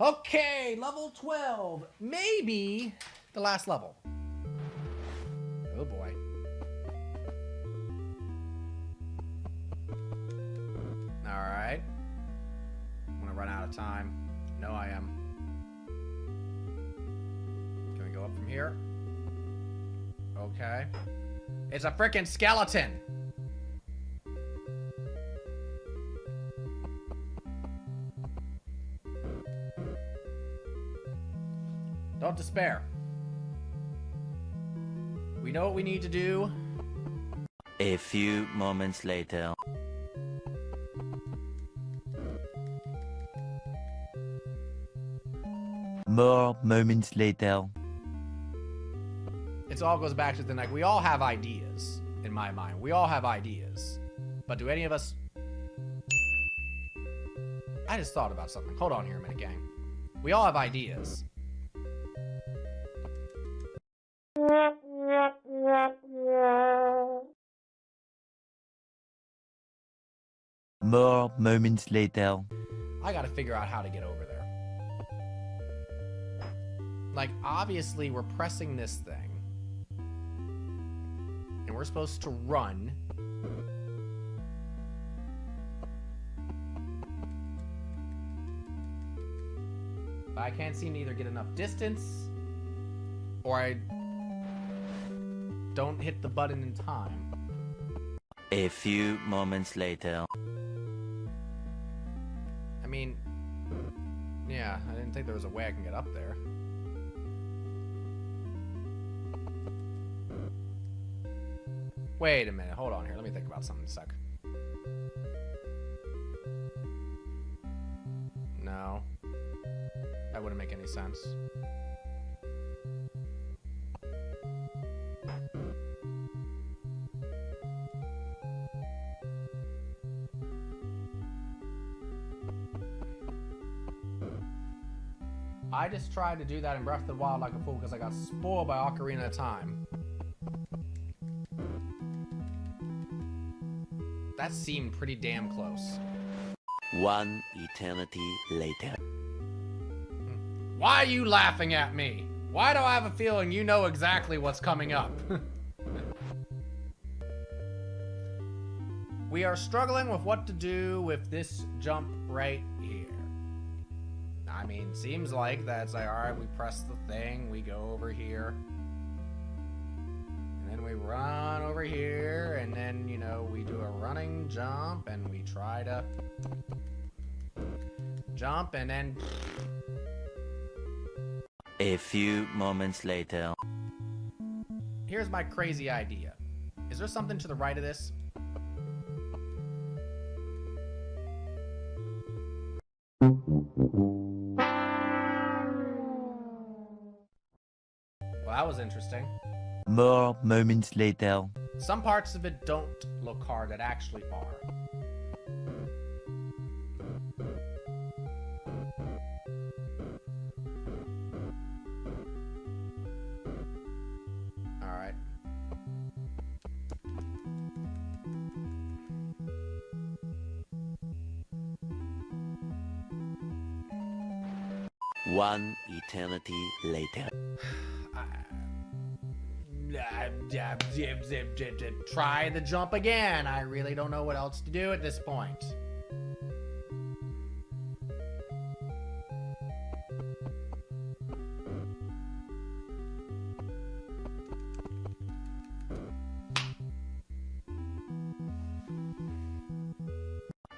Okay, level 12. Maybe the last level. Oh boy. Alright. I'm gonna run out of time. No, I am. Can we go up from here? Okay. It's a freaking skeleton! Don't despair. We know what we need to do. A few moments later. More moments later. It all goes back to the like we all have ideas in my mind. We all have ideas. But do any of us I just thought about something. Hold on here a minute, gang. We all have ideas. More moments later. I gotta figure out how to get over there. Like, obviously, we're pressing this thing. And we're supposed to run. But I can't seem to either get enough distance, or I don't hit the button in time. A few moments later. I mean, yeah, I didn't think there was a way I can get up there. Wait a minute, hold on here. Let me think about something a sec. No. That wouldn't make any sense. I just tried to do that in Breath of the Wild like a fool because I got spoiled by Ocarina of Time. That seemed pretty damn close. One eternity later. Why are you laughing at me? Why do I have a feeling you know exactly what's coming up? We are struggling with what to do with this jump right here. I mean, seems like that's like, alright, we press the thing, we go over here. And then we run over here, and then, you know, we do a running jump, and we try to jump, and then... A few moments later. Here's my crazy idea. Is there something to the right of this? Well, that was interesting. More moments later. Some parts of it don't look hard that actually are. Alright. One eternity later. Try the jump again. I really don't know what else to do at this point.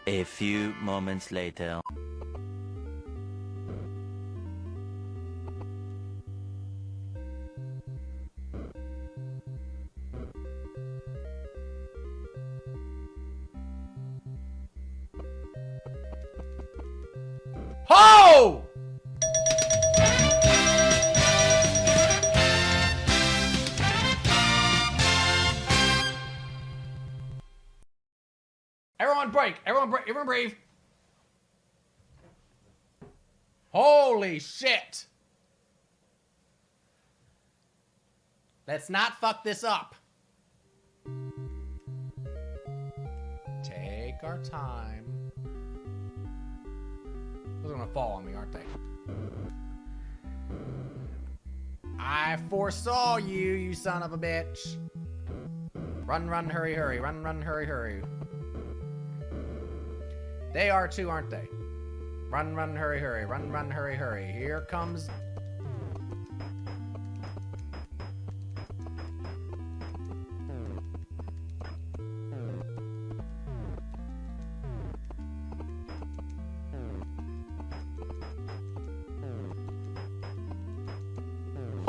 A few moments later. Ho! Everyone break! Everyone break! Everyone breathe! Holy shit! Let's not fuck this up. Take our time. Those are gonna fall on me, aren't they? I foresaw you, you son of a bitch. Run, run, hurry, hurry. Run, run, hurry, hurry. They are too, aren't they? Run, run, hurry, hurry. Run, run, hurry, hurry. Here comes...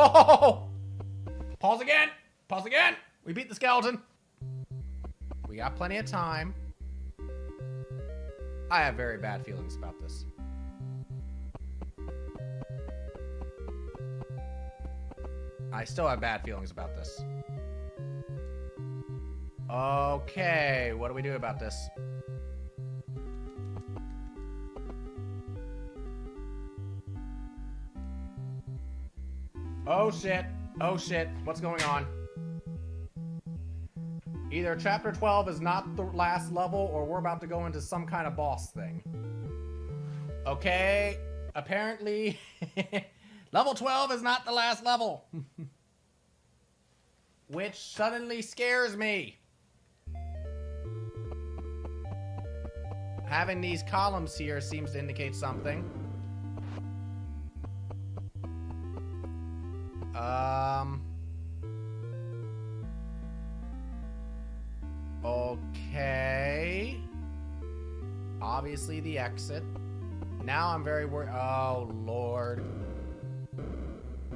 Oh! Pause again! Pause again! We beat the skeleton. We got plenty of time. I have very bad feelings about this. I still have bad feelings about this. Okay, what do we do about this? Oh shit. Oh shit. What's going on? Either chapter 12 is not the last level, or we're about to go into some kind of boss thing. Okay. Apparently, level 12 is not the last level. Which suddenly scares me. Having these columns here seems to indicate something. Okay. Obviously the exit. Now I'm very worried. Oh, Lord.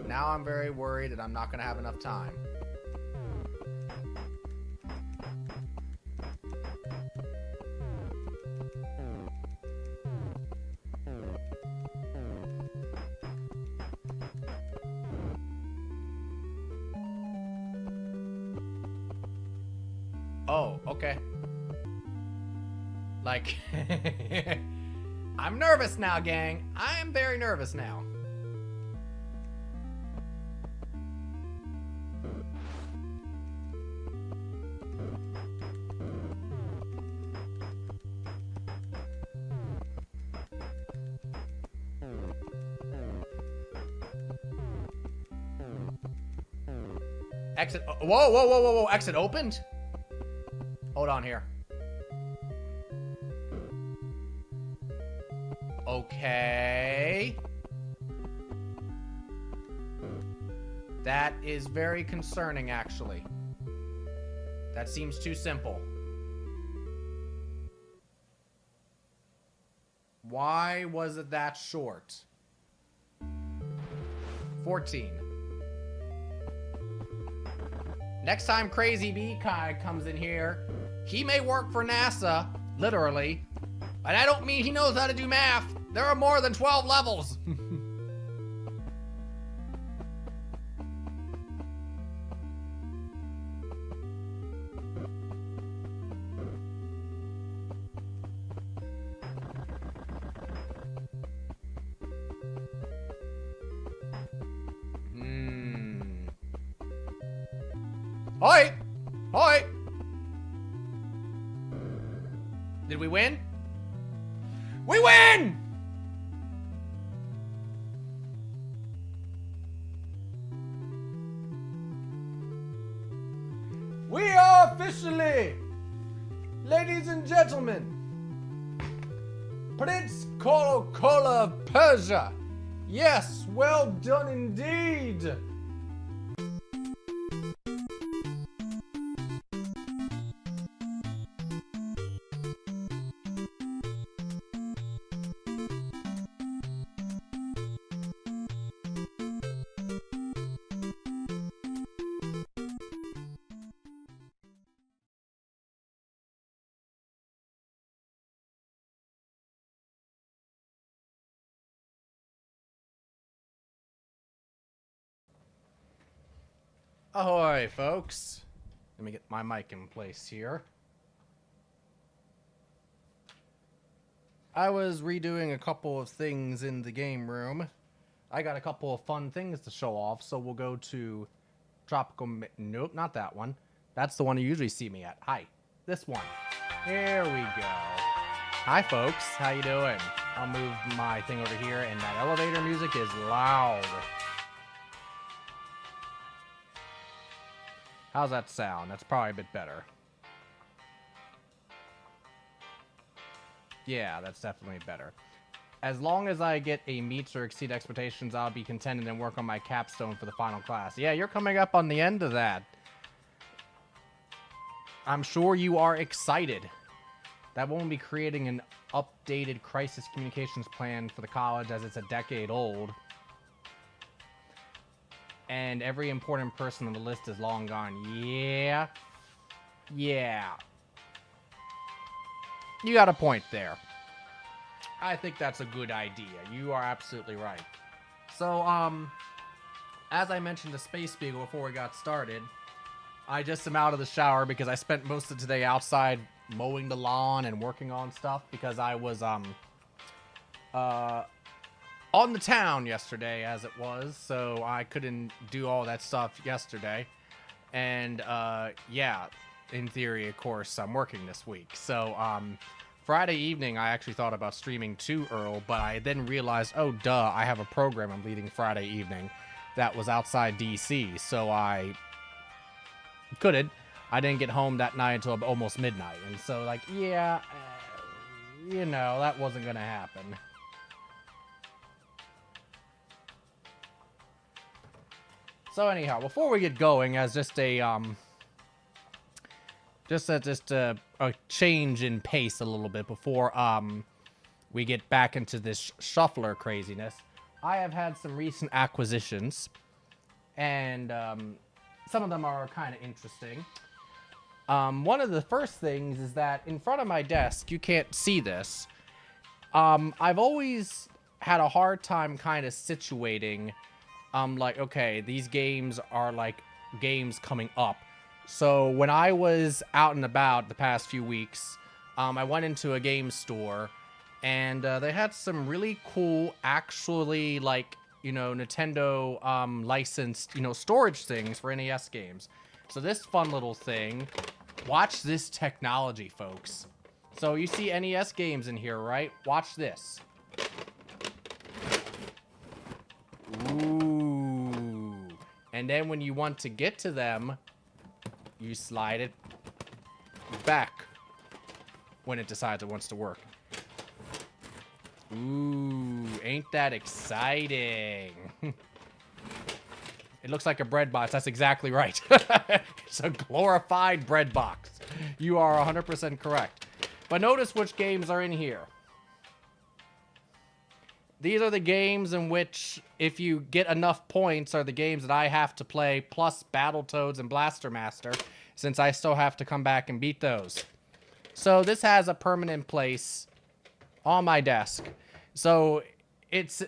Now I'm very worried that I'm not going to have enough time. Oh, okay. Like, I'm nervous now, gang. I am very nervous now. Exit. Whoa, whoa, whoa, whoa, whoa. Exit opened? Hold on here. Okay. That is very concerning, actually. That seems too simple. Why was it that short? 14. Next time Crazy Bee Kai comes in here, he may work for NASA, literally, but I don't mean he knows how to do math. There are more than 12 levels. Hoi! Hoi! Did we win? We win! We are officially, ladies and gentlemen, Prince Coca-Cola of Persia. Yes, well done indeed. Ahoy, folks. Let me get my mic in place here. I was redoing a couple of things in the game room. I got a couple of fun things to show off, so we'll go to Tropical... Nope, not that one. That's the one you usually see me at. Hi. This one. Here we go. Hi, folks. How you doing? I'll move my thing over here, and that elevator music is loud. How's that sound? That's probably a bit better. Yeah, that's definitely better. As long as I get a meets or exceed expectations, I'll be content and then work on my capstone for the final class. Yeah, you're coming up on the end of that. I'm sure you are excited. That won't be creating an updated crisis communications plan for the college as it's a decade old. And every important person on the list is long gone. Yeah. Yeah. You got a point there. I think that's a good idea. You are absolutely right. So, as I mentioned to Space Beagle before we got started, I just am out of the shower because I spent most of today outside mowing the lawn and working on stuff because I was, on the town yesterday, as it was, so I couldn't do all that stuff yesterday. And, yeah, in theory, of course, I'm working this week. So, Friday evening, I actually thought about streaming to Earl, but I then realized, oh, duh, I have a program I'm leading Friday evening that was outside DC, so I couldn't. I didn't get home that night until almost midnight, and so, like, yeah, you know, that wasn't gonna happen. So anyhow, before we get going, as just a a change in pace a little bit before we get back into this shuffler craziness, I have had some recent acquisitions, and some of them are kind of interesting. One of the first things is that in front of my desk, you can't see this. I've always had a hard time kind of situating, like, okay, these games are like games coming up. So when I was out and about the past few weeks, I went into a game store, and they had some really cool, actually, like, you know, Nintendo licensed, you know, storage things for NES games. So this fun little thing, watch this technology, folks. So you see NES games in here, right? Watch this. Ooh. And then when you want to get to them, you slide it back when it decides it wants to work. Ooh, ain't that exciting? It looks like a bread box. That's exactly right. It's a glorified bread box. You are 100% correct. But notice which games are in here. These are the games in which, if you get enough points, are the games that I have to play, plus Battletoads and Blaster Master, since I still have to come back and beat those. So this has a permanent place on my desk. So it's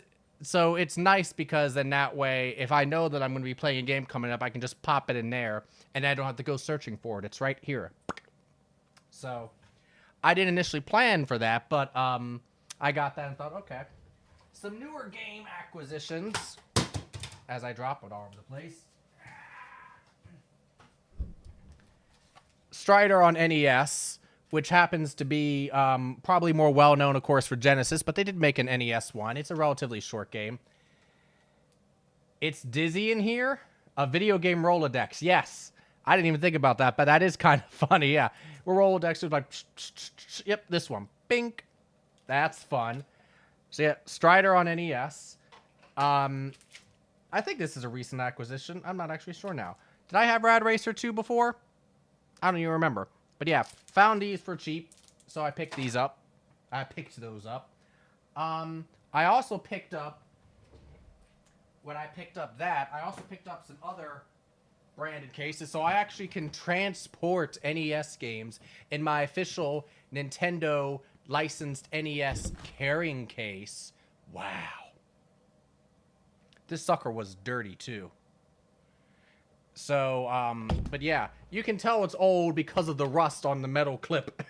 nice because then that way, if I know that I'm going to be playing a game coming up, I can just pop it in there, and I don't have to go searching for it. It's right here. So I didn't initially plan for that, but I got that and thought, okay. Some newer game acquisitions, as I drop it all over the place. Strider on NES, which happens to be probably more well-known, of course, for Genesis, but they did make an NES one. It's a relatively short game. It's Dizzy in here. A video game Rolodex. Yes. I didn't even think about that, but that is kind of funny, yeah. We're Rolodexes like, yep, this one. Bink. That's fun. So yeah, Strider on NES. I think this is a recent acquisition. I'm not actually sure now. Did I have Rad Racer 2 before? I don't even remember. But yeah, found these for cheap, so I picked these up. I picked those up. I also picked up, when I picked up that, I also picked up some other branded cases, so I actually can transport NES games in my official Nintendo licensed NES carrying case. Wow. This sucker was dirty too. So, but yeah, you can tell it's old because of the rust on the metal clip.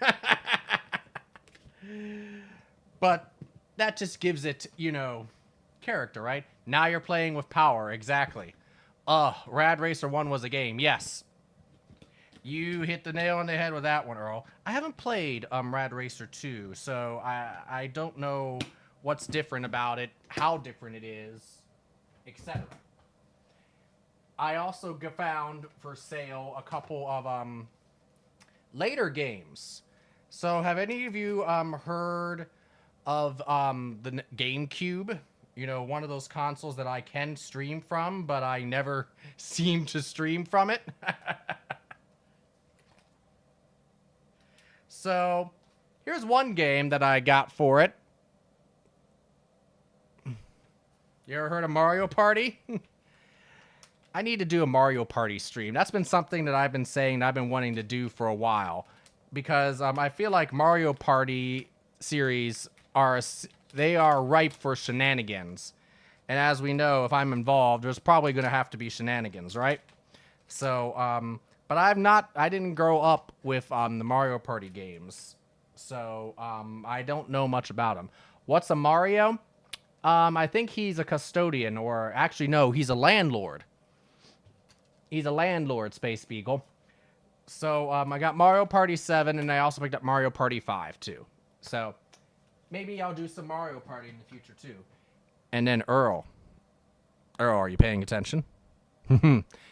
But that just gives it, you know, character, right? Now you're playing with power, exactly. Rad Racer 1 was a game, yes. You hit the nail on the head with that one, Earl. I haven't played Rad Racer 2, so I don't know what's different about it, how different it is, etc. I also found for sale a couple of later games. So have any of you heard of the GameCube? You know, one of those consoles that I can stream from, but I never seem to stream from it. So here's one game that I got for it. You ever heard of Mario Party? I need to do a Mario Party stream. That's been something that I've been saying I've been wanting to do for a while. Because I feel like Mario Party series they are ripe for shenanigans. And as we know, if I'm involved, there's probably going to have to be shenanigans, right? So, but I didn't grow up with the Mario Party games. So, I don't know much about them. What's a Mario? I think he's a custodian, or actually, no, he's a landlord. He's a landlord, Space Beagle. So, I got Mario Party 7, and I also picked up Mario Party 5, too. So, maybe I'll do some Mario Party in the future, too. And then Earl. Earl, are you paying attention?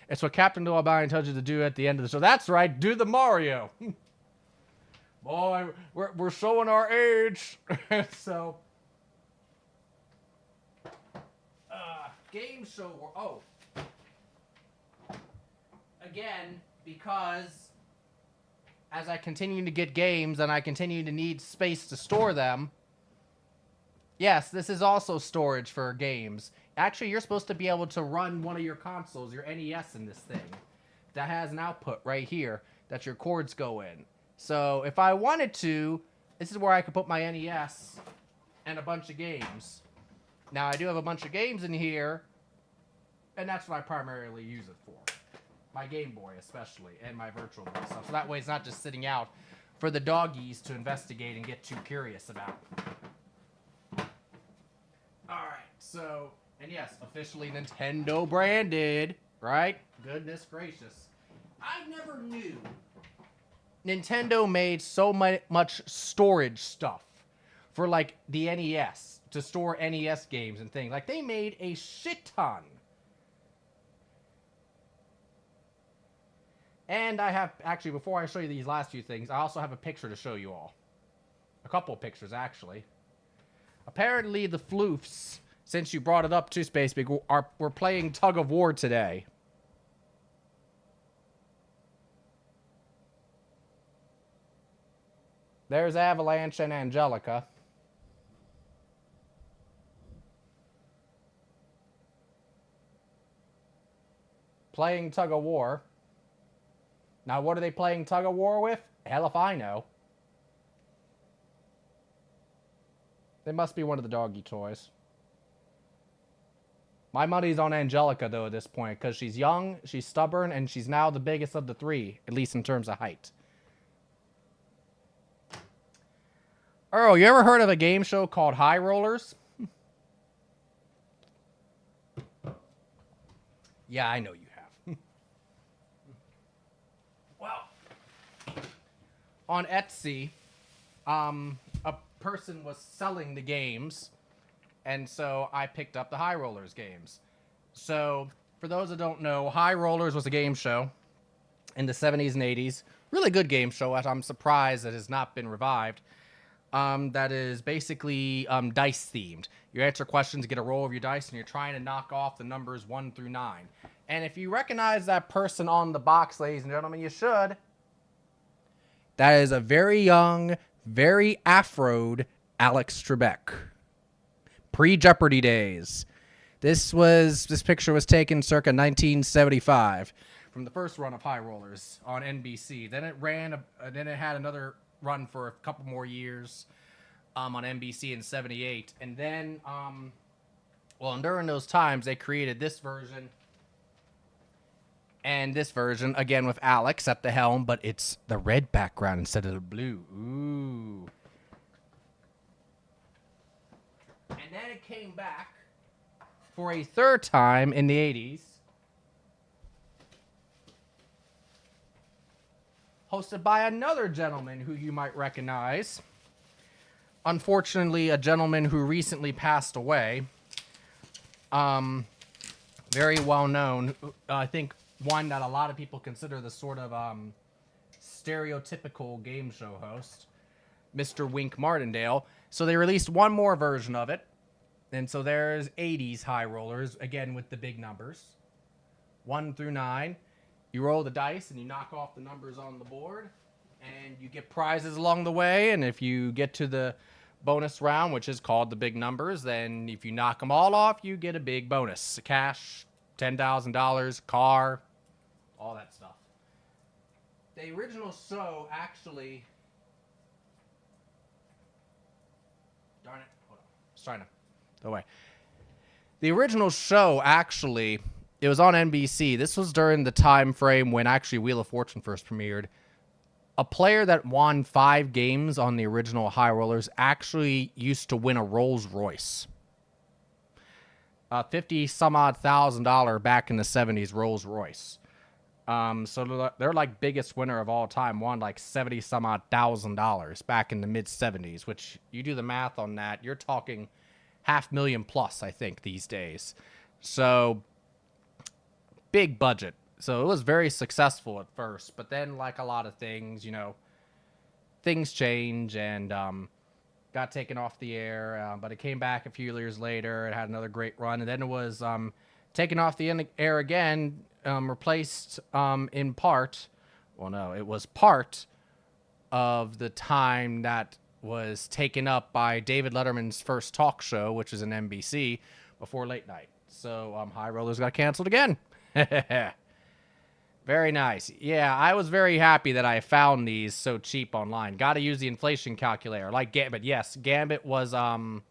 It's what Captain O'Brien tells you to do at the end of the show. That's right, do the Mario. Boy, we're showing our age. So, game show. Oh. Again, because as I continue to get games and I continue to need space to store them, yes, this is also storage for games. Actually, you're supposed to be able to run one of your consoles, your NES, in this thing. That has an output right here that your cords go in. So if I wanted to, this is where I could put my NES and a bunch of games. Now, I do have a bunch of games in here, and that's what I primarily use it for. My Game Boy, especially, and my Virtual Boy stuff. So that way it's not just sitting out for the doggies to investigate and get too curious about. Alright, so, and yes, officially Nintendo branded, right? Goodness gracious. I never knew Nintendo made so much storage stuff for, like, the NES, to store NES games and things. Like, they made a shit ton. And I have, actually, before I show you these last few things, I also have a picture to show you all. A couple of pictures, actually. Apparently, the floofs, since you brought it up to Space Big, we're playing Tug of War today. There's Avalanche and Angelica. Playing Tug of War. Now, what are they playing Tug of War with? Hell if I know. They must be one of the doggy toys. My money's on Angelica, though, at this point, because she's young, she's stubborn, and she's now the biggest of the three, at least in terms of height. Earl, you ever heard of a game show called High Rollers? Yeah, I know you have. Well, on Etsy, a person was selling the games, and so I picked up the High Rollers games. So, for those that don't know, High Rollers was a game show in the 70s and 80s. Really good game show. I'm surprised it has not been revived. That is basically dice themed. You answer questions, get a roll of your dice, and you're trying to knock off the numbers 1 through 9. And if you recognize that person on the box, ladies and gentlemen, you should. That is a very young, very afroed Alex Trebek. Pre-Jeopardy days. This picture was taken circa 1975 from the first run of High Rollers on NBC. Then it had another run for a couple more years on NBC in 78. And then, and during those times, they created this version and this version, again with Alex at the helm, but it's the red background instead of the blue. Ooh. And then it came back for a third time in the 80s. Hosted by another gentleman who you might recognize. unfortunately, a gentleman who recently passed away. Very well known. I think one that a lot of people consider the sort of stereotypical game show host, Mr. Wink Martindale. So they released one more version of it. And so there's 80s high rollers, again with the big numbers. 1 through 9. You roll the dice and you knock off the numbers on the board. And you get prizes along the way. And if you get to the bonus round, which is called the big numbers, then if you knock them all off, you get a big bonus. Cash, $10,000, car, all that stuff. The original show actually... Darn it. Hold on. I was trying to... Go away. The original show, actually, it was on NBC. This was during the time frame when actually Wheel of Fortune first premiered. A player that won 5 games on the original High Rollers actually used to win a Rolls Royce. $50-some-odd thousand back in the 70s Rolls Royce. So they're like biggest winner of all time, won like $70-some-odd thousand back in the mid 70s, which you do the math on that, you're talking $500,000 plus, I think, these days. So big budget. So it was very successful at first, but then like a lot of things, you know, things change and got taken off the air, but it came back a few years later. It had another great run, and then it was taken off the air again, replaced in part. Well, no, it was part of the time that was taken up by David Letterman's first talk show, which is an NBC, before late night. So High Rollers got canceled again. Very nice. Yeah, I was very happy that I found these so cheap online. Got to use the inflation calculator, like Gambit. Yes, Gambit was I'm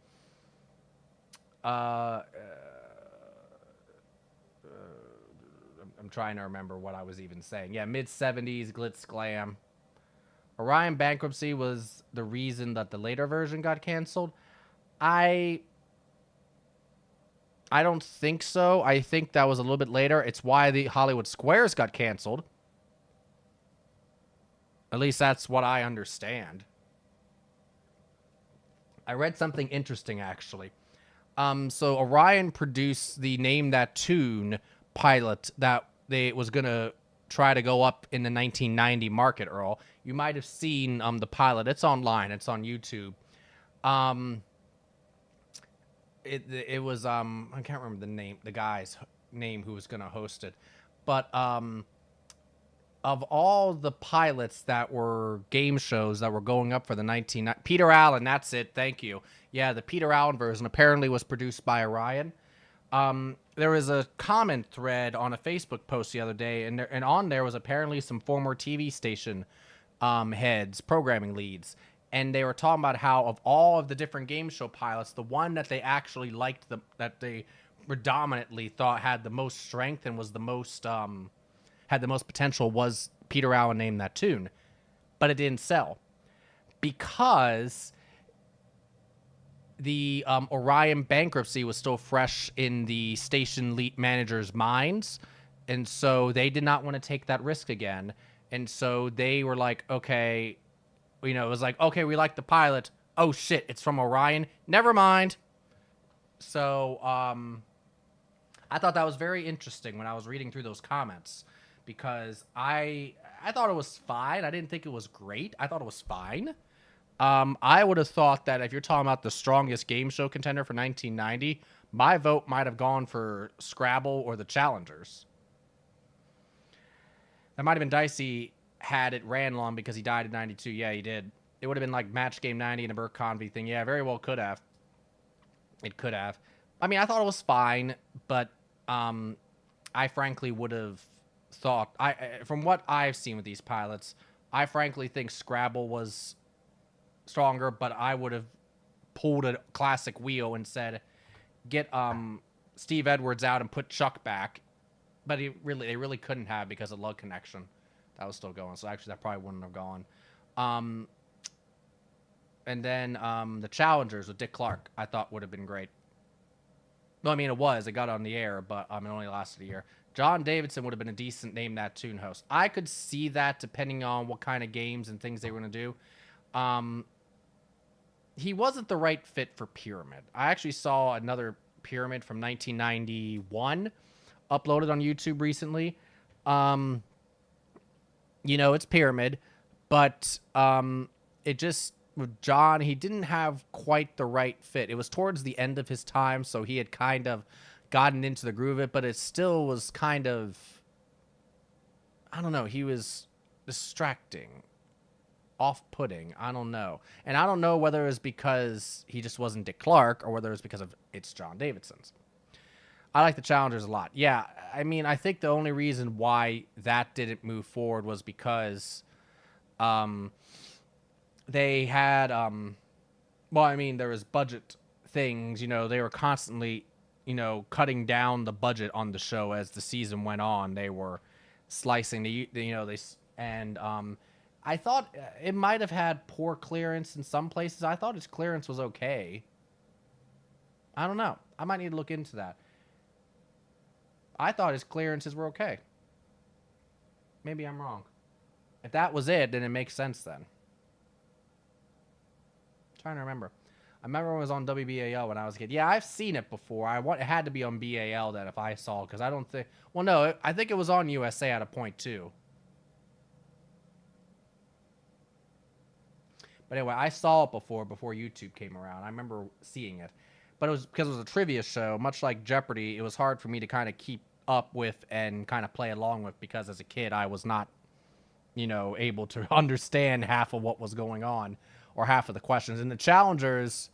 trying to remember what I was even saying. Yeah, mid 70s glitz glam. Orion bankruptcy was the reason that the later version got canceled. I don't think so. I think that was a little bit later. It's why the Hollywood Squares got canceled. At least that's what I understand. I read something interesting, actually. So Orion produced the Name That Tune pilot that they was going to try to go up in the 1990 market, Earl. You might have seen the pilot. It's online. It's on YouTube. It was I can't remember the guy's name who was going to host it, but of all the pilots that were game shows that were going up for the Peter Allen, that's it, thank you. Yeah, the Peter Allen version apparently was produced by Orion. There was a comment thread on a Facebook post the other day, and on there was apparently some former TV station heads, programming leads. And they were talking about how of all of the different game show pilots, the one that they actually liked, that they predominantly thought had the most strength and was the most had the most potential was Peter Allen Named That Tune. But it didn't sell because the Orion bankruptcy was still fresh in the station lead managers' minds, and so they did not want to take that risk again. And so they were like, okay. You know, it was like, okay, we like the pilot. Oh, shit, it's from Orion. Never mind. So, I thought that was very interesting when I was reading through those comments. Because I thought it was fine. I didn't think it was great. I thought it was fine. I would have thought that if you're talking about the strongest game show contender for 1990, my vote might have gone for Scrabble or the Challengers. That might have been dicey had it ran long because he died in 92. Yeah, he did. It would have been like Match Game 90 and a Burke Convey thing. Yeah, very well could have. It could have. I mean, I thought it was fine, but I frankly would have thought, from what I've seen with these pilots, I frankly think Scrabble was stronger, but I would have pulled a classic wheel and said, get Steve Edwards out and put Chuck back. But they really couldn't have because of Lug Connection. That was still going, so actually that probably wouldn't have gone. And then the Challengers with Dick Clark, I thought would have been great. Well, I mean, it got on the air, but it only lasted a year. John Davidson would have been a decent Name That Tune host. I could see that depending on what kind of games and things they were going to do. he wasn't the right fit for Pyramid. I actually saw another Pyramid from 1991 uploaded on YouTube recently. It's Pyramid, but it just with John, he didn't have quite the right fit. It was towards the end of his time, so he had kind of gotten into the groove of it, but it still was kind of, I don't know, he was distracting, off-putting. I don't know. And I don't know whether it was because he just wasn't Dick Clark or whether it was because of it's John Davidson's. I like the Challengers a lot. Yeah, I mean, I think the only reason why that didn't move forward was because they had, there was budget things. They were constantly, cutting down the budget on the show as the season went on. They were slicing I thought it might have had poor clearance in some places. I thought its clearance was okay. I don't know. I might need to look into that. I thought his clearances were okay. Maybe I'm wrong. If that was it, then it makes sense then. I'm trying to remember. I remember when it was on WBAL when I was a kid. Yeah, I've seen it before. It had to be on BAL that if I saw, because I don't think... Well, no, I think it was on USA at a point, too. But anyway, I saw it before YouTube came around. I remember seeing it. But it was because it was a trivia show. Much like Jeopardy, it was hard for me to kind of keep up with and kind of play along with because as a kid, I was not, able to understand half of what was going on or half of the questions. And the Challengers,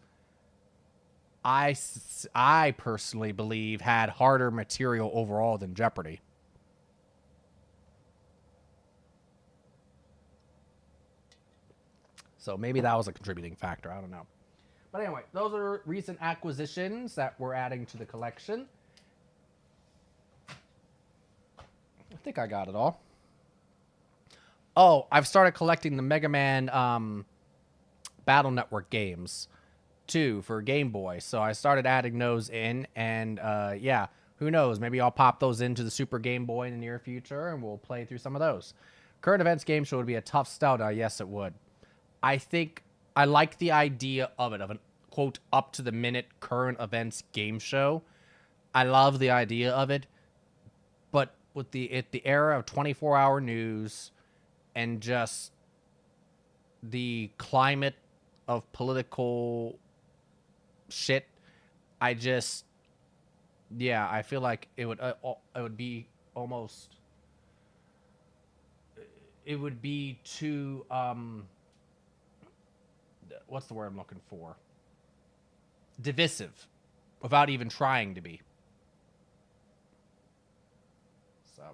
I personally believe, had harder material overall than Jeopardy. So maybe that was a contributing factor. I don't know. But anyway, those are recent acquisitions that we're adding to the collection. I think I got it all. Oh, I've started collecting the Mega Man Battle Network games, too, for Game Boy. So I started adding those in, and yeah, who knows? Maybe I'll pop those into the Super Game Boy in the near future, and we'll play through some of those. Current Events game show would be a tough sell. Yes, it would. I think I like the idea of it, of an, quote, up-to-the-minute current events game show. I love the idea of it. But with the era of 24-hour news and just the climate of political shit, I feel like it would be almost... It would be too... what's the word I'm looking for? Divisive, without even trying to be. So,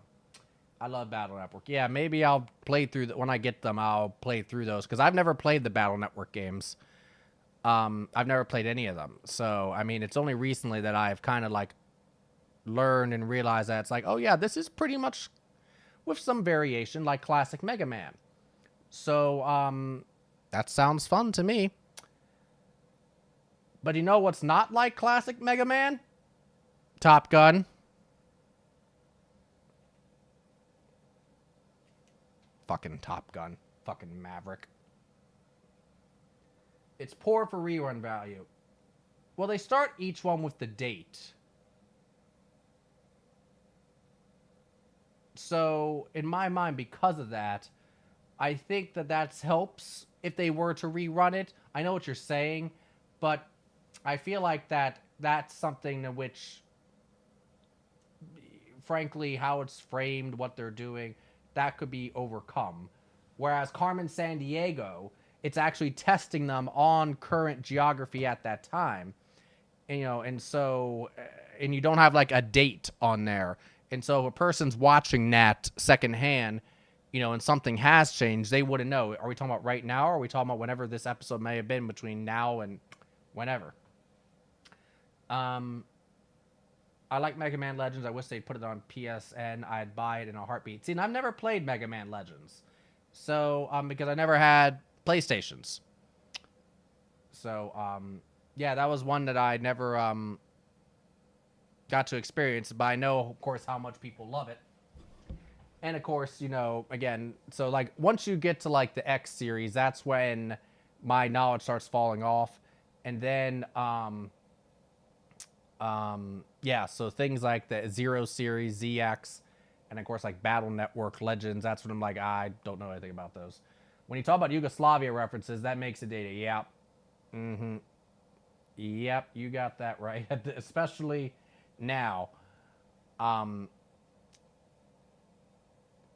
I love Battle Network. Yeah, maybe I'll play through when I get them. I'll play through those because I've never played the Battle Network games. I've never played any of them. So, I mean, it's only recently that I've kind of like learned and realized that it's like, oh yeah, this is pretty much with some variation like classic Mega Man. So, that sounds fun to me. But you know what's not like classic Mega Man? Top Gun. Fucking Top Gun. Fucking Maverick. It's poor for rerun value. Well, they start each one with the date. So, in my mind, because of that, I think that helps if they were to rerun it. I know what you're saying, but I feel like that's something in which, frankly, how it's framed, what they're doing, that could be overcome. Whereas Carmen Sandiego, it's actually testing them on current geography at that time. And so, and you don't have like a date on there. And so if a person's watching that secondhand, and something has changed, they wouldn't know. Are we talking about right now, or are we talking about whenever this episode may have been between now and whenever? I like Mega Man Legends. I wish they'd put it on PSN. I'd buy it in a heartbeat. See, and I've never played Mega Man Legends. So, because I never had PlayStations. So, yeah, that was one that I never got to experience. But I know, of course, how much people love it. And, of course, again, so, like, once you get to, like, the X series, that's when my knowledge starts falling off. And then, yeah, so things like the Zero Series, ZX, and of course, like Battle Network Legends, that's when I'm like, I don't know anything about those. When you talk about Yugoslavia references, that makes it data. Yep. Mm-hmm. Yep, you got that right. Especially now.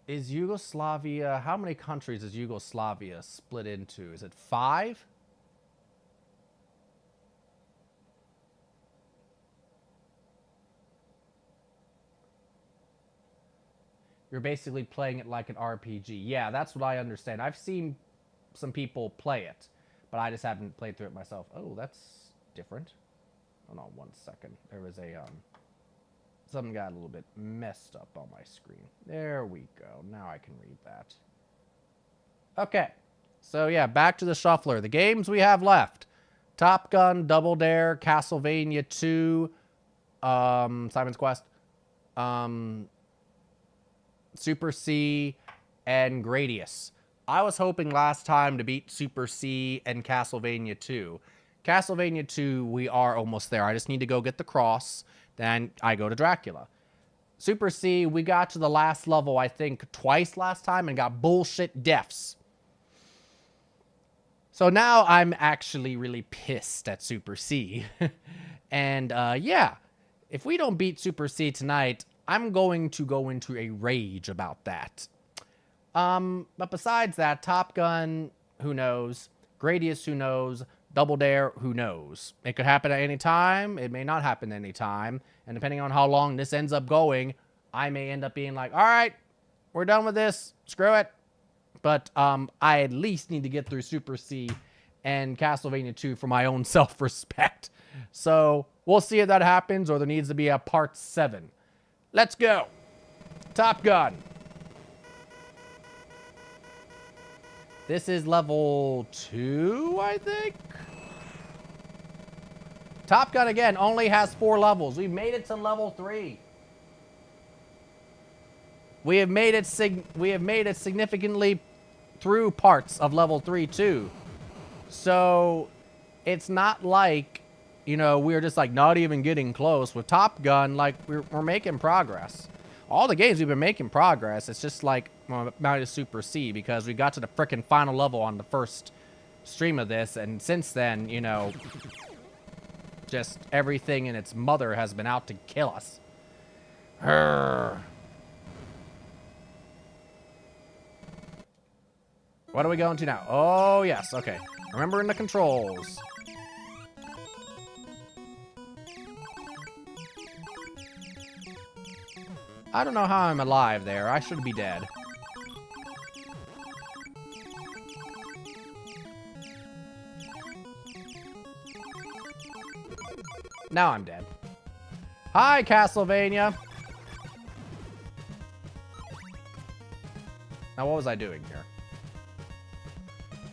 Is Yugoslavia, how many countries is Yugoslavia split into? Is it 5? You're basically playing it like an RPG. Yeah, that's what I understand. I've seen some people play it, but I just haven't played through it myself. Oh, that's different. Hold on 1 second. There was a, something got a little bit messed up on my screen. There we go. Now I can read that. Okay. So, yeah, back to the shuffler. The games we have left. Top Gun, Double Dare, Castlevania 2, Simon's Quest, Super C, and Gradius. I was hoping last time to beat Super C and Castlevania 2. Castlevania 2, we are almost there. I just need to go get the cross. Then I go to Dracula. Super C, we got to the last level, I think, twice last time and got bullshit deaths. So now I'm actually really pissed at Super C. And, yeah, if we don't beat Super C tonight, I'm going to go into a rage about that. But besides that, Top Gun, who knows? Gradius, who knows? Double Dare, who knows? It could happen at any time. It may not happen at any time. And depending on how long this ends up going, I may end up being like, all right, we're done with this. Screw it. But I at least need to get through Super C and Castlevania 2 for my own self-respect. So we'll see if that happens or there needs to be a part 7. Let's go. Top Gun. This is level 2, I think. Top Gun, again, only has 4 levels. We've made it to level 3. We have made it significantly through parts of level 3, too. So, it's not like, you know, we're just, like, not even getting close. With Top Gun, like, we're making progress. All the games we've been making progress. It's just like, well, minus Super C, because we got to the frickin' final level on the first stream of this, and since then, you know, just everything in its mother has been out to kill us. What are we going to now? Oh, yes, okay. Remembering the controls. I don't know how I'm alive there. I should be dead. Now I'm dead. Hi, Castlevania. Now, what was I doing here?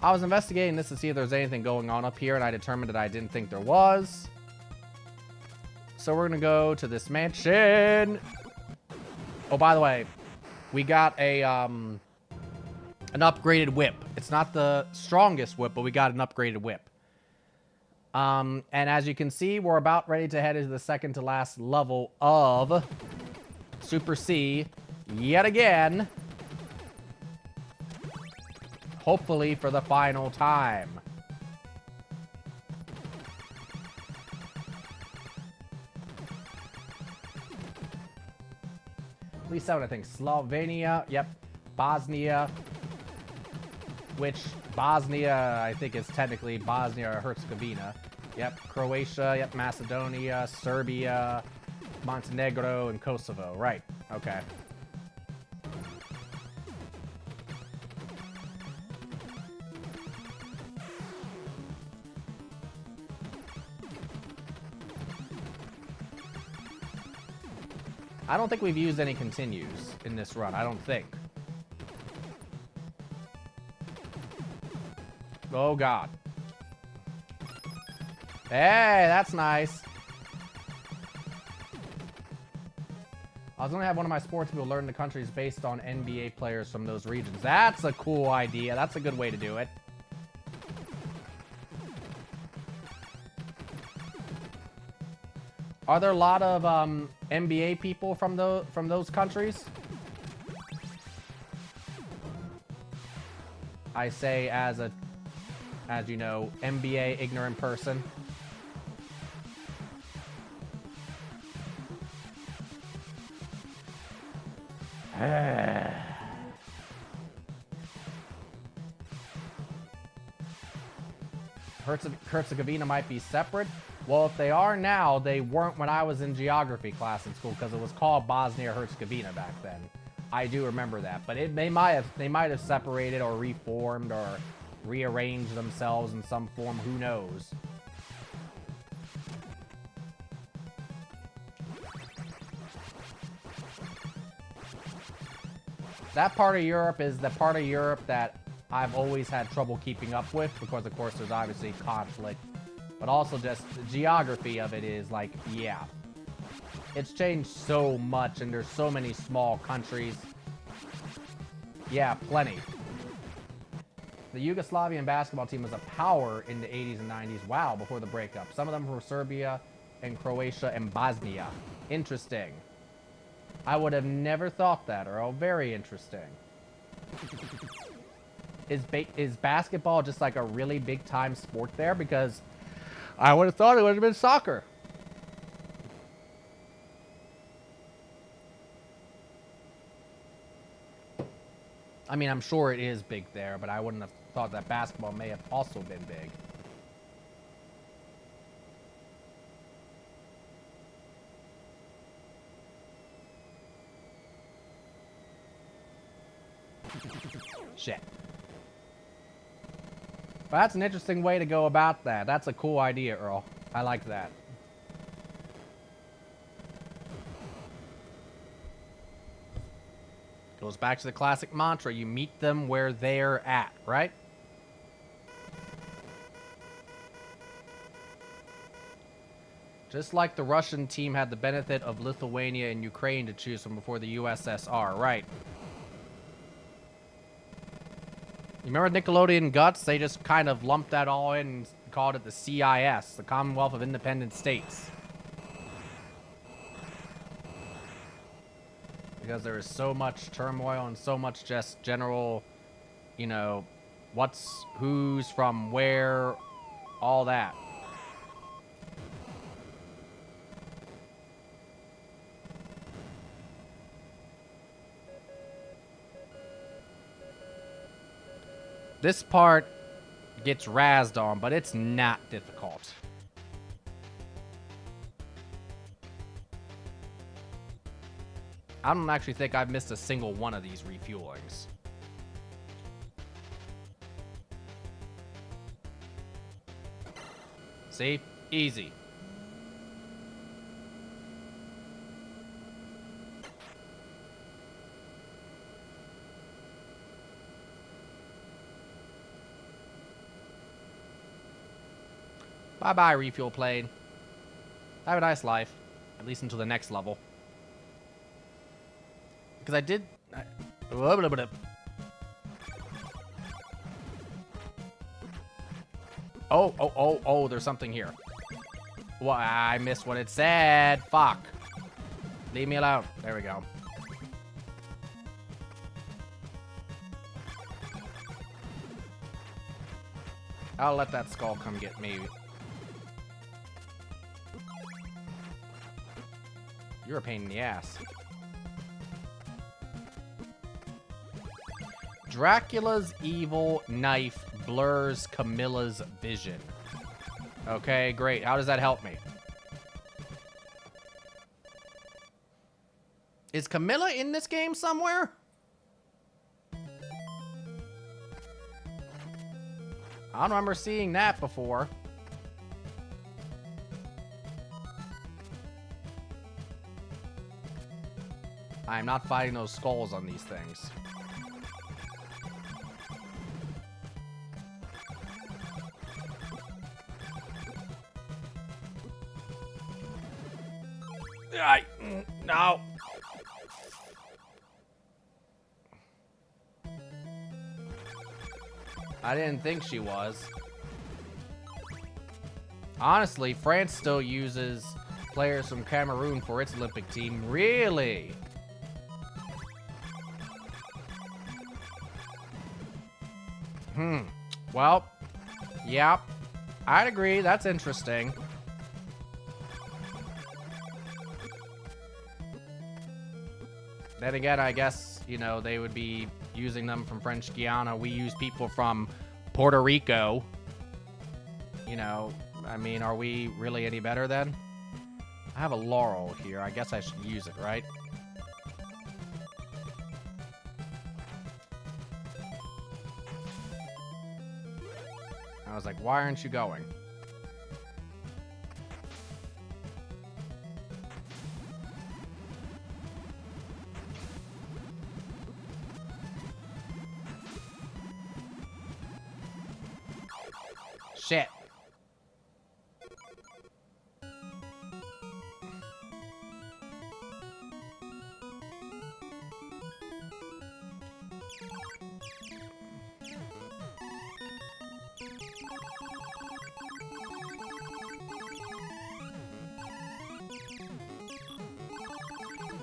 I was investigating this to see if there was anything going on up here, and I determined that I didn't think there was. So we're gonna go to this mansion. Oh, by the way, we got a an upgraded whip. It's not the strongest whip, but we got an upgraded whip. And as you can see, we're about ready to head into the second to last level of Super C yet again. Hopefully for the final time. At least 7, I think. Slovenia, yep. Bosnia, which Bosnia, I think, is technically Bosnia or Herzegovina. Yep. Croatia, yep. Macedonia, Serbia, Montenegro, and Kosovo. Right. Okay. I don't think we've used any continues in this run. I don't think. Oh, God. Hey, that's nice. I was going to have one of my sports people learn the countries based on NBA players from those regions. That's a cool idea. That's a good way to do it. Are there a lot of NBA people from those countries? I say as you know, NBA ignorant person. Herzegovina might be separate. Well, if they are now, they weren't when I was in geography class in school because it was called Bosnia-Herzegovina back then. I do remember that, but they might have separated or reformed or rearranged themselves in some form. Who knows? That part of Europe is the part of Europe that I've always had trouble keeping up with because, of course, there's obviously conflict, but also just the geography of it is like, yeah. It's changed so much, and there's so many small countries. Yeah, plenty. The Yugoslavian basketball team was a power in the 80s and 90s. Wow, before the breakup. Some of them were Serbia and Croatia and Bosnia. Interesting. I would have never thought that, Earl. Very interesting. Is basketball just like a really big time sport there? Because I would have thought it would have been soccer. I mean, I'm sure it is big there, but I wouldn't have thought that basketball may have also been big. Shit. But that's an interesting way to go about that. That's a cool idea, Earl. I like that. Goes back to the classic mantra, you meet them where they're at, right? Just like the Russian team had the benefit of Lithuania and Ukraine to choose from before the USSR, right? You remember Nickelodeon Guts? They just kind of lumped that all in and called it the CIS, the Commonwealth of Independent States. Because there is so much turmoil and so much just general, you know, who's from where, all that. This part gets razzed on, but it's not difficult. I don't actually think I've missed a single one of these refuelings. See? Easy. Bye-bye, refuel plane. Have a nice life. At least until the next level. Because I did... Oh, there's something here. Well, I missed what it said. Fuck. Leave me alone. There we go. I'll let that skull come get me. You're a pain in the ass. Dracula's evil knife blurs Camilla's vision. Okay, great. How does that help me? Is Camilla in this game somewhere? I don't remember seeing that before. I am not fighting those skulls on these things. No. I didn't think she was. Honestly, France still uses players from Cameroon for its Olympic team. Really? Well, yeah, I'd agree. That's interesting. Then again, I guess, you know, they would be using them from French Guiana. We use people from Puerto Rico. You know, I mean, are we really any better then? I have a laurel here. I guess I should use it, right? I was like, why aren't you going? Shit.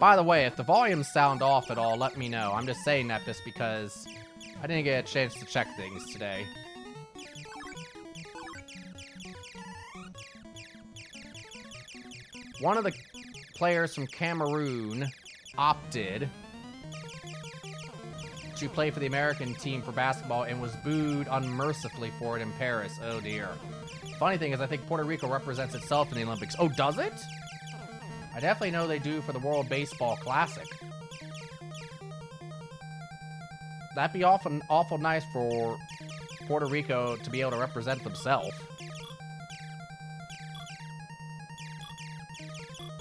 By the way, if the volumes sound off at all, let me know. I'm just saying that just because I didn't get a chance to check things today. One of the players from Cameroon opted to play for the American team for basketball and was booed unmercifully for it in Paris. Oh dear. Funny thing is, I think Puerto Rico represents itself in the Olympics. Oh, does it? I definitely know they do for the World Baseball Classic. That'd be awful nice for Puerto Rico to be able to represent themselves.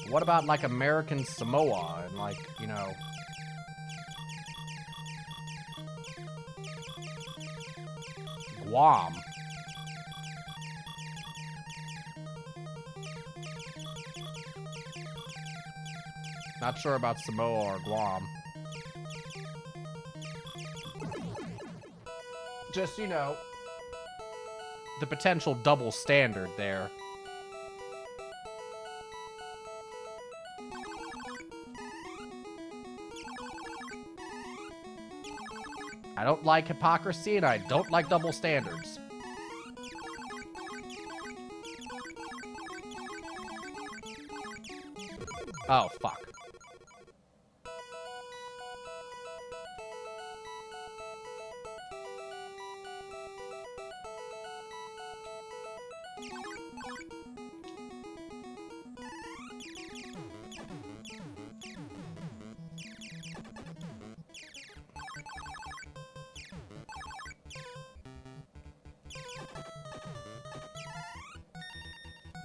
What about, like, American Samoa and, like, you know... Guam? Not sure about Samoa or Guam. Just, you know, the potential double standard there. I don't like hypocrisy, and I don't like double standards. Oh, fuck.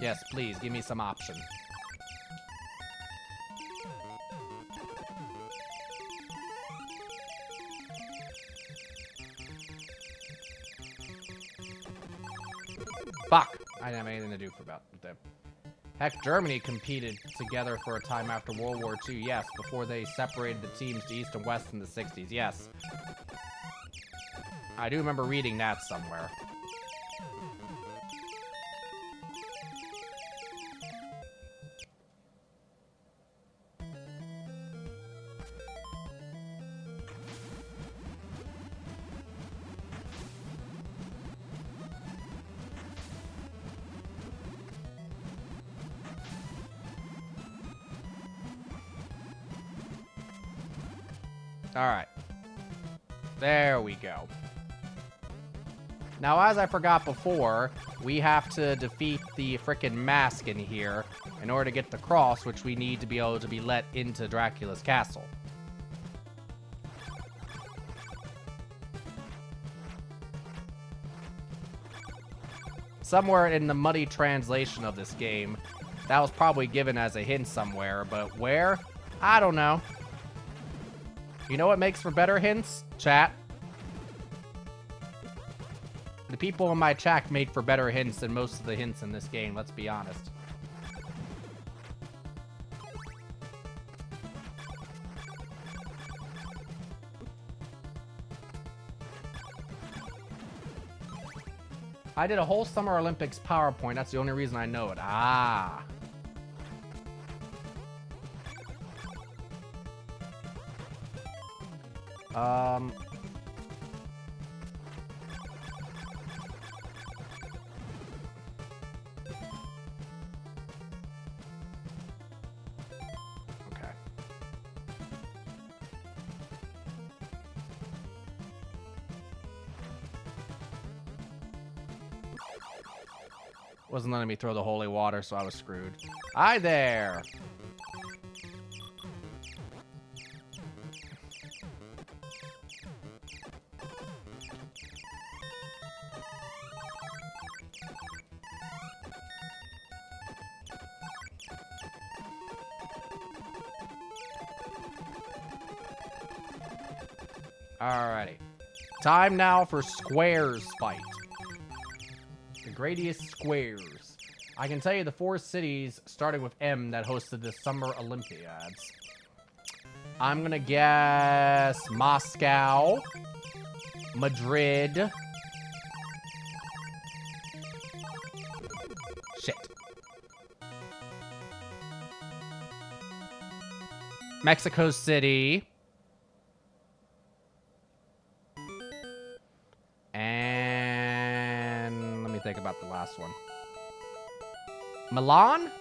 Yes, please, give me some option. Fuck! I didn't have anything to do with them. Heck, Germany competed together for a time after World War II, yes, before they separated the teams to East and West in the 60s, yes. I do remember reading that somewhere. Alright. There we go. Now, as I forgot before, we have to defeat the frickin' mask in here in order to get the cross, which we need to be able to be let into Dracula's castle. Somewhere in the muddy translation of this game, that was probably given as a hint somewhere, but where? I don't know. You know what makes for better hints? Chat. The people in my chat made for better hints than most of the hints in this game, let's be honest. I did a whole Summer Olympics PowerPoint, that's the only reason I know it. Ah. Um... Okay. Wasn't letting me throw the holy water, so I was screwed. Hi there! Alrighty. Time now for squares fight. The greatest squares. I can tell you the 4 cities, starting with M, that hosted the Summer Olympiads. I'm gonna guess Moscow, Madrid. Shit. Mexico City. And let me think about the last one. Milan?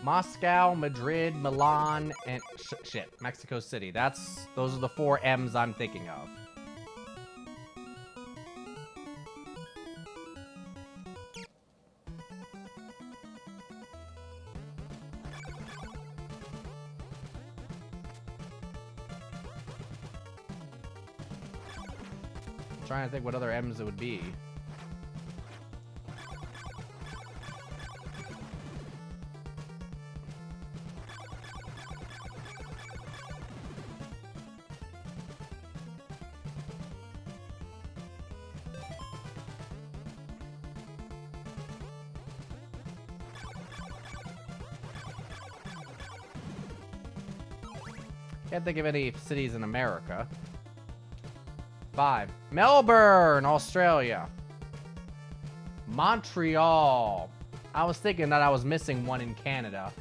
Moscow, Madrid, Milan, and shit, Mexico City. Those are the 4 M's I'm thinking of. I'm trying to think what other M's it would be. Can't think of any cities in America. 5. Melbourne, Australia. Montreal. I was thinking that I was missing one in Canada.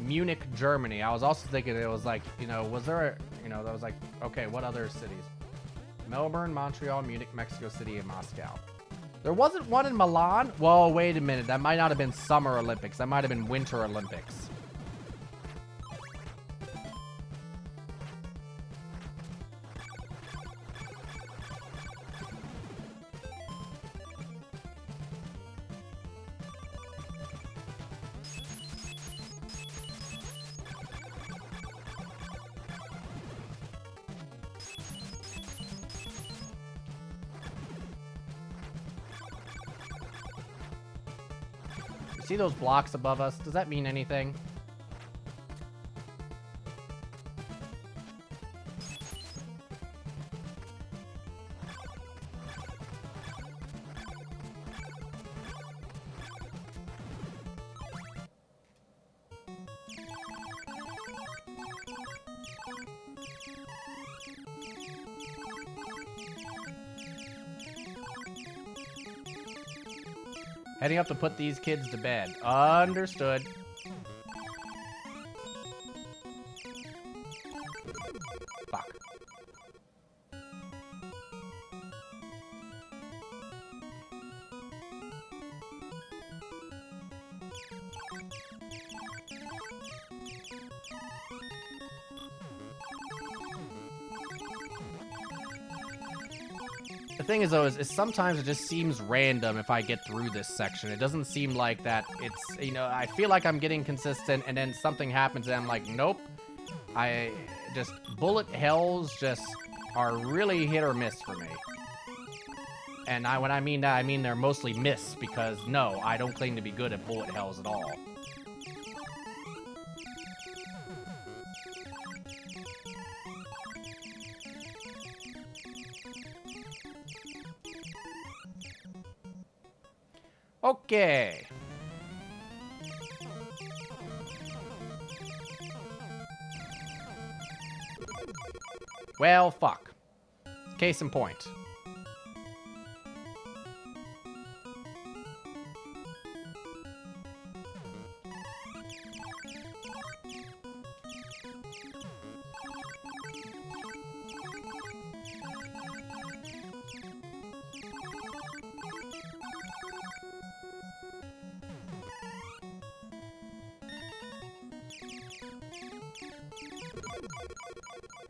Munich, Germany. I was also thinking it was like, was there a, that was like, okay, what other cities? Melbourne, Montreal, Munich, Mexico City, and Moscow. There wasn't one in Milan? Whoa, wait a minute. That might not have been Summer Olympics. That might have been Winter Olympics. See those blocks above us? Does that mean anything? Heading up to put these kids to bed. Understood. Fuck. The thing is, though, is sometimes it just seems random if I get through this section. It doesn't seem like that it's, I feel like I'm getting consistent, and then something happens, and I'm like, nope. Bullet hells just are really hit or miss for me. And when I mean that, I mean they're mostly miss, because, no, I don't claim to be good at bullet hells at all. Okay. Well, fuck. Case in point.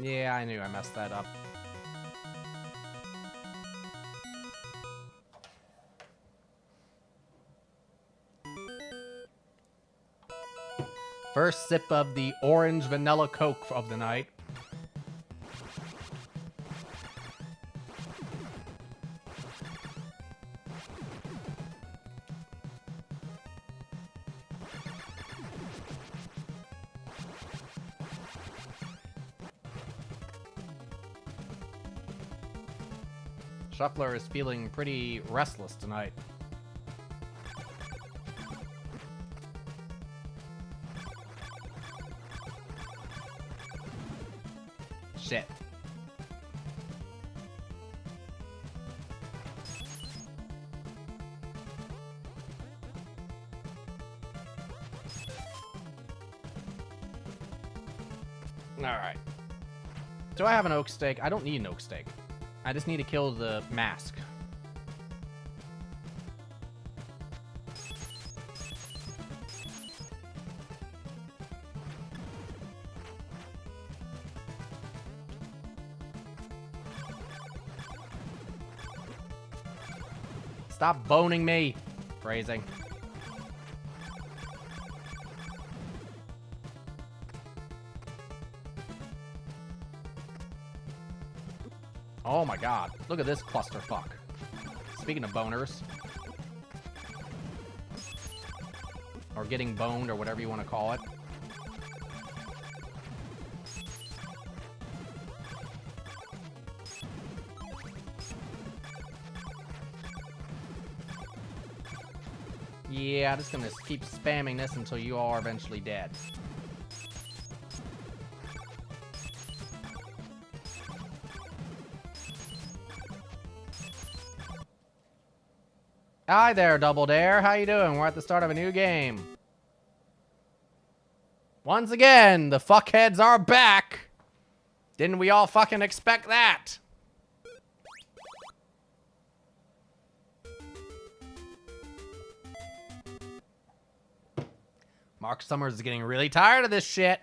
Yeah, I knew I messed that up. First sip of the orange vanilla Coke of the night. Shuffler is feeling pretty restless tonight. Shit. Alright. Do I have an oak steak? I don't need an oak steak. I just need to kill the mask. Stop boning me. Phrasing. Oh my god. Look at this clusterfuck. Speaking of boners. Or getting boned, or whatever you want to call it. Yeah, I'm just gonna keep spamming this until you all are eventually dead. Hi there, Double Dare. How you doing? We're at the start of a new game. Once again, the fuckheads are back. Didn't we all fucking expect that? Mark Summers is getting really tired of this shit.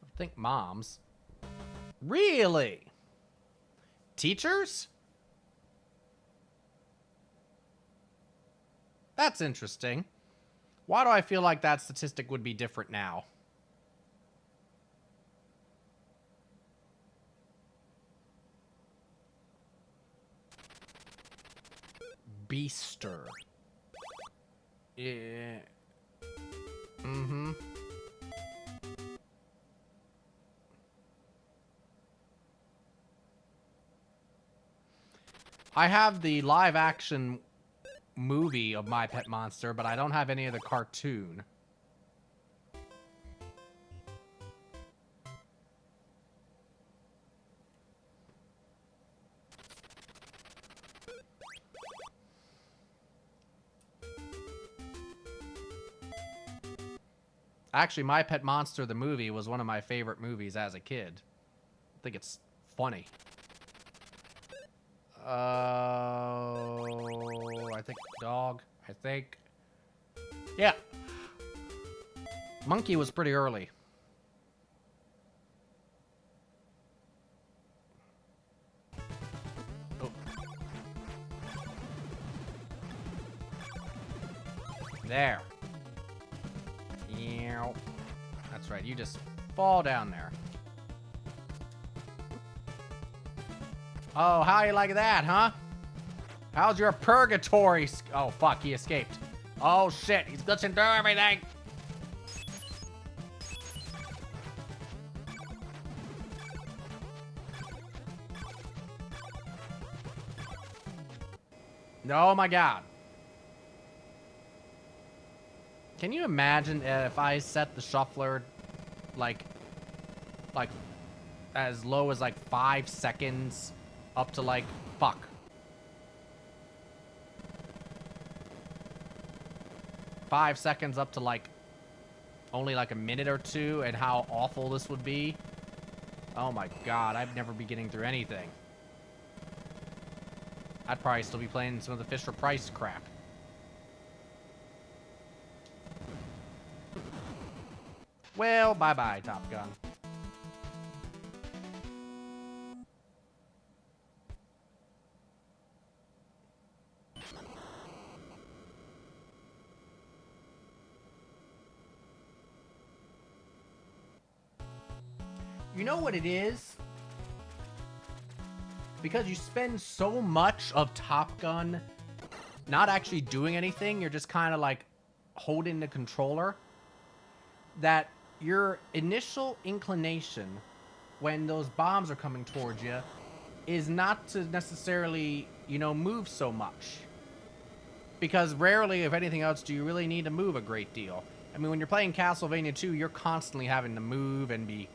I think moms. Really? Teachers? That's interesting. Why do I feel like that statistic would be different now? Beaster. Yeah. Mm-hmm. I have the live action movie of My Pet Monster, but I don't have any of the cartoon. Actually, My Pet Monster, the movie, was one of my favorite movies as a kid. I think it's funny. I think dog. I think. Yeah. Monkey was pretty early. Oh. There. That's right. You just fall down there. Oh, how you like that, huh? How's your purgatory? Oh, fuck, he escaped. Oh, shit, he's glitching through everything. Oh, my God. Can you imagine if I set the shuffler, like as low as, like, 5 seconds up to, like, fuck. 5 seconds up to, like, only, like, a minute or two, and how awful this would be? Oh, my God. I'd never be getting through anything. I'd probably still be playing some of the Fisher-Price crap. Well, bye-bye, Top Gun. You know what it is? Because you spend so much of Top Gun not actually doing anything, you're just kind of like holding the controller, that your initial inclination when those bombs are coming towards you is not to necessarily, you know, move so much. Because rarely, if anything else, do you really need to move a great deal. I mean, when you're playing Castlevania 2, you're constantly having to move and be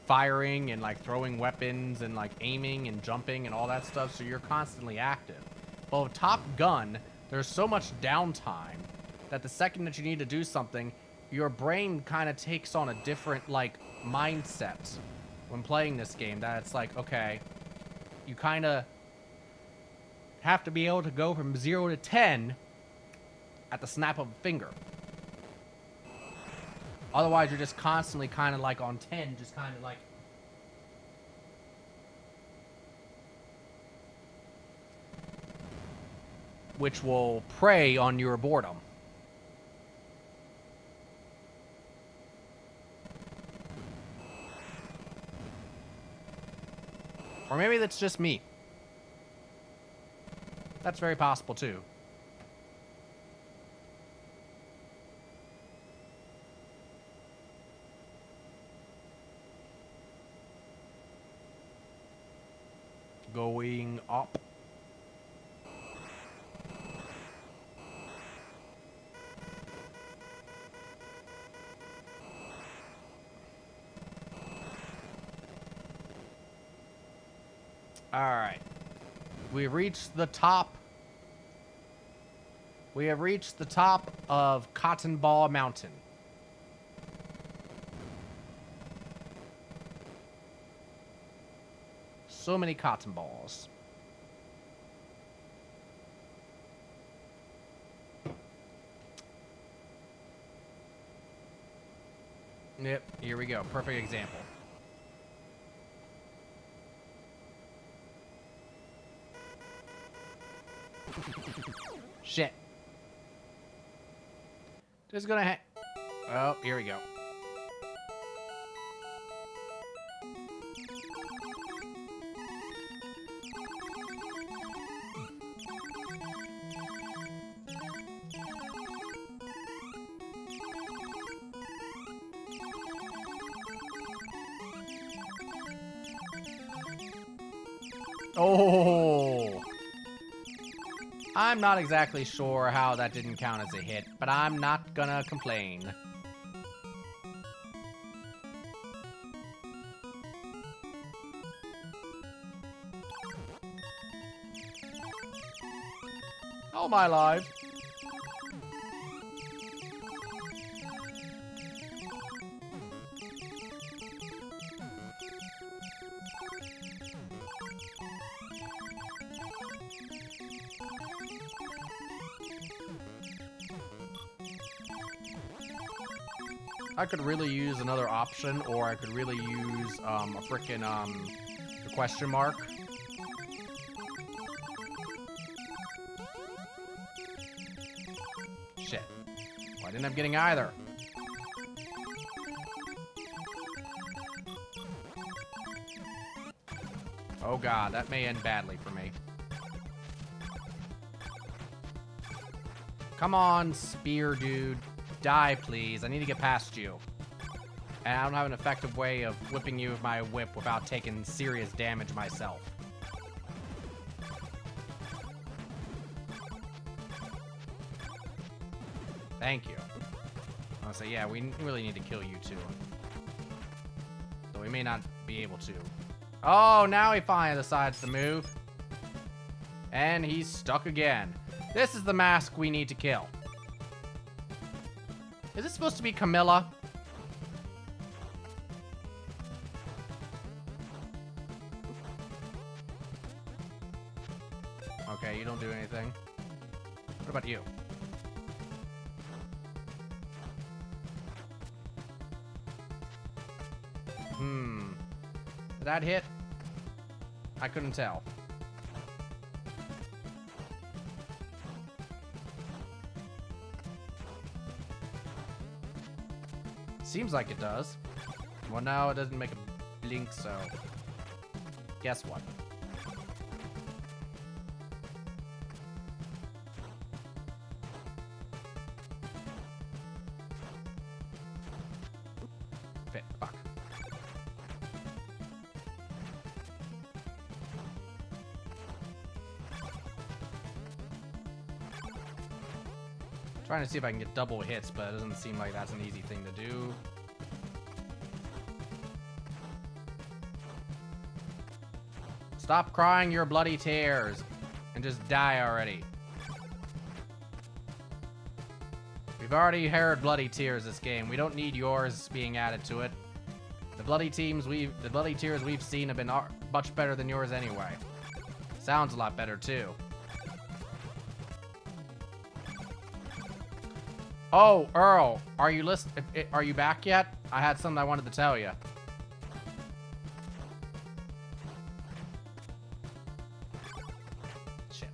firing and, like, throwing weapons and, like, aiming and jumping and all that stuff, so you're constantly active. But with Top Gun, there's so much downtime that the second that you need to do something, your brain kind of takes on a different, like, mindset when playing this game. That it's like, okay, you kind of have to be able to go from 0 to 10 at the snap of a finger. Otherwise, you're just constantly kind of like on 10, just kind of like... which will prey on your boredom. Or maybe that's just me. That's very possible, too. Going up. Alright. We've reached the top. We have reached the top of Cotton Ball Mountain. So many cotton balls. Yep, here we go. Perfect example. Shit. Just gonna oh, here we go. Oh! I'm not exactly sure how that didn't count as a hit, but I'm not gonna complain. Oh my life. I could really use another option, or I could really use a frickin' the question mark. Shit. Well, I didn't end up getting either. Oh god, that may end badly for me. Come on, spear dude. Die, please. I need to get past you. And I don't have an effective way of whipping you with my whip without taking serious damage myself. Thank you. I'll say, yeah, we really need to kill you too. So we may not be able to. Oh, now he finally decides to move. And he's stuck again. This is the mask we need to kill. Is this supposed to be Camilla? Okay, you don't do anything. What about you? Did that hit? I couldn't tell. Seems like it does. Well, now it doesn't make a blink, so... Guess what? Fit. Fuck. Trying to see if I can get double hits, but it doesn't seem like that's an easy thing to do. Stop crying your bloody tears and just die already. We've already heard bloody tears this game. We don't need yours being added to it. The bloody tears we've seen have been much better than yours anyway. Sounds a lot better too. Oh, Earl, are you back yet? I had something I wanted to tell you. Shit.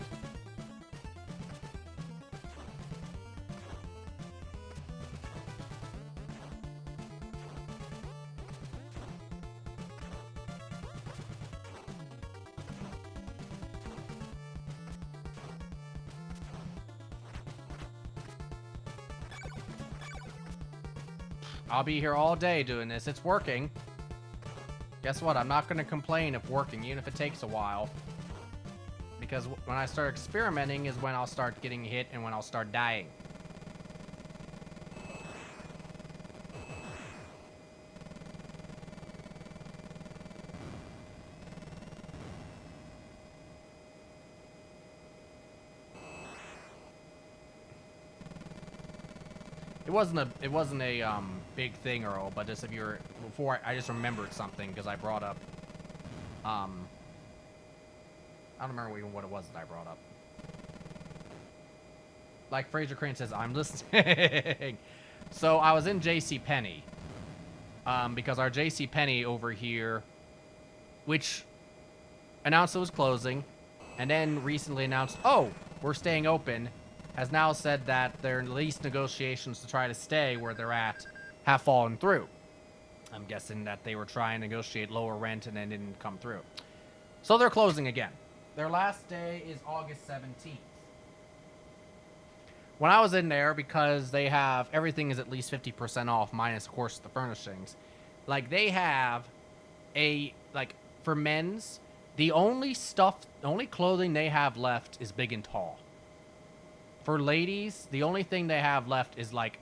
I'll be here all day doing this. It's working. Guess what? I'm not going to complain if working, even if it takes a while. Because when I start experimenting is when I'll start getting hit and when I'll start dying. It wasn't a big thing, Earl, but just if you're before I just remembered something because I brought up I don't remember even what it was that I brought up. Like Fraser Crane says, I'm listening. So I was in JCPenney because our JCPenney over here, which announced it was closing, and then recently announced, oh, we're staying open, has now said that their lease negotiations to try to stay where they're at have fallen through. I'm guessing that they were trying to negotiate lower rent and then didn't come through. So they're closing again. Their last day is August 17th. When I was in there, because they have, everything is at least 50% off, minus, of course, the furnishings. Like, they have for men's, the only clothing they have left is big and tall. For ladies, the only thing they have left is like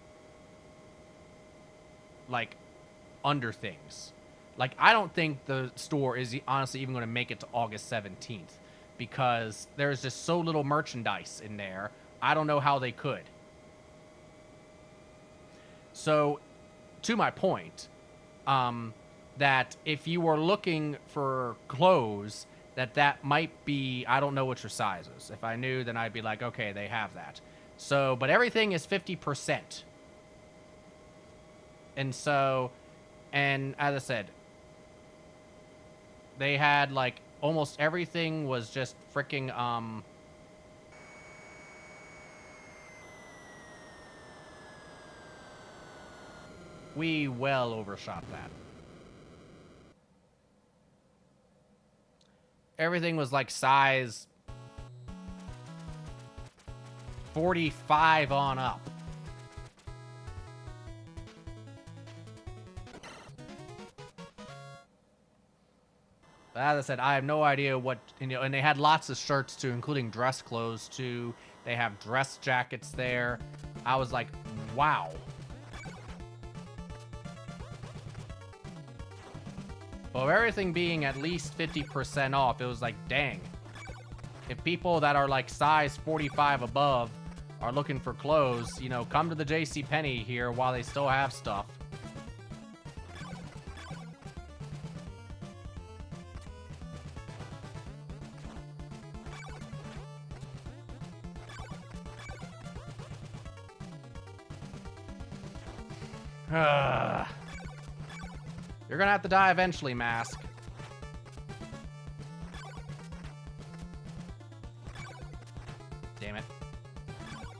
under things. Like, I don't think the store is honestly even going to make it to August 17th because there's just so little merchandise in there. I don't know how they could. So, to my point, that if you were looking for clothes, that might be, I don't know what your size is. If I knew, then I'd be like, okay, they have that. So, but everything is 50%. And so, and as I said, they had like almost everything was just freaking, we well overshot that. everything was like size 45 on up. But as I said, I have no idea what, you know, and they had lots of shirts too, including dress clothes too. They have dress jackets there. I was like, wow. But everything being at least 50% off, it was like, dang. If people that are like size 45 above are looking for clothes, you know, come to the JCPenney here while they still have stuff. You're gonna have to die eventually, Mask. Damn it.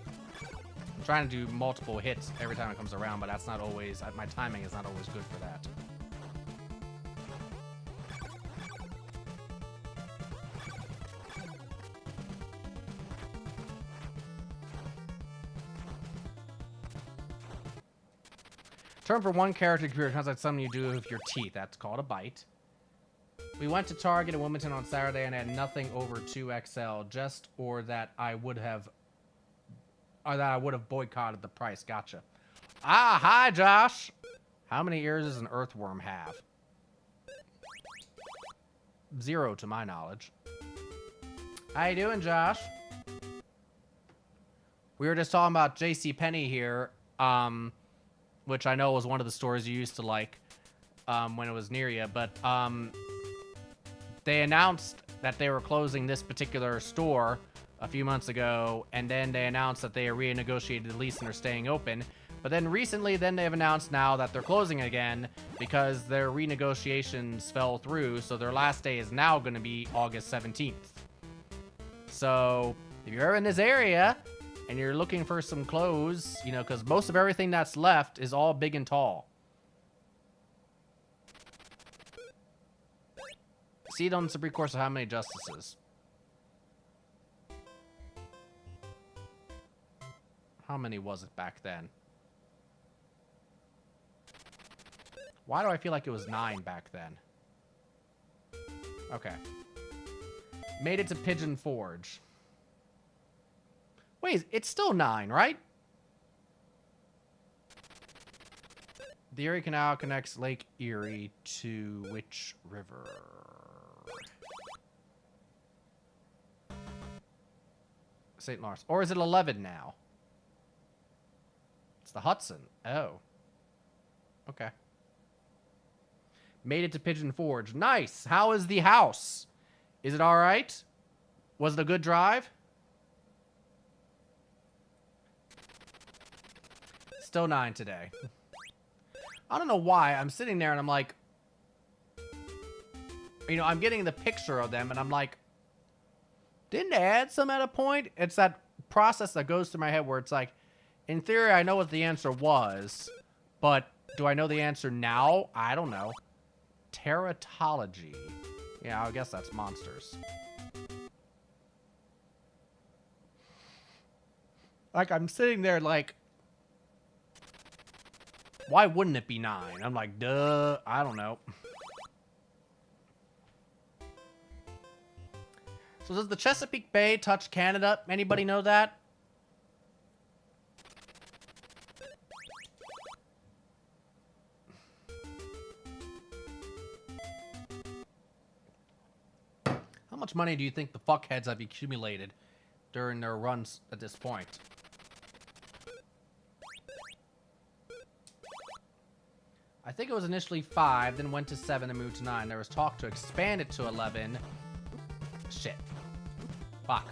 I'm trying to do multiple hits every time it comes around, but that's not always, my timing is not always good for that. Term for one character computer sounds like something you do with your teeth. That's called a bite. We went to Target in Wilmington on Saturday and had nothing over 2XL, just or that I would have boycotted the price. Gotcha. Ah, hi Josh. How many ears does an earthworm have? 0 to my knowledge. How you doing, Josh? We were just talking about JCPenney here. Which I know was one of the stores you used to like when it was near you. But they announced that they were closing this particular store a few months ago, and then they announced that they renegotiated the lease and are staying open. But then recently, they've announced now that they're closing again because their renegotiations fell through, so their last day is now going to be August 17th. So if you're in this area and you're looking for some clothes, you know, because most of everything that's left is all big and tall. See it on the Supreme Court of how many justices? How many was it back then? Why do I feel like it was 9 back then? Okay. Made it to Pigeon Forge. Wait, it's still 9, right? The Erie Canal connects Lake Erie to which river? St. Lawrence. Or is it 11 now? It's the Hudson. Oh. Okay. Made it to Pigeon Forge. Nice. How is the house? Is it all right? Was it a good drive? Still 9 today. I don't know why. I'm sitting there and I'm like, you know, I'm getting the picture of them and I'm like, didn't they add some at a point? It's that process that goes through my head where it's like, in theory, I know what the answer was, but do I know the answer now? I don't know. Teratology. Yeah, I guess that's monsters. Like, I'm sitting there like, why wouldn't it be 9? I'm like, duh, I don't know. So does the Chesapeake Bay touch Canada? Anybody know that? How much money do you think the fuckheads have accumulated during their runs at this point? I think it was initially 5, then went to 7, and moved to 9. There was talk to expand it to 11. Shit. Fuck.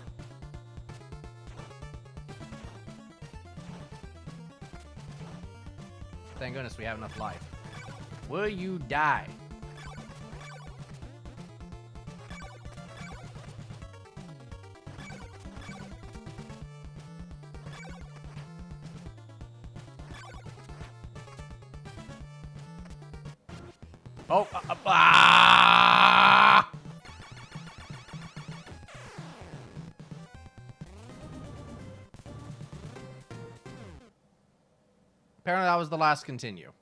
Thank goodness we have enough life. Will you die? Oh, ah! was the last continue?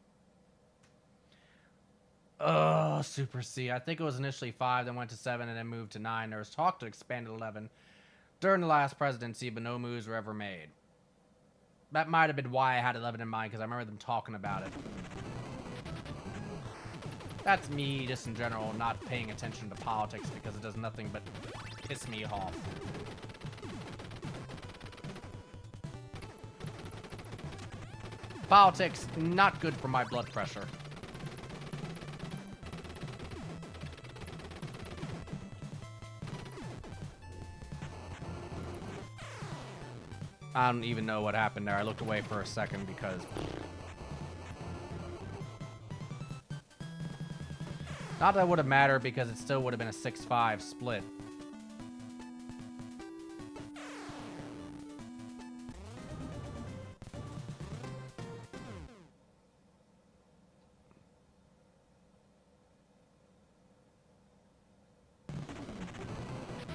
Oh, Super C. I think it was initially 5, then went to 7, and then moved to 9. There was talk to expand to 11 during the last presidency, but no moves were ever made. That might have been why I had 11 in mind, because I remember them talking about it. That's me, just in general, not paying attention to politics because it does nothing but piss me off. Politics, not good for my blood pressure. I don't even know what happened there. I looked away for a second because... Not that it would have mattered because it still would have been a 6-5 split.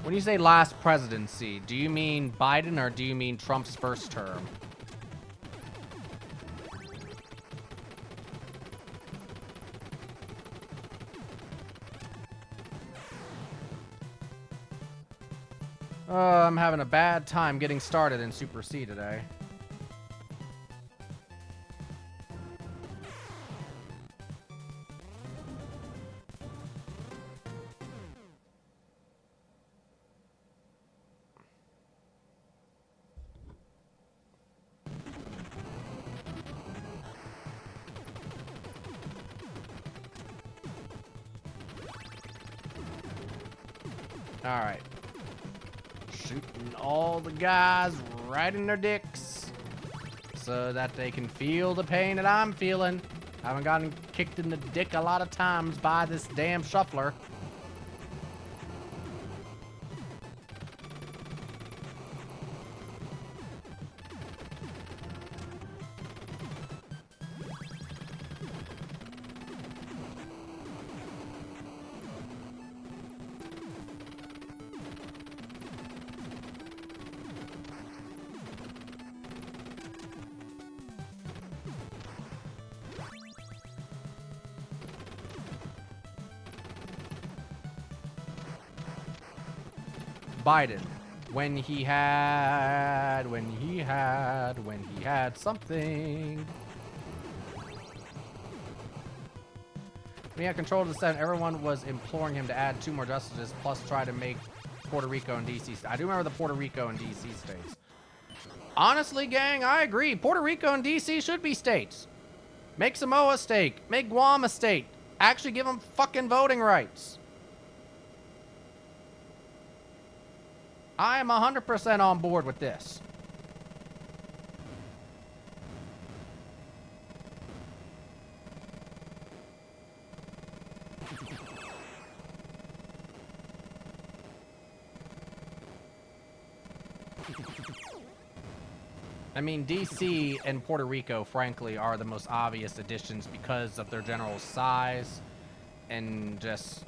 When you say last presidency, do you mean Biden or do you mean Trump's first term? I'm having a bad time getting started in Super C today. All right. Shooting all the guys right in their dicks so that they can feel the pain that I'm feeling. I haven't gotten kicked in the dick a lot of times by this damn shuffler. Biden, when he had something. When he had control of the Senate, everyone was imploring him to add 2 more justices, plus try to make Puerto Rico and D.C. I do remember the Puerto Rico and D.C. states. Honestly, gang, I agree. Puerto Rico and D.C. should be states. Make Samoa a state. Make Guam a state. Actually give them fucking voting rights. I am 100% on board with this. I mean, DC and Puerto Rico, frankly, are the most obvious additions because of their general size and just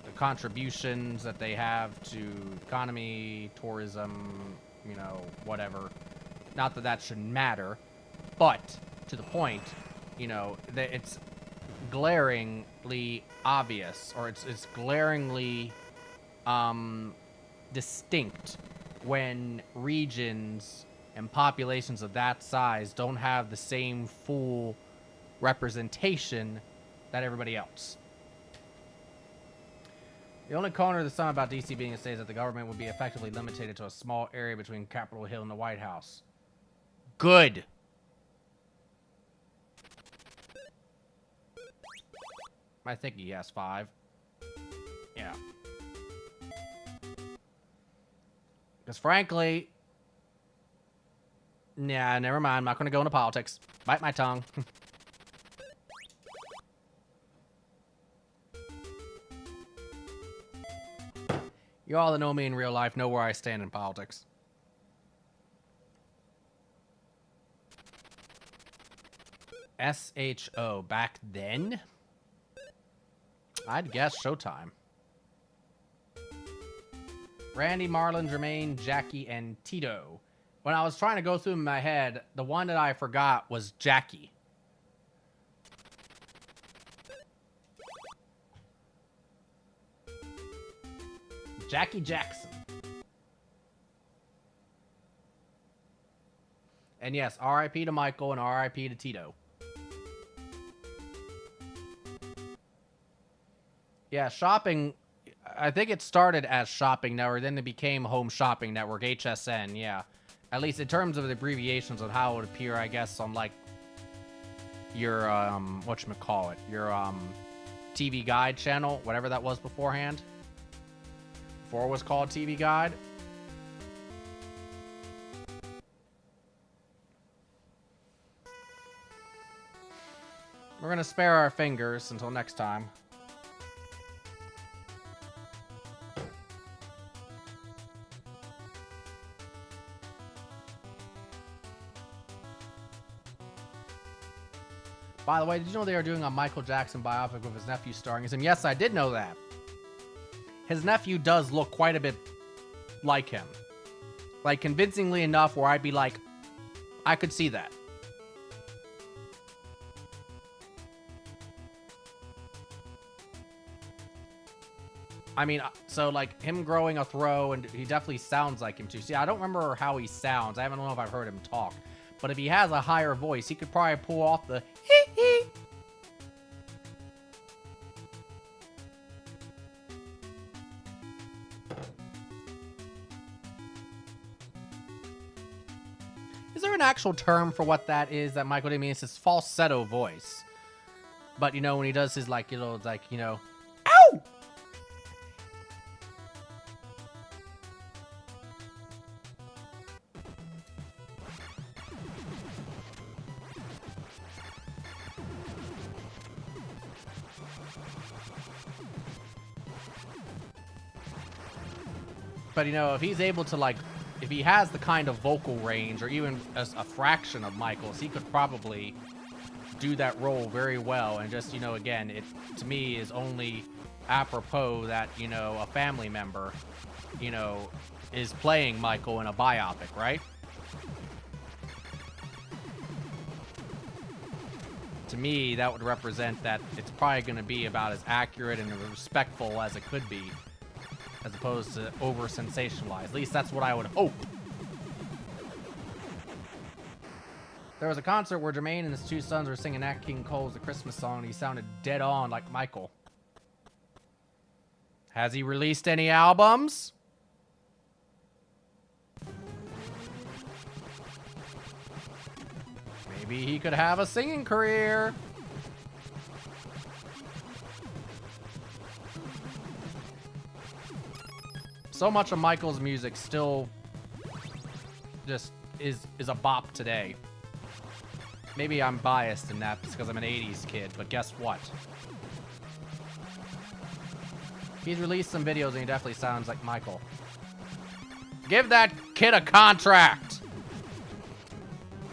the contributions that they have to economy, tourism, you know, whatever. Not that that shouldn't matter, but to the point, you know, that it's glaringly obvious, or it's glaringly distinct when regions and populations of that size don't have the same full representation that everybody else. The only corner of the sun about DC being a state is that the government would be effectively limited to a small area between Capitol Hill and the White House. Good. I think he has 5. Yeah. Because frankly... Yeah, never mind. I'm not going to go into politics. Bite my tongue. You all that know me in real life know where I stand in politics. SHO. Back then? I'd guess Showtime. Randy, Marlon, Jermaine, Jackie, and Tito. When I was trying to go through in my head, the one that I forgot was Jackie. Jackie Jackson. And yes, R.I.P. to Michael and R.I.P. to Tito. Yeah, shopping. I think it started as Shopping Network, then it became Home Shopping Network, HSN, yeah. At least in terms of the abbreviations of how it would appear, I guess, on, like, your, whatchamacallit, your, TV Guide channel, whatever that was beforehand. Before it was called TV Guide. We're gonna spare our fingers until next time. By the way, did you know they are doing a Michael Jackson biopic with his nephew starring as him? Yes, I did know that. His nephew does look quite a bit like him. Like, convincingly enough where I'd be like, I could see that. I mean, so, like, him growing a throw, and he definitely sounds like him, too. See, I don't remember how he sounds. I don't know if I've heard him talk. But if he has a higher voice, he could probably pull off the hee-hee. Is there an actual term for what that is that Michael did? I mean, it's his falsetto voice. But, you know, when he does his, like, you know, like, you know, ow! But, you know, if he's able to, like, if he has the kind of vocal range, or even a fraction of Michael's, he could probably do that role very well. And just, you know, again, it, to me, is only apropos that, you know, a family member, you know, is playing Michael in a biopic, right? To me, that would represent that it's probably going to be about as accurate and respectful as it could be, as opposed to over-sensationalized. At least that's what I would hope. There was a concert where Jermaine and his two sons were singing Nat King Cole's The Christmas Song, and he sounded dead on like Michael. Has he released any albums? Maybe he could have a singing career. So much of Michael's music still just is a bop today. Maybe I'm biased in that because I'm an 80s kid, but guess what? He's released some videos and he definitely sounds like Michael. Give that kid a contract!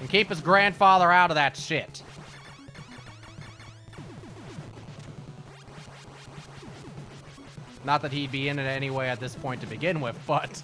And keep his grandfather out of that shit. Not that he'd be in it anyway at this point to begin with, but...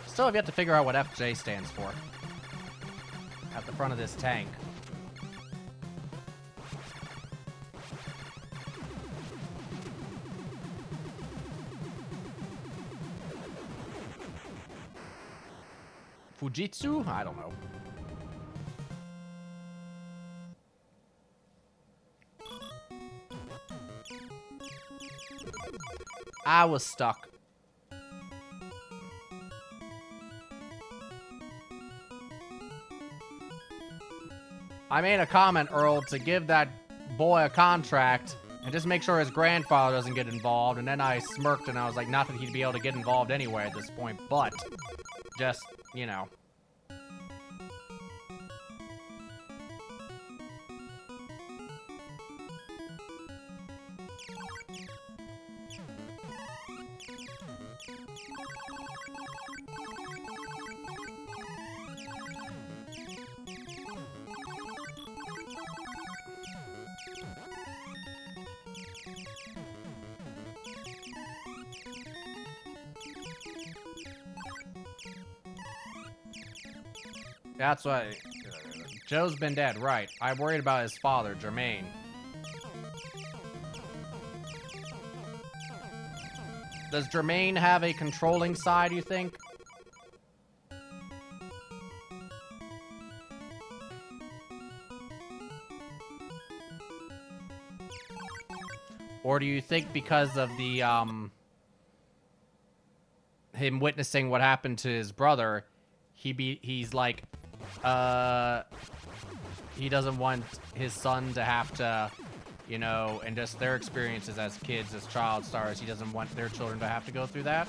Still have yet to figure out what FJ stands for. At the front of this tank. Fujitsu? I don't know. I was stuck. I made a comment, Earl, to give that boy a contract And just make sure his grandfather doesn't get involved. And then I smirked and I was like, not that he'd be able to get involved anyway at this point, but just, you know. That's what... Joe's been dead, right. I'm worried about his father, Jermaine. Does Jermaine have a controlling side, you think? Or do you think because of the, him witnessing what happened to his brother, he's like, he doesn't want his son to have to, you know, and just their experiences as kids, as child stars, he doesn't want their children to have to go through that?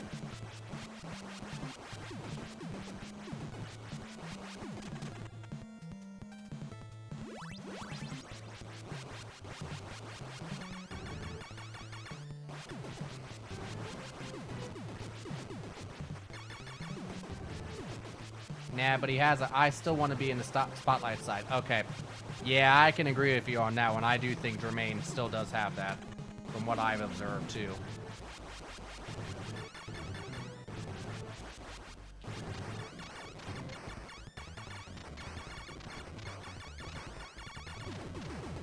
Nah, but he has a... I still want to be in the spotlight side. Okay. Yeah, I can agree with you on that one. I do think Jermaine still does have that, from what I've observed, too.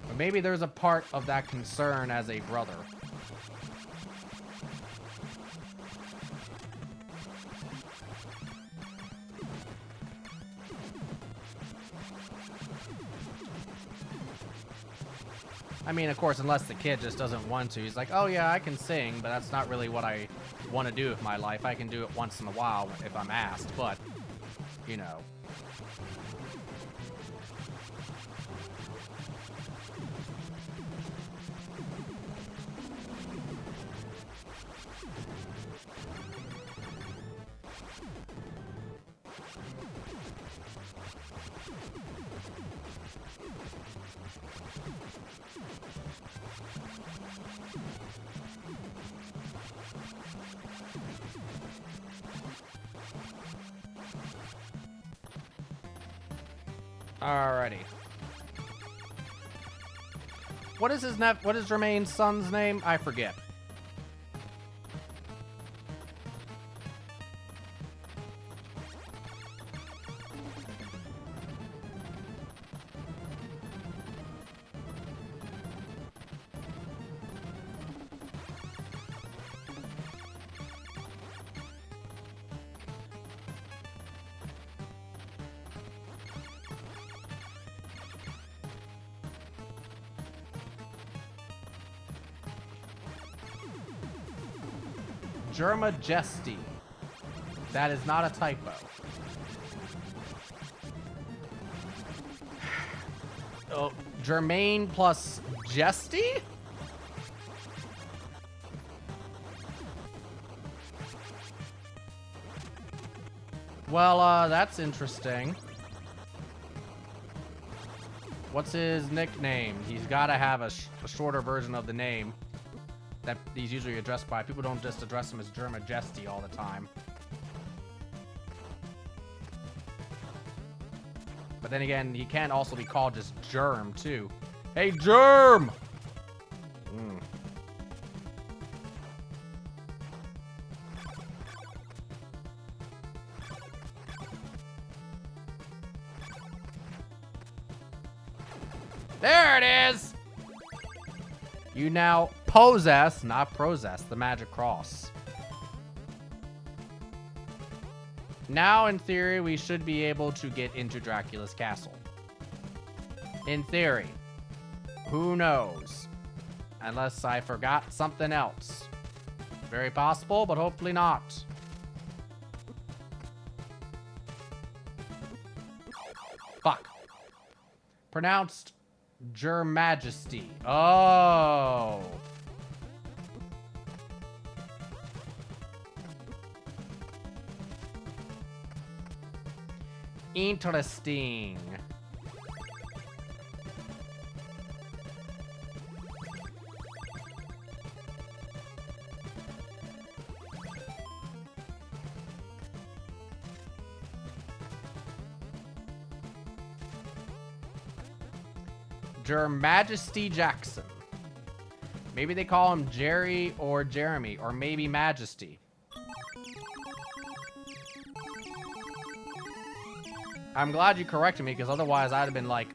But maybe there's a part of that concern as a brother. I mean, of course, unless the kid just doesn't want to. He's like, oh, yeah, I can sing, but that's not really what I want to do with my life. I can do it once in a while if I'm asked, but, you know. Alrighty. What is what is Jermaine's son's name? I forget. Germajesti. That is not a typo. Oh, Jermaine plus Jesty? Well, that's interesting. What's his nickname? He's got to have a shorter version of the name that he's usually addressed by. People don't just address him as Germajesti all the time. But then again, he can also be called just Germ, too. Hey, Germ! There it is! You now possess, not possess, the magic cross. Now, in theory, we should be able to get into Dracula's castle. In theory. Who knows? Unless I forgot something else. Very possible, but hopefully not. Fuck. Pronounced Your Majesty. Oh. Interesting. Your Majesty Jackson. Maybe they call him Jerry or Jeremy, or maybe Majesty. I'm glad you corrected me, because otherwise I'd have been like...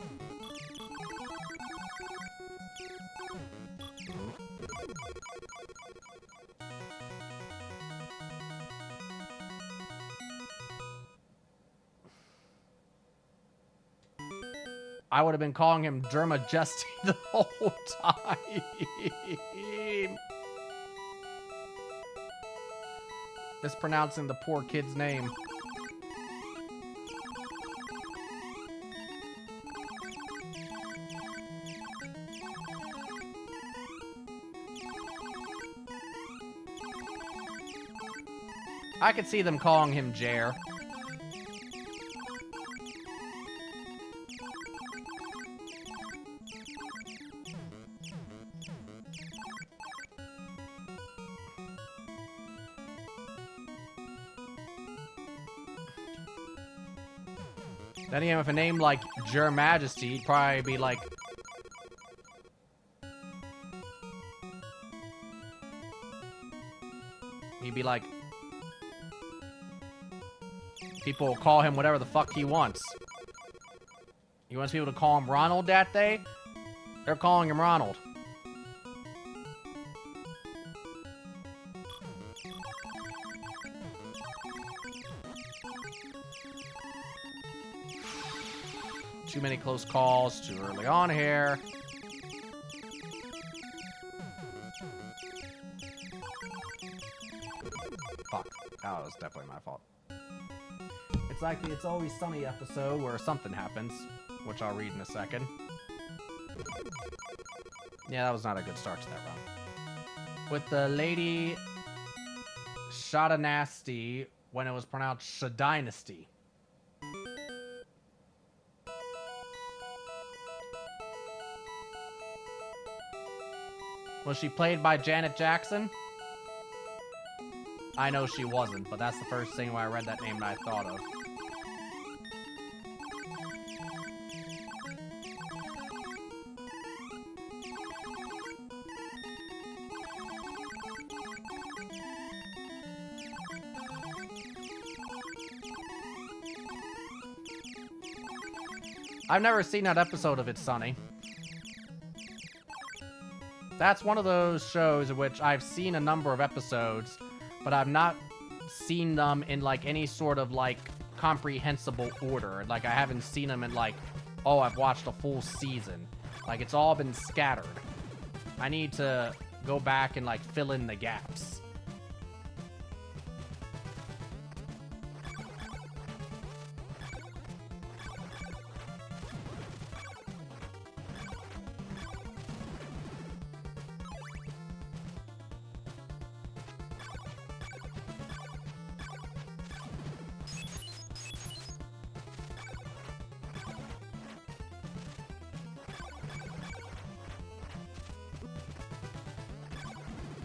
I would have been calling him Dermajesty the whole time. Mispronouncing the poor kid's name. I could see them calling him Jer. Then again, with a name like Your Majesty, he'd probably be like... He'd be like... People will call him whatever the fuck he wants. He wants people to call him Ronald that day? They're calling him Ronald. Too many close calls, too early on here. Fuck. That was definitely my fault. It's like the It's Always Sunny episode where something happens, which I'll read in a second. Yeah, that was not a good start to that run. With the lady Shadanasty when it was pronounced Shadynasty. Was she played by Janet Jackson? I know she wasn't, but that's the first thing when I read that name that I thought of. I've never seen that episode of It's Sunny. That's one of those shows in which I've seen a number of episodes, but I've not seen them in, like, any sort of, like, comprehensible order. Like, I haven't seen them in, like, oh, I've watched a full season. Like, it's all been scattered. I need to go back and, like, fill in the gaps.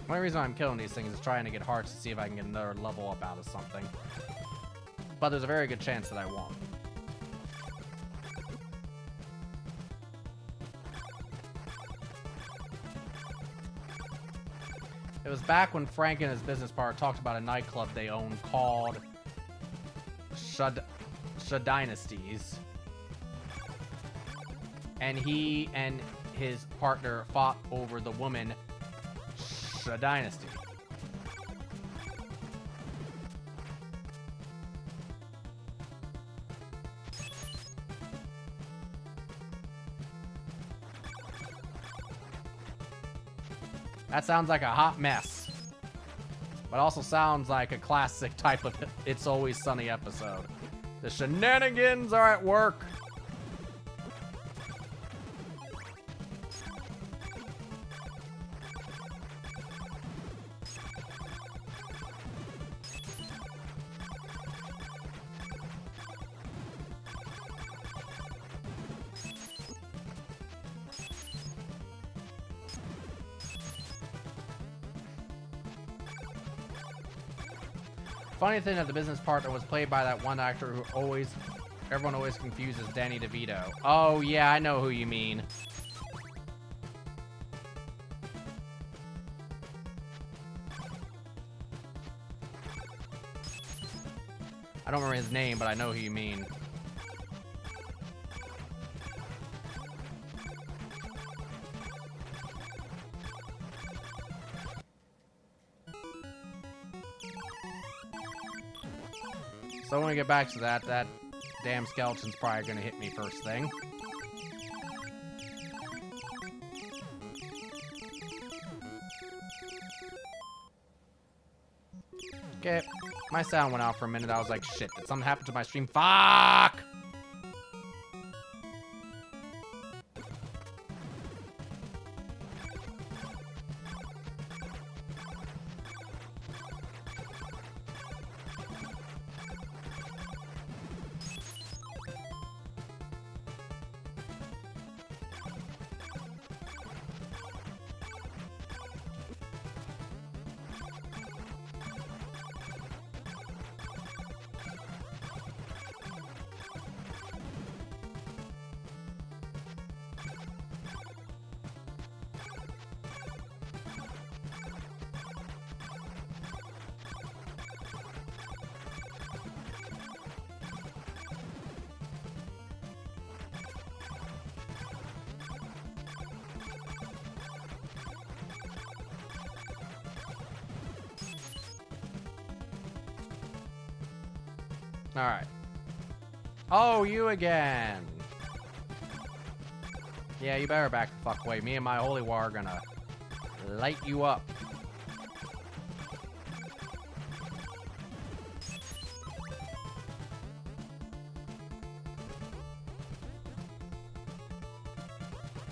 The only reason I'm killing these things is trying to get hearts to see if I can get another level up out of something. But there's a very good chance that I won't. It was back when Frank and his business partner talked about a nightclub they own called Dynasties. And he and his partner fought over the woman Dynasty. That sounds like a hot mess. But also sounds like a classic type of It's Always Sunny episode. The shenanigans are at work. funny thing that the business partner was played by that one actor who everyone always confuses Danny DeVito. Oh, yeah, I know who you mean. I don't remember his name, but I know who you mean. So when we get back to that damn skeleton's probably gonna hit me first thing. Okay, my sound went out for a minute. I was like, shit, did something happen to my stream? Fuck! Alright. Oh, you again. Yeah, you better back the fuck away. Me and my holy war are gonna light you up.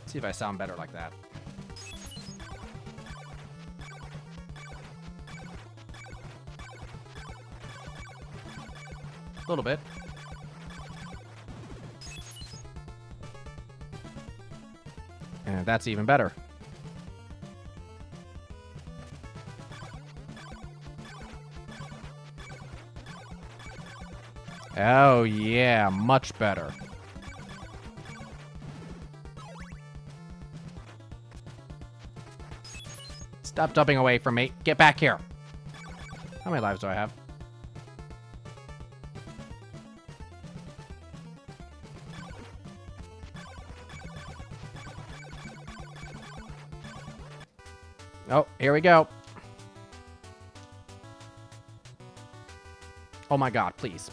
See if I sound better like that. A little bit. And that's even better. Oh, yeah, much better. Stop jumping away from me. Get back here. How many lives do I have? Oh, here we go. Oh my god, please.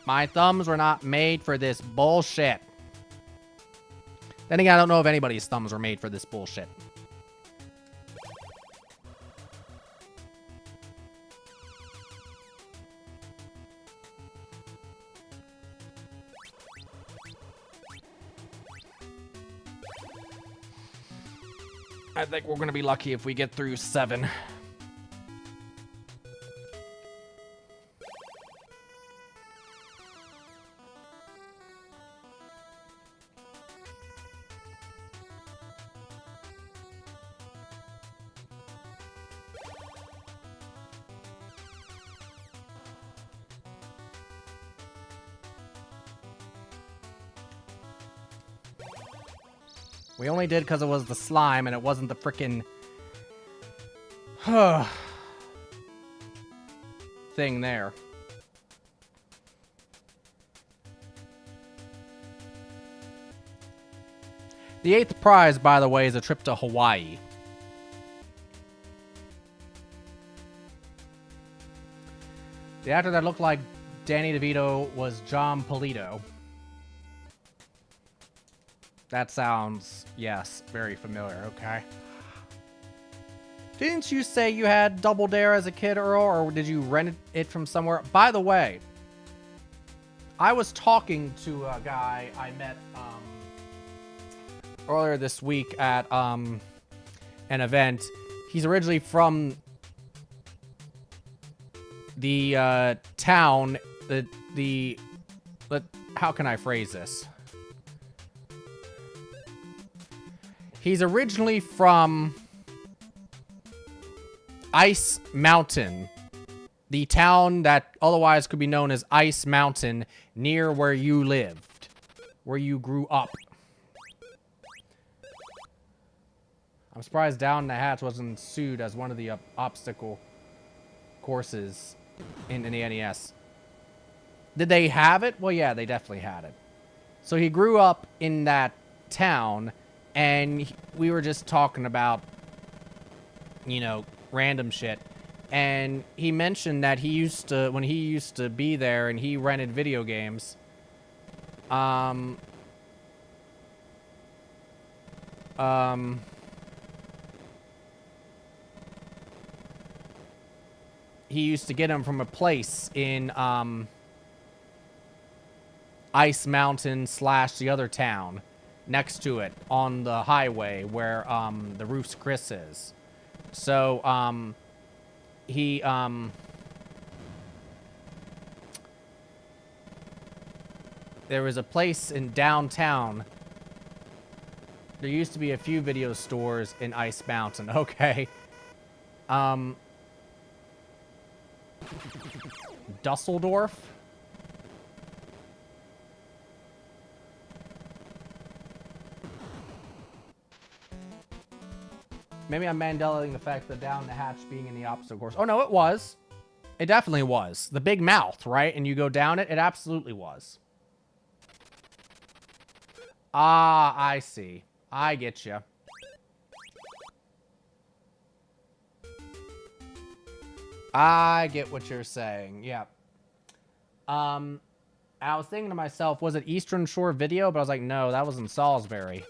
My thumbs were not made for this bullshit. Then again, I don't know if anybody's thumbs were made for this bullshit. I think we're going to be lucky if we get through 7. We only did because it was the slime and it wasn't the frickin' thing there. The 8th prize, by the way, is a trip to Hawaii. The actor that looked like Danny DeVito was John Polito. That sounds, yes, very familiar, okay. Didn't you say you had Double Dare as a kid, Earl, or did you rent it from somewhere? By the way, I was talking to a guy I met earlier this week at an event. He's originally from the town, how can I phrase this? He's originally from Ice Mountain, the town that otherwise could be known as Ice Mountain, near where you lived, where you grew up. I'm surprised Down the Hatch wasn't sued as one of the obstacle courses in the NES. Did they have it? Well, yeah, they definitely had it. So he grew up in that town, and we were just talking about, you know, random shit. And he mentioned that he used to, when he used to be there and he rented video games, he used to get them from a place in, Ice Mountain / the other town next to it on the highway where, the Roof's Chris is. So, there was a place in downtown. There used to be a few video stores in Ice Mountain. Okay. Dusseldorf? Maybe I'm Mandelaing the fact that Down the Hatch being in the obstacle course. Oh, no, it was. It definitely was. The big mouth, right? And you go down it? It absolutely was. Ah, I see. I get you. I get what you're saying. Yeah. I was thinking to myself, was it Eastern Shore Video? But I was like, no, that was in Salisbury.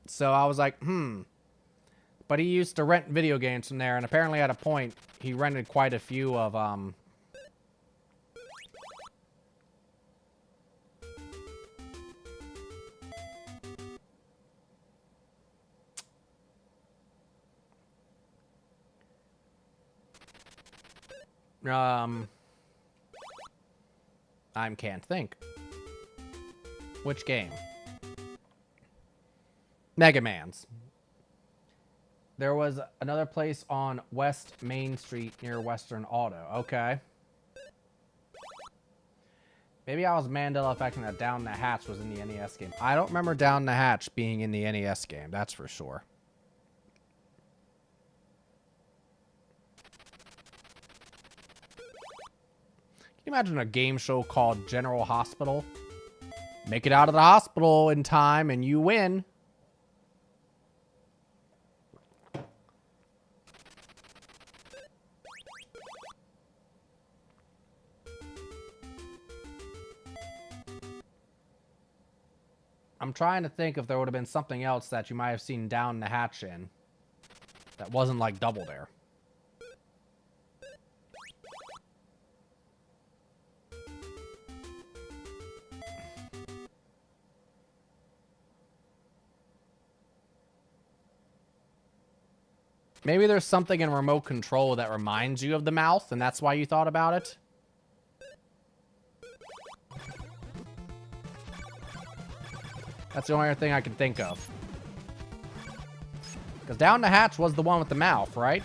So I was like, But he used to rent video games from there, and apparently at a point, he rented quite a few of, I can't think. Which game? Mega Man's. There was another place on West Main Street near Western Auto. Okay. Maybe I was Mandela affecting that Down the Hatch was in the NES game. I don't remember Down the Hatch being in the NES game. That's for sure. Can you imagine a game show called General Hospital? Make it out of the hospital in time and you win. I'm trying to think if there would have been something else that you might have seen Down the Hatch in that wasn't like Double Dare. Maybe there's something in remote control that reminds you of the mouth, and that's why you thought about it. That's the only other thing I can think of. Because Down the Hatch was the one with the mouth, right?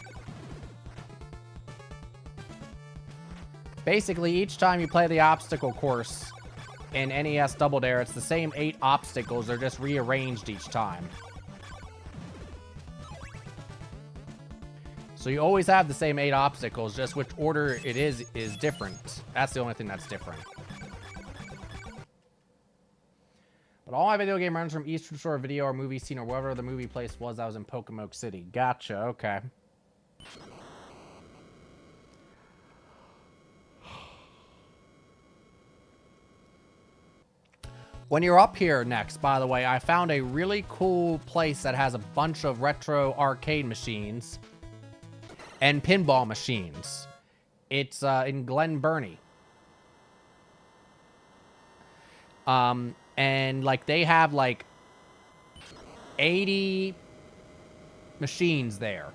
Basically, each time you play the obstacle course in NES Double Dare, it's the same 8 obstacles. They're just rearranged each time. So you always have the same 8 obstacles, just which order it is different. That's the only thing that's different. But all my video game runs from Eastern Shore Video or movie scene or wherever the movie place was that was in Pocomoke City. Gotcha, okay. When you're up here next, by the way, I found a really cool place that has a bunch of retro arcade machines and pinball machines. It's in Glen Burnie. And like they have like 80 machines there.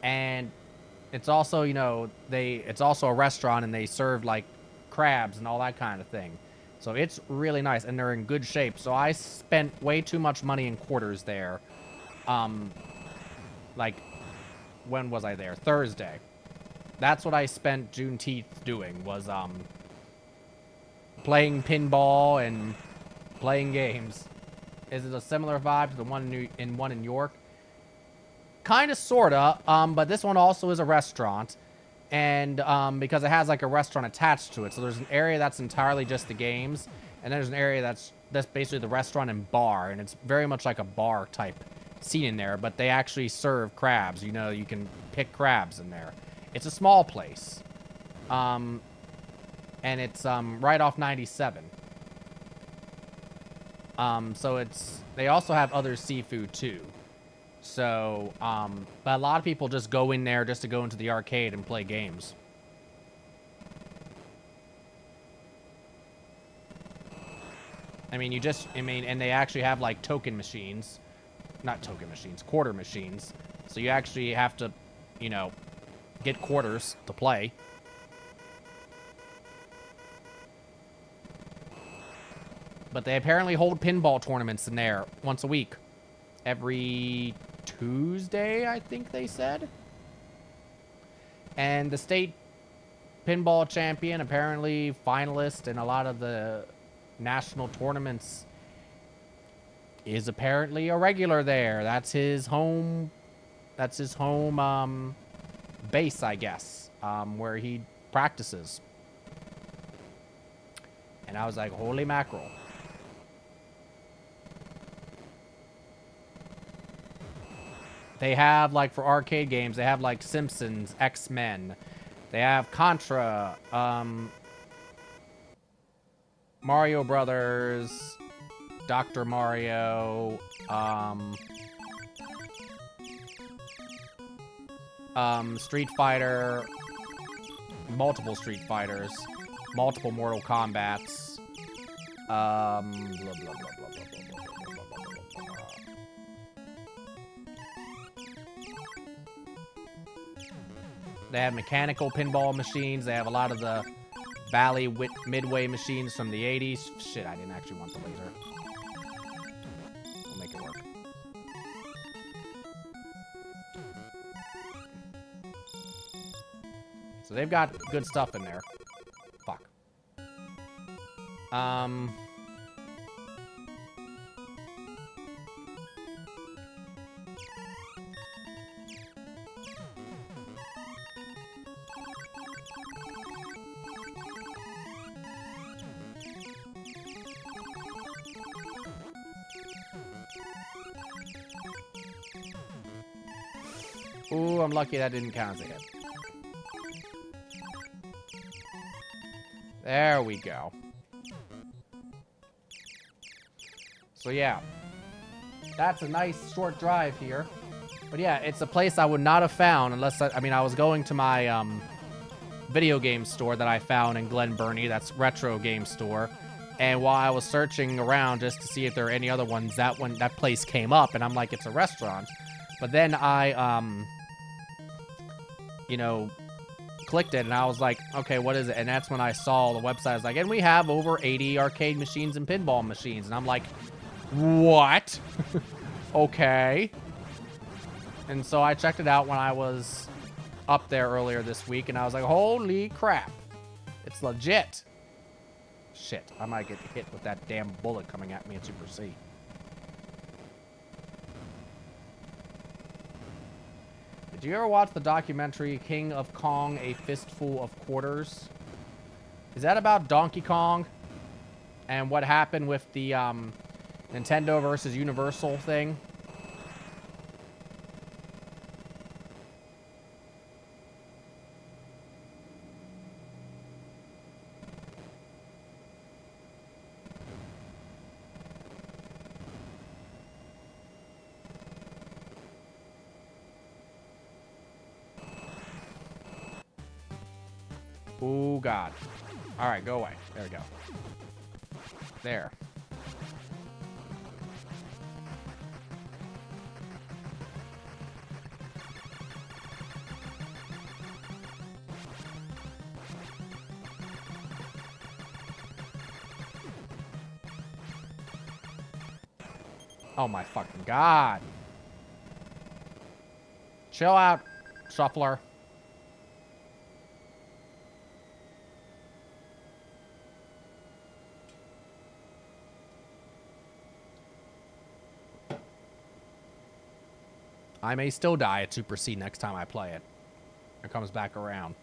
And it's also, you know, it's also a restaurant, and they serve like crabs and all that kind of thing. So it's really nice, and they're in good shape. So I spent way too much money in quarters there. Like, when was I there? Thursday. That's what I spent Juneteenth doing, was playing pinball and playing games. Is it a similar vibe to the one in York? Kind of, sorta. But this one also is a restaurant, and because it has like a restaurant attached to it. So there's an area that's entirely just the games, and there's an area that's basically the restaurant and bar, and it's very much like a bar type scene in there. But they actually serve crabs. You know, you can pick crabs in there. It's a small place, and it's right off 97. So they also have other seafood too. So, but a lot of people just go in there just to go into the arcade and play games. I mean, and they actually have like token machines. Not token machines, quarter machines. So you actually have to, you know, get quarters to play. But they apparently hold pinball tournaments in there once a week. Every Tuesday, I think they said. And the state pinball champion, apparently finalist in a lot of the national tournaments, is apparently a regular there. That's his home base, I guess, where he practices. And I was like, holy mackerel. They have, like, for arcade games, they have, like, Simpsons, X-Men. They have Contra, Mario Brothers, Dr. Mario, Street Fighter, multiple Street Fighters, multiple Mortal Kombats, blah, blah, blah, blah, blah, blah, blah. They have mechanical pinball machines. They have a lot of the Bally Midway machines from the 80s. Shit, I didn't actually want the laser. We'll make it work. So they've got good stuff in there. Fuck. Ooh, I'm lucky that didn't count as a hit. There we go. So yeah, that's a nice short drive here. But yeah, it's a place I would not have found unless, I mean, I was going to my video game store that I found in Glen Burnie. That's Retro Game Store. And while I was searching around just to see if there are any other ones, that place came up, and I'm like, it's a restaurant. But then I, you know, clicked it, and I was like, okay, what is it? And that's when I saw the website. I was like, and we have over 80 arcade machines and pinball machines. And I'm like, what? Okay. And so I checked it out when I was up there earlier this week, and I was like, holy crap. It's legit. Shit, I might get hit with that damn bullet coming at me in Super C. Did you ever watch the documentary King of Kong, A Fistful of Quarters? Is that about Donkey Kong and what happened with the Nintendo versus Universal thing? Oh, God. All right, go away. There we go. There. Oh my fucking god. Chill out, shuffler. I may still die at Super C next time I play it. It comes back around.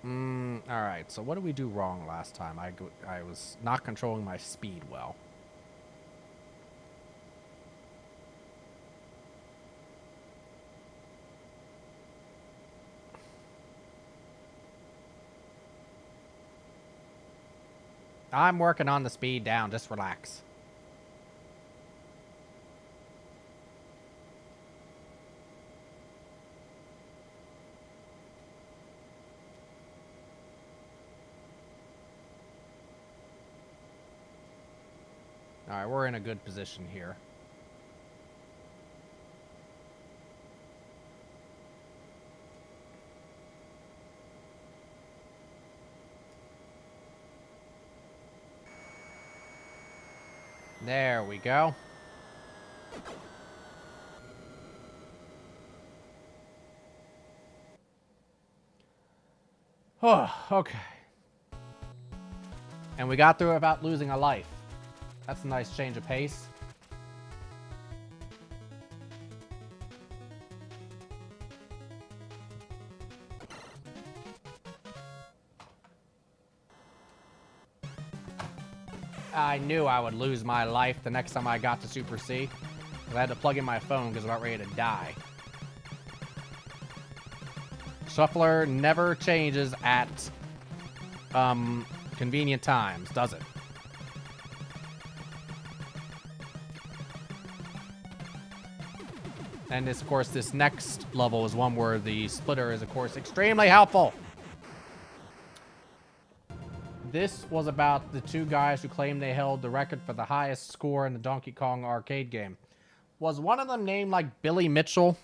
Alright, so what did we do wrong last time? I was not controlling my speed well. I'm working on the speed down. Just relax. Alright, we're in a good position here. There we go. Oh, okay. And we got through it without losing a life. That's a nice change of pace. I knew I would lose my life the next time I got to Super C. I had to plug in my phone because I was about ready to die. Shuffler never changes at convenient times, does it? And this, of course, this next level is one where the splitter is, of course, extremely helpful. This was about the two guys who claimed they held the record for the highest score in the Donkey Kong arcade game. Was one of them named, like, Billy Mitchell?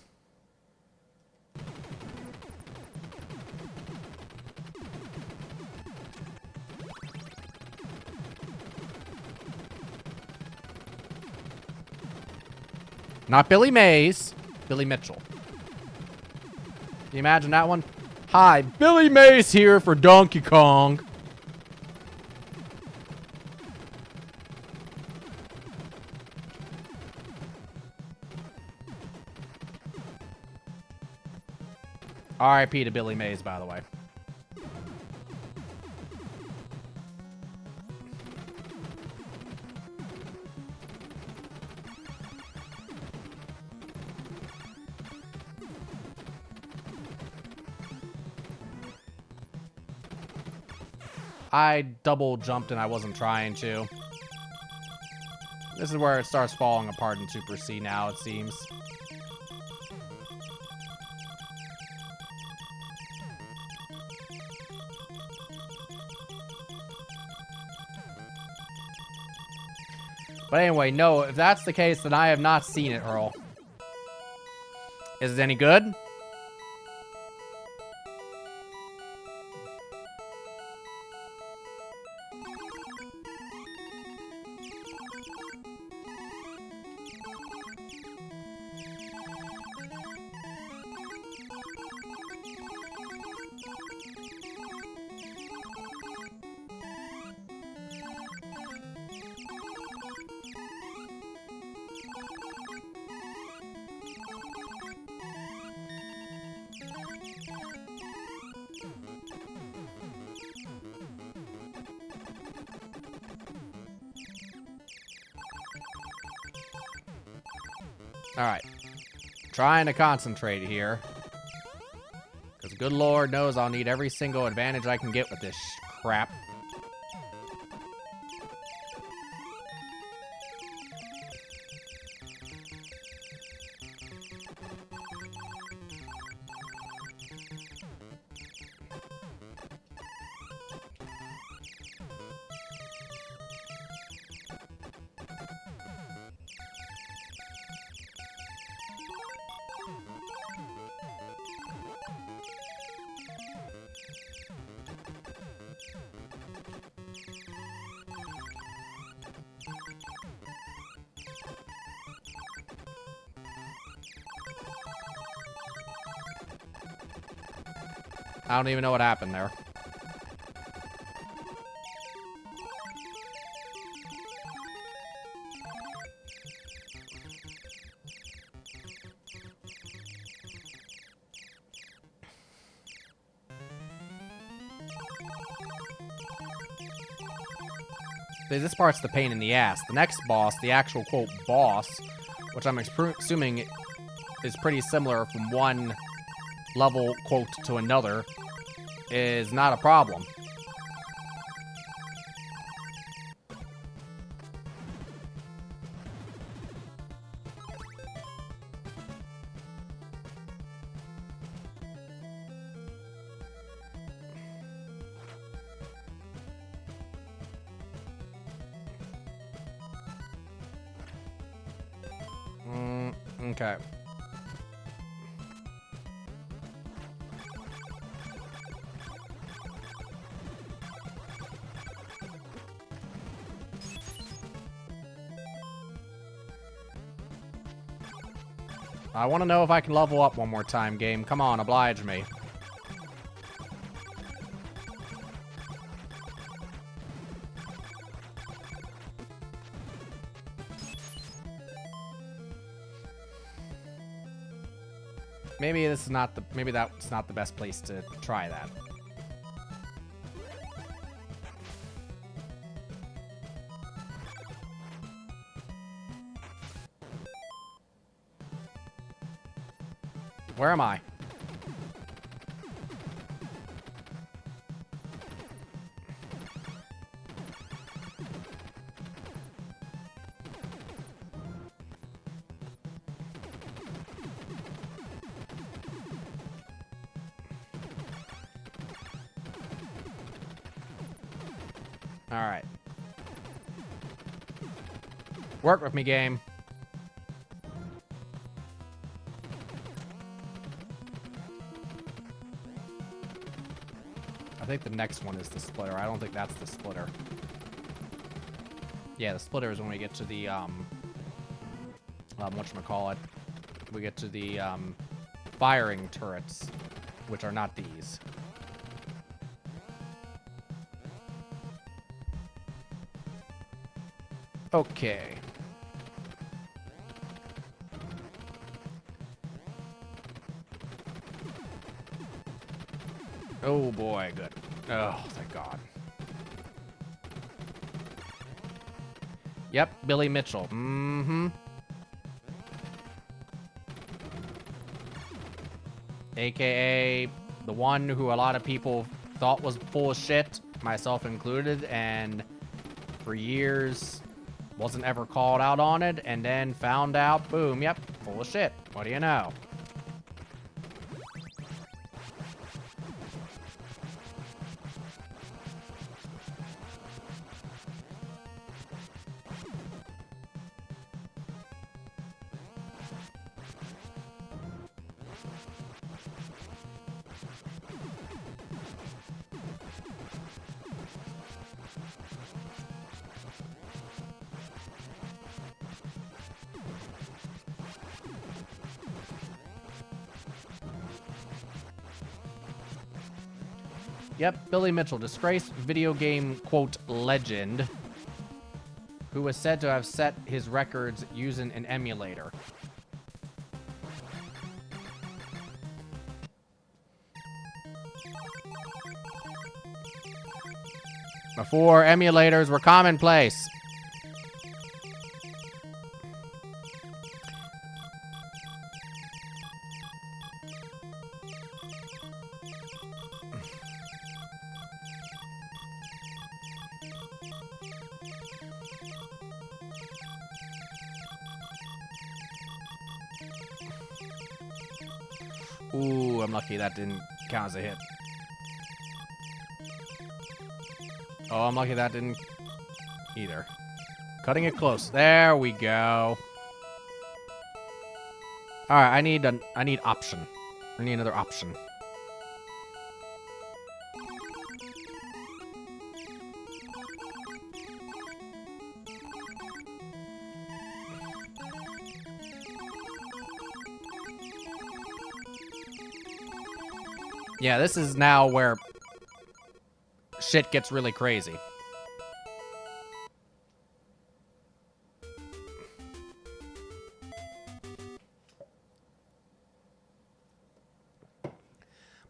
Not Billy Mays. Billy Mitchell. Can you imagine that one? Hi, Billy Mays here for Donkey Kong. R.I.P. to Billy Mays, by the way. I double jumped and I wasn't trying to. This is where it starts falling apart in Super C now, it seems. But anyway, no, if that's the case, then I have not seen it, Earl. Is it any good? Alright. Trying to concentrate here. Because good Lord knows I'll need every single advantage I can get with this crap. I don't even know what happened there. This part's the pain in the ass. The next boss, the actual, quote, boss, which I'm assuming is pretty similar from one level, quote, to another, is not a problem. Okay. I want to know if I can level up one more time, game. Come on, oblige me. Maybe this is not the. Maybe that's not the best place to try that. Where am I? All right. Work with me, game. I think the next one is the splitter. I don't think that's the splitter. Yeah, the splitter is when we get to the, whatchamacallit. We get to the, firing turrets, which are not these. Okay. Oh boy, good. Oh, thank God. Yep, Billy Mitchell. Mm-hmm. AKA the one who a lot of people thought was full of shit, myself included, and for years wasn't ever called out on it, and then found out, boom, yep, full of shit. What do you know? Yep, Billy Mitchell, disgraced video game, quote, legend, who was said to have set his records using an emulator. Before emulators were commonplace. Ooh, I'm lucky that didn't count as a hit. Oh, I'm lucky that didn't either. Cutting it close. There we go. All right, I need option. I need another option. Yeah, this is now where shit gets really crazy.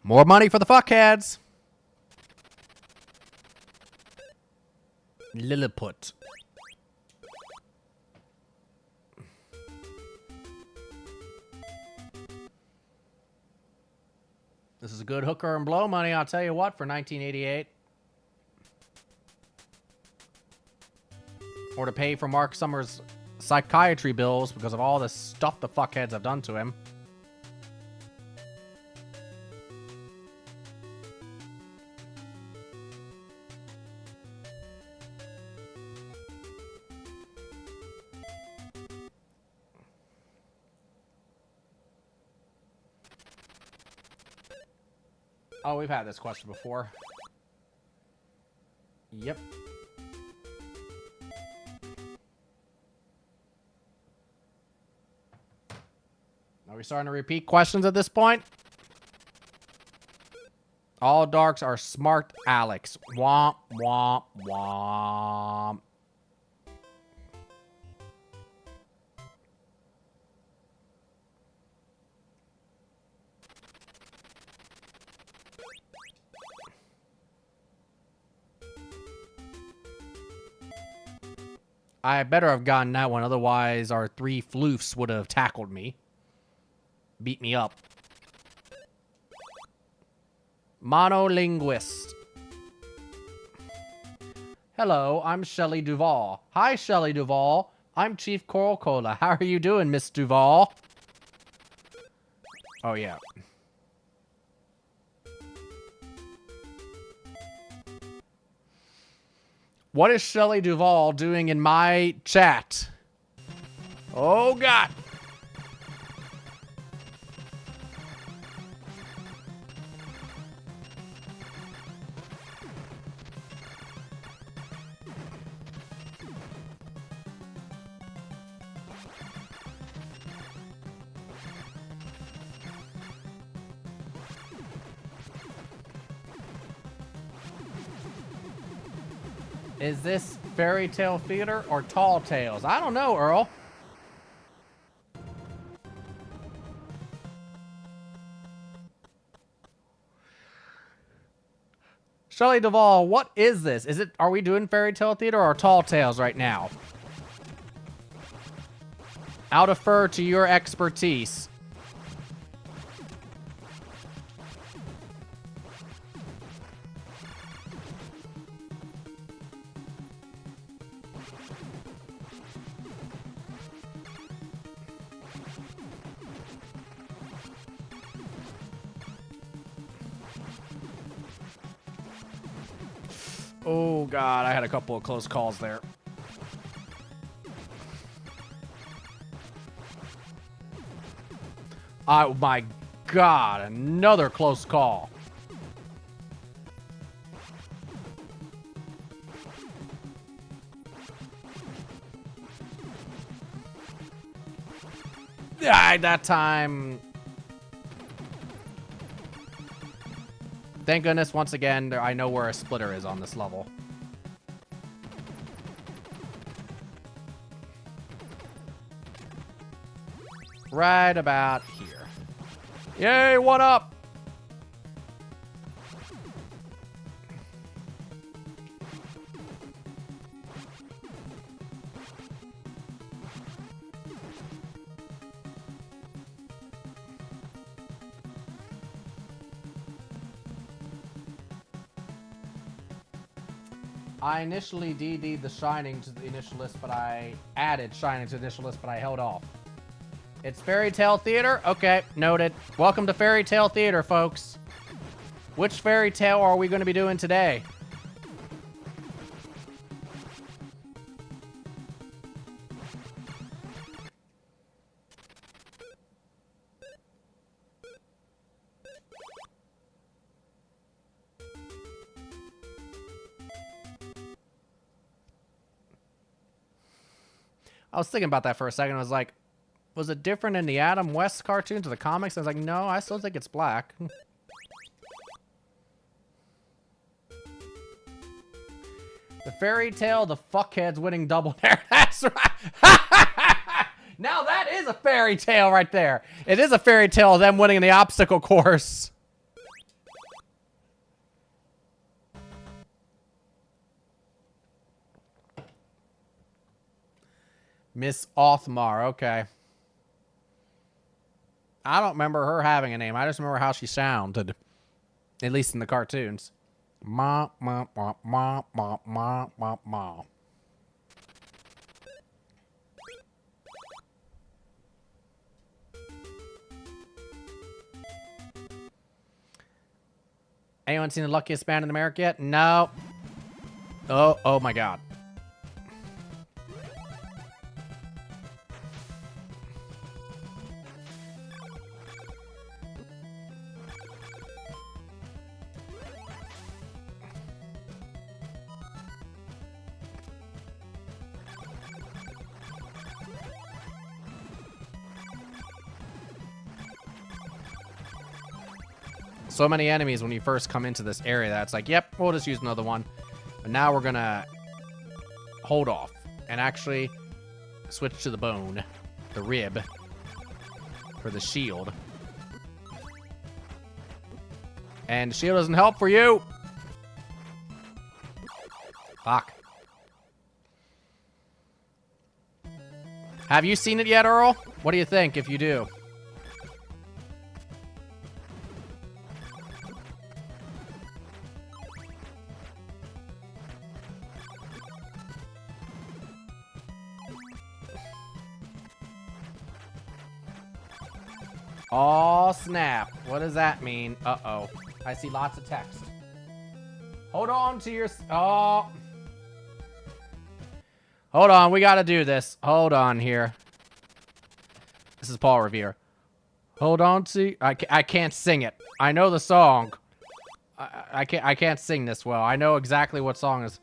More money for the fuckheads. Lilliput. This is a good hooker and blow money, I'll tell you what, for 1988. Or to pay for Mark Summers' psychiatry bills because of all the stuff the fuckheads have done to him. Oh, we've had this question before. Yep. Are we starting to repeat questions at this point? All darks are smart Alex. Womp, womp, womp. I better have gotten that one, otherwise our three floofs would have tackled me. Beat me up. Monolinguist. Hello, I'm Shelley Duvall. Hi, Shelley Duvall. I'm Chief Coral Cola. How are you doing, Miss Duvall? Oh, yeah. What is Shelley Duvall doing in my chat? Oh, God. Is this fairy tale theater or tall tales? I don't know, Earl. Shelley Duvall, what is this? Are we doing fairy tale theater or tall tales right now? I'll defer to your expertise. Oh, God, I had a couple of close calls there. Oh, my God, another close call. That time... Thank goodness, once again, I know where a splitter is on this level. Right about here. Yay, what up? I initially DD'd the Shining to the initial list, but I added Shining to the initial list, but I held off. It's Fairy Tale Theater? Okay, noted. Welcome to Fairy Tale Theater, folks. Which fairy tale are we going to be doing today? I was thinking about that for a second. I was like, was it different in the Adam West cartoons or the comics? I was like, no, I still think it's black. Fairy Tale, the fuckheads winning double dare. That's right. Now that is a fairy tale right there. It is a fairy tale of them winning the obstacle course. Miss Othmar, okay. I don't remember her having a name. I just remember how she sounded. At least in the cartoons. Ma, ma, ma, ma, ma, ma, ma, ma. Anyone seen The Luckiest Man in America yet? No. Oh my god. So many enemies when you first come into this area that it's like, yep, we'll just use another one. But now we're gonna hold off and actually switch to the bone, the rib, for the shield. And shield doesn't help for you. Fuck. Have you seen it yet, Earl? What do you think if you do? Oh, snap. What does that mean? Uh-oh. I see lots of text. Hold on to your... Oh. Hold on. We got to do this. Hold on here. This is Paul Revere. Hold on to... I can't sing it. I know the song. I can't sing this well. I know exactly what song is.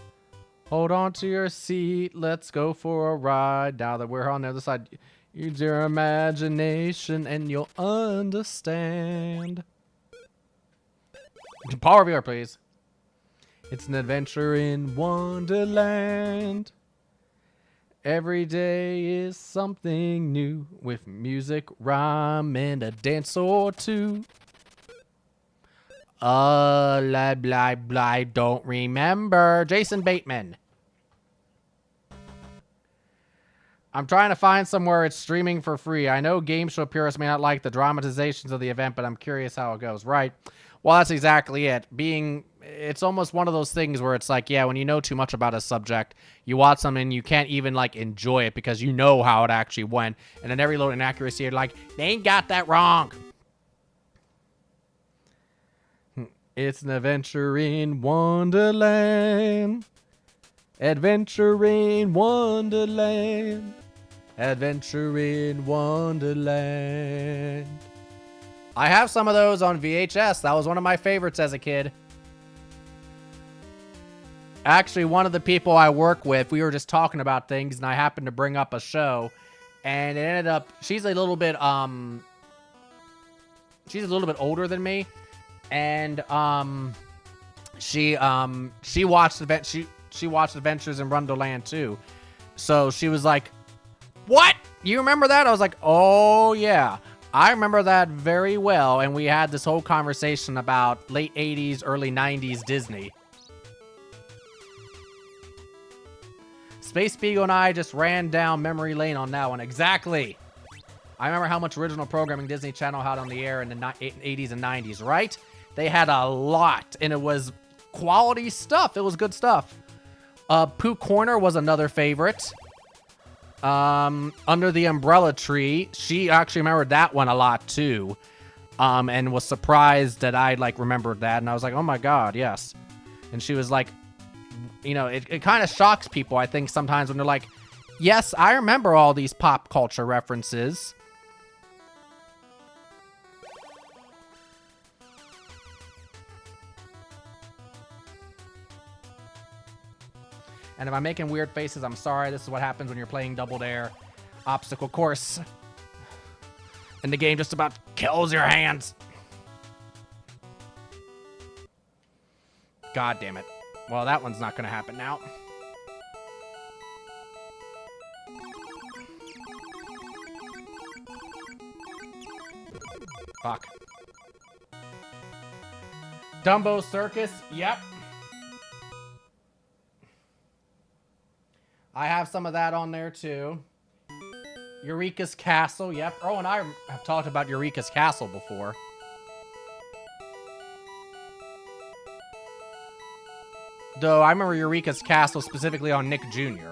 Hold on to your seat. Let's go for a ride. Now that we're on the other side... Use your imagination and you'll understand. Paul Revere, please. It's an adventure in Wonderland. Every day is something new with music, rhyme, and a dance or two. Blah, blah, blah, don't remember. Jason Bateman. I'm trying to find somewhere it's streaming for free. I know game show purists may not like the dramatizations of the event, but I'm curious how it goes. Right. Well, that's exactly it. It's almost one of those things where it's like, yeah, when you know too much about a subject, you watch something and you can't even, like, enjoy it because you know how it actually went. And then every little inaccuracy, you're like, they ain't got that wrong. It's an adventure in Wonderland. Adventure in Wonderland. Adventure in Wonderland. I have some of those on VHS. That was one of my favorites as a kid. Actually, one of the people I work with, we were just talking about things, and I happened to bring up a show, and it ended up, she's a little bit older than me, and she watched Adventures in Wonderland too. So she was like, "What? You remember that?" I was like, "Oh yeah, I remember that very well." And we had this whole conversation about late 80s, early 90s Disney. Space Beagle and I just ran down memory lane on that one. Exactly. I remember how much original programming Disney Channel had on the air in the 80s and 90s, right? They had a lot, and it was quality stuff. It was good stuff. Pooh Corner was another favorite. Under the Umbrella Tree. She actually remembered that one a lot too. And was surprised that I remembered that. And I was like, oh my God, yes. And she was like, you know, it kind of shocks people, I think, sometimes when they're like, yes, I remember all these pop culture references. And if I'm making weird faces, I'm sorry. This is what happens when you're playing Double Dare obstacle course. And the game just about kills your hands. God damn it. Well, that one's not going to happen now. Fuck. Dumbo Circus. Yep. I have some of that on there too. Eureka's Castle. Yep. Oh, and I have talked about Eureka's Castle before. Though I remember Eureka's Castle specifically on Nick Jr.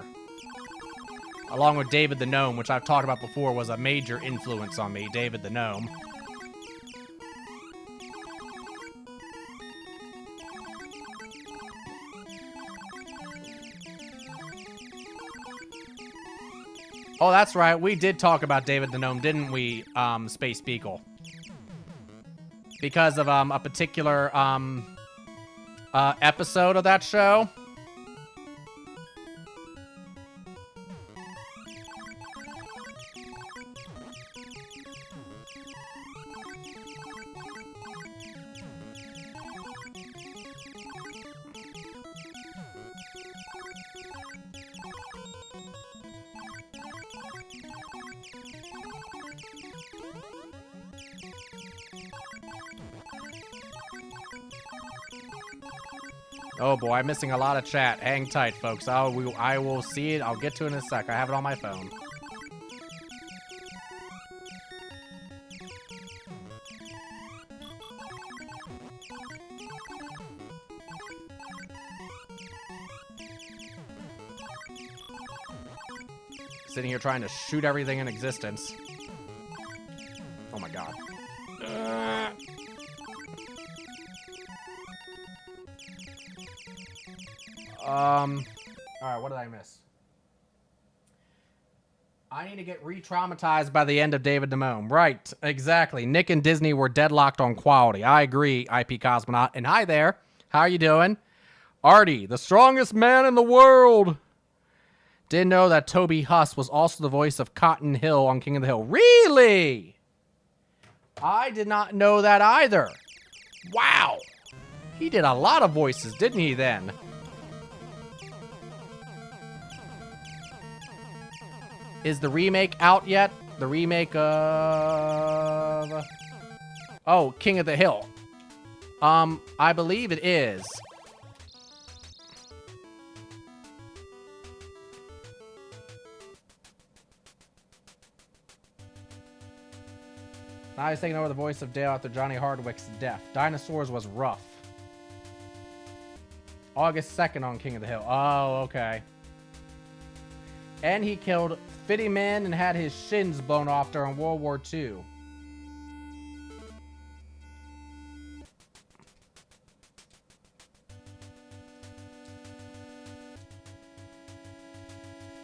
Along with David the Gnome, which I've talked about before, was a major influence on me, David the Gnome. Oh, that's right. We did talk about David the Gnome, didn't we, Space Beagle? Because of a particular episode of that show. Oh boy, I'm missing a lot of chat. Hang tight, folks. I will see it. I'll get to it in a sec. I have it on my phone. Sitting here trying to shoot everything in existence. Oh my god. Alright, what did I miss? I need to get re-traumatized by the end of David the Gnome. Right, exactly. Nick and Disney were deadlocked on quality. I agree, IP Cosmonaut. And hi there. How are you doing? Artie, the strongest man in the world. Didn't know that Toby Huss was also the voice of Cotton Hill on King of the Hill. Really? I did not know that either. Wow. He did a lot of voices, didn't he then? Is the remake out yet? The remake of... Oh, King of the Hill. I believe it is. Now he's taking over the voice of Dale after Johnny Hardwick's death. Dinosaurs was rough. August 2nd on King of the Hill. Oh, okay. And he killed Fitty Man and had his shins blown off during World War II.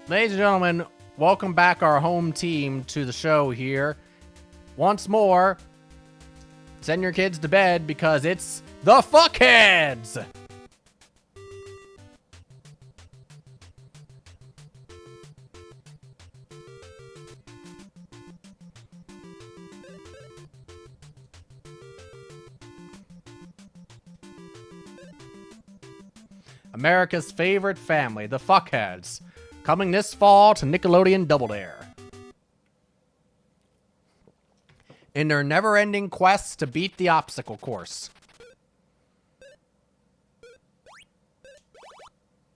Ladies and gentlemen, welcome back our home team to the show here. Once more, send your kids to bed because it's the Fuckheads! America's favorite family, the Fuckheads, coming this fall to Nickelodeon Double Dare. In their never-ending quest to beat the obstacle course.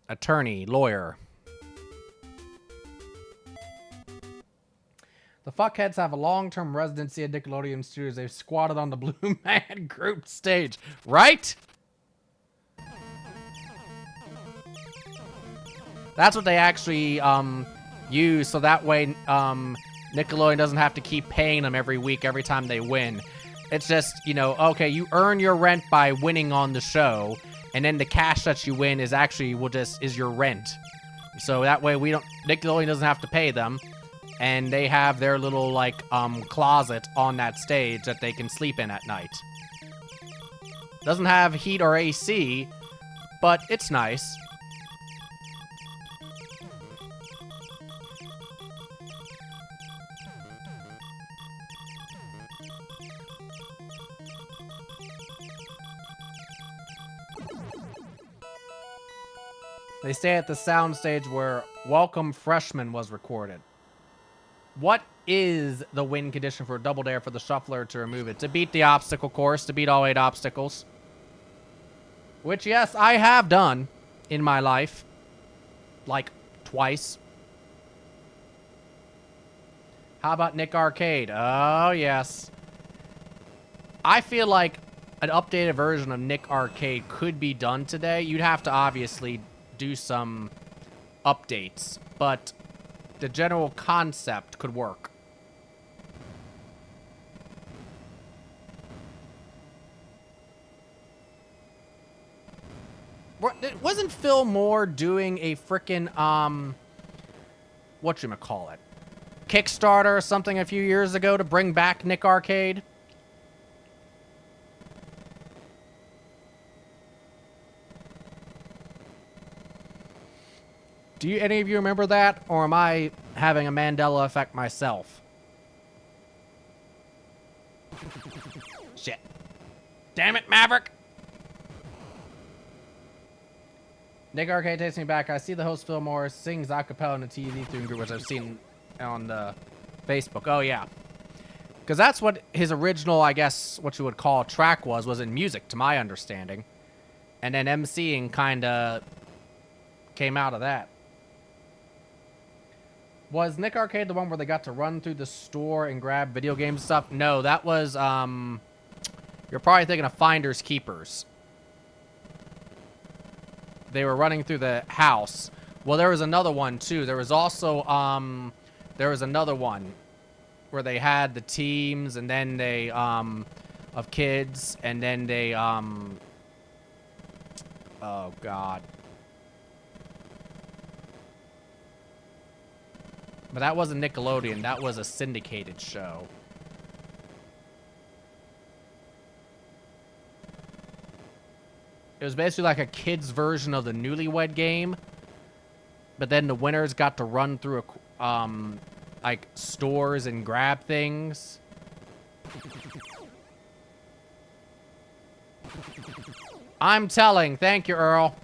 Attorney, lawyer. The Fuckheads have a long-term residency at Nickelodeon Studios. They've squatted on the Blue Man Group stage, right? That's what they actually use, so that way Nickelodeon doesn't have to keep paying them every week, every time they win. It's just, you know, okay, you earn your rent by winning on the show, and then the cash that you win is actually is your rent. So that way Nickelodeon doesn't have to pay them, and they have their little like closet on that stage that they can sleep in at night. Doesn't have heat or AC, but it's nice. They stay at the soundstage where Welcome Freshman was recorded. What is the win condition for a double dare for the shuffler to remove it? To beat the obstacle course, to beat all 8 obstacles. Which, yes, I have done in my life. Like, twice. How about Nick Arcade? Oh, yes. I feel like an updated version of Nick Arcade could be done today. You'd have to obviously do some updates, but the general concept could work. Wasn't Phil Moore doing a frickin', whatchamacallit? Kickstarter or something a few years ago to bring back Nick Arcade? Do any of you remember that? Or am I having a Mandela effect myself? Shit. Damn it, Maverick! Nick Arcade takes me back. I see the host Phil Morris sings a cappella in the TV theme group, which I've seen on Facebook. Oh, yeah. Because that's what his original, I guess, what you would call a track was in music, to my understanding. And then MCing kind of came out of that. Was Nick Arcade the one where they got to run through the store and grab video game stuff? No, that was, you're probably thinking of Finders Keepers. They were running through the house. Well, there was another one, too. There was also, there was another one where they had the teams and then they, of kids, and then they, oh, God. But that wasn't Nickelodeon. That was a syndicated show. It was basically like a kid's version of the Newlywed Game. But then the winners got to run through, like, stores and grab things. I'm telling. Thank you, Earl.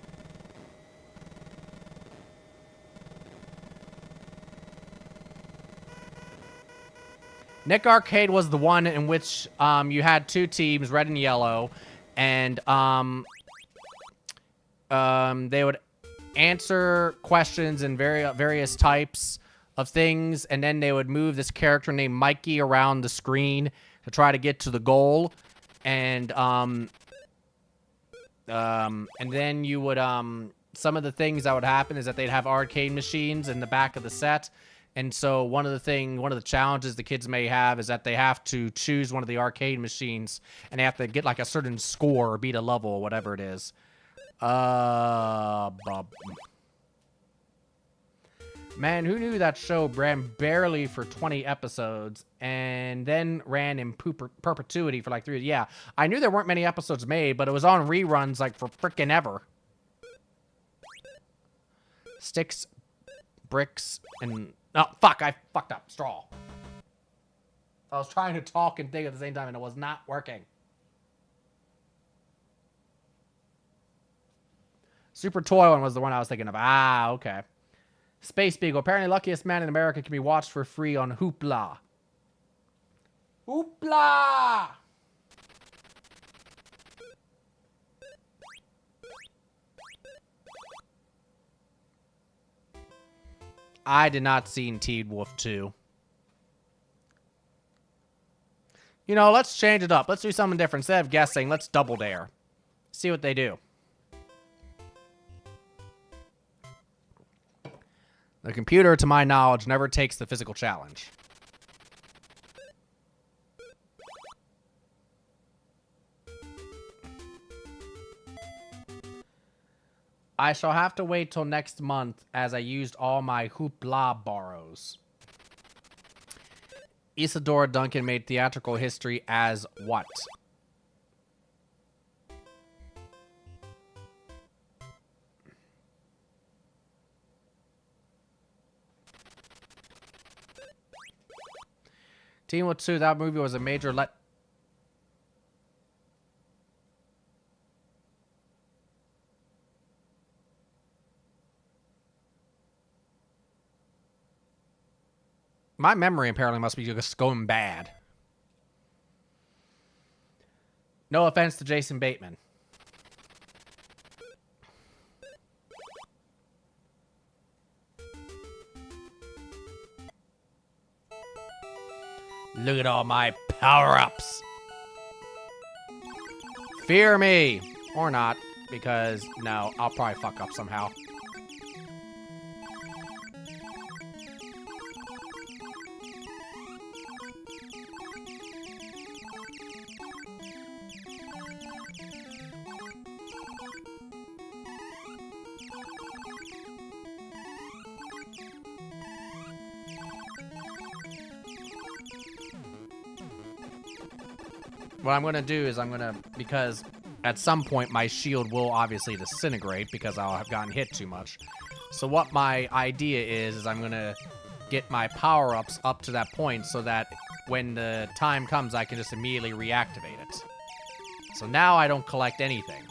Nick Arcade was the one in which you had 2 teams, red and yellow, and they would answer questions in various types of things, and then they would move this character named Mikey around the screen to try to get to the goal, and then you would some of the things that would happen is that they'd have arcade machines in the back of the set. And so one of the challenges the kids may have is that they have to choose one of the arcade machines and they have to get like a certain score or beat a level or whatever it is. Man, who knew that show ran barely for 20 episodes and then ran in perpetuity for like 3 years? Yeah, I knew there weren't many episodes made, but it was on reruns like for frickin' ever. Sticks, bricks, and... Oh, fuck, I fucked up. Straw. I was trying to talk and think at the same time, and it was not working. Super Toy One was the one I was thinking of. Ah, okay. Space Beagle. Apparently, Luckiest Man in America can be watched for free on Hoopla. Hoopla! I did not see Teen Wolf 2. You know, let's change it up. Let's do something different. Instead of guessing, let's double dare. See what they do. The computer, to my knowledge, never takes the physical challenge. I shall have to wait till next month as I used all my Hoopla borrows. Isadora Duncan made theatrical history as what? Teen Wolf 2, that movie was a major My memory apparently must be just going bad. No offense to Jason Bateman. Look at all my power-ups. Fear me. Or not, because, no, I'll probably fuck up somehow. What I'm going to do is because at some point my shield will obviously disintegrate because I'll have gotten hit too much. So what my idea is I'm going to get my power-ups up to that point so that when the time comes, I can just immediately reactivate it. So now I don't collect anything.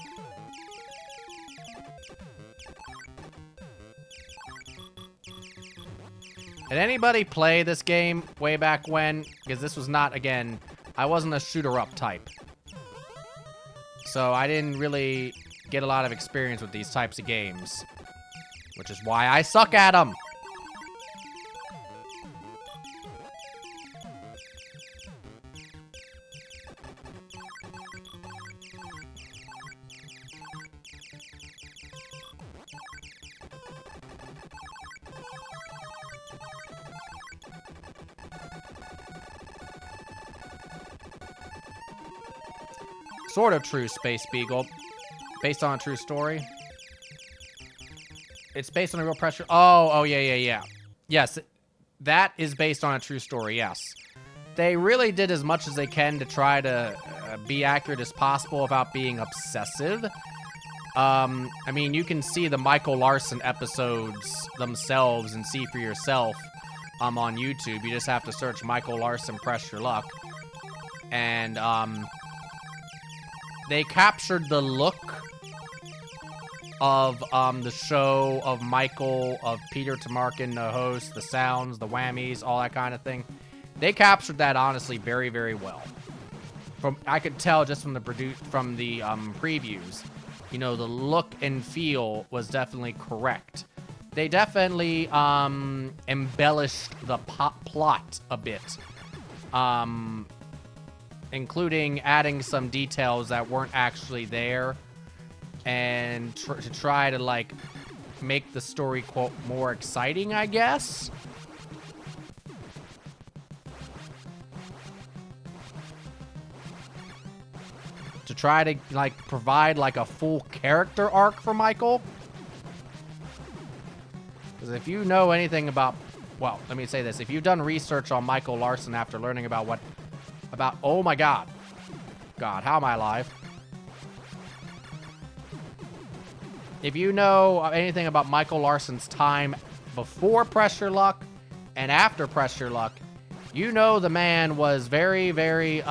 Did anybody play this game way back when? Because this was not, again, I wasn't a shooter-up type. So I didn't really get a lot of experience with these types of games. Which is why I suck at them. Sort of true, Space Beagle. Based on a true story. It's based on a real pressure. Oh, yeah. Yes, that is based on a true story, yes. They really did as much as they can to try to be accurate as possible without being obsessive. I mean, you can see the Michael Larson episodes themselves and see for yourself on YouTube. You just have to search Michael Larson Press Your Luck. And, they captured the look of the show, of Michael, of Peter Tamarkin, the host, the sounds, the whammies, all that kind of thing. They captured that honestly very, very well. I could tell just from the previews, you know, the look and feel was definitely correct. They definitely embellished the plot a bit. Including adding some details that weren't actually there, and to try to, like, make the story, quote, more exciting, I guess. To try to, like, provide, like, a full character arc for Michael. Because if you know anything about, well, let me say this. If you've done research on Michael Larson after learning about oh my god. God, how am I alive? If you know anything about Michael Larson's time before Press Your Luck and after Press Your Luck, you know the man was very, very,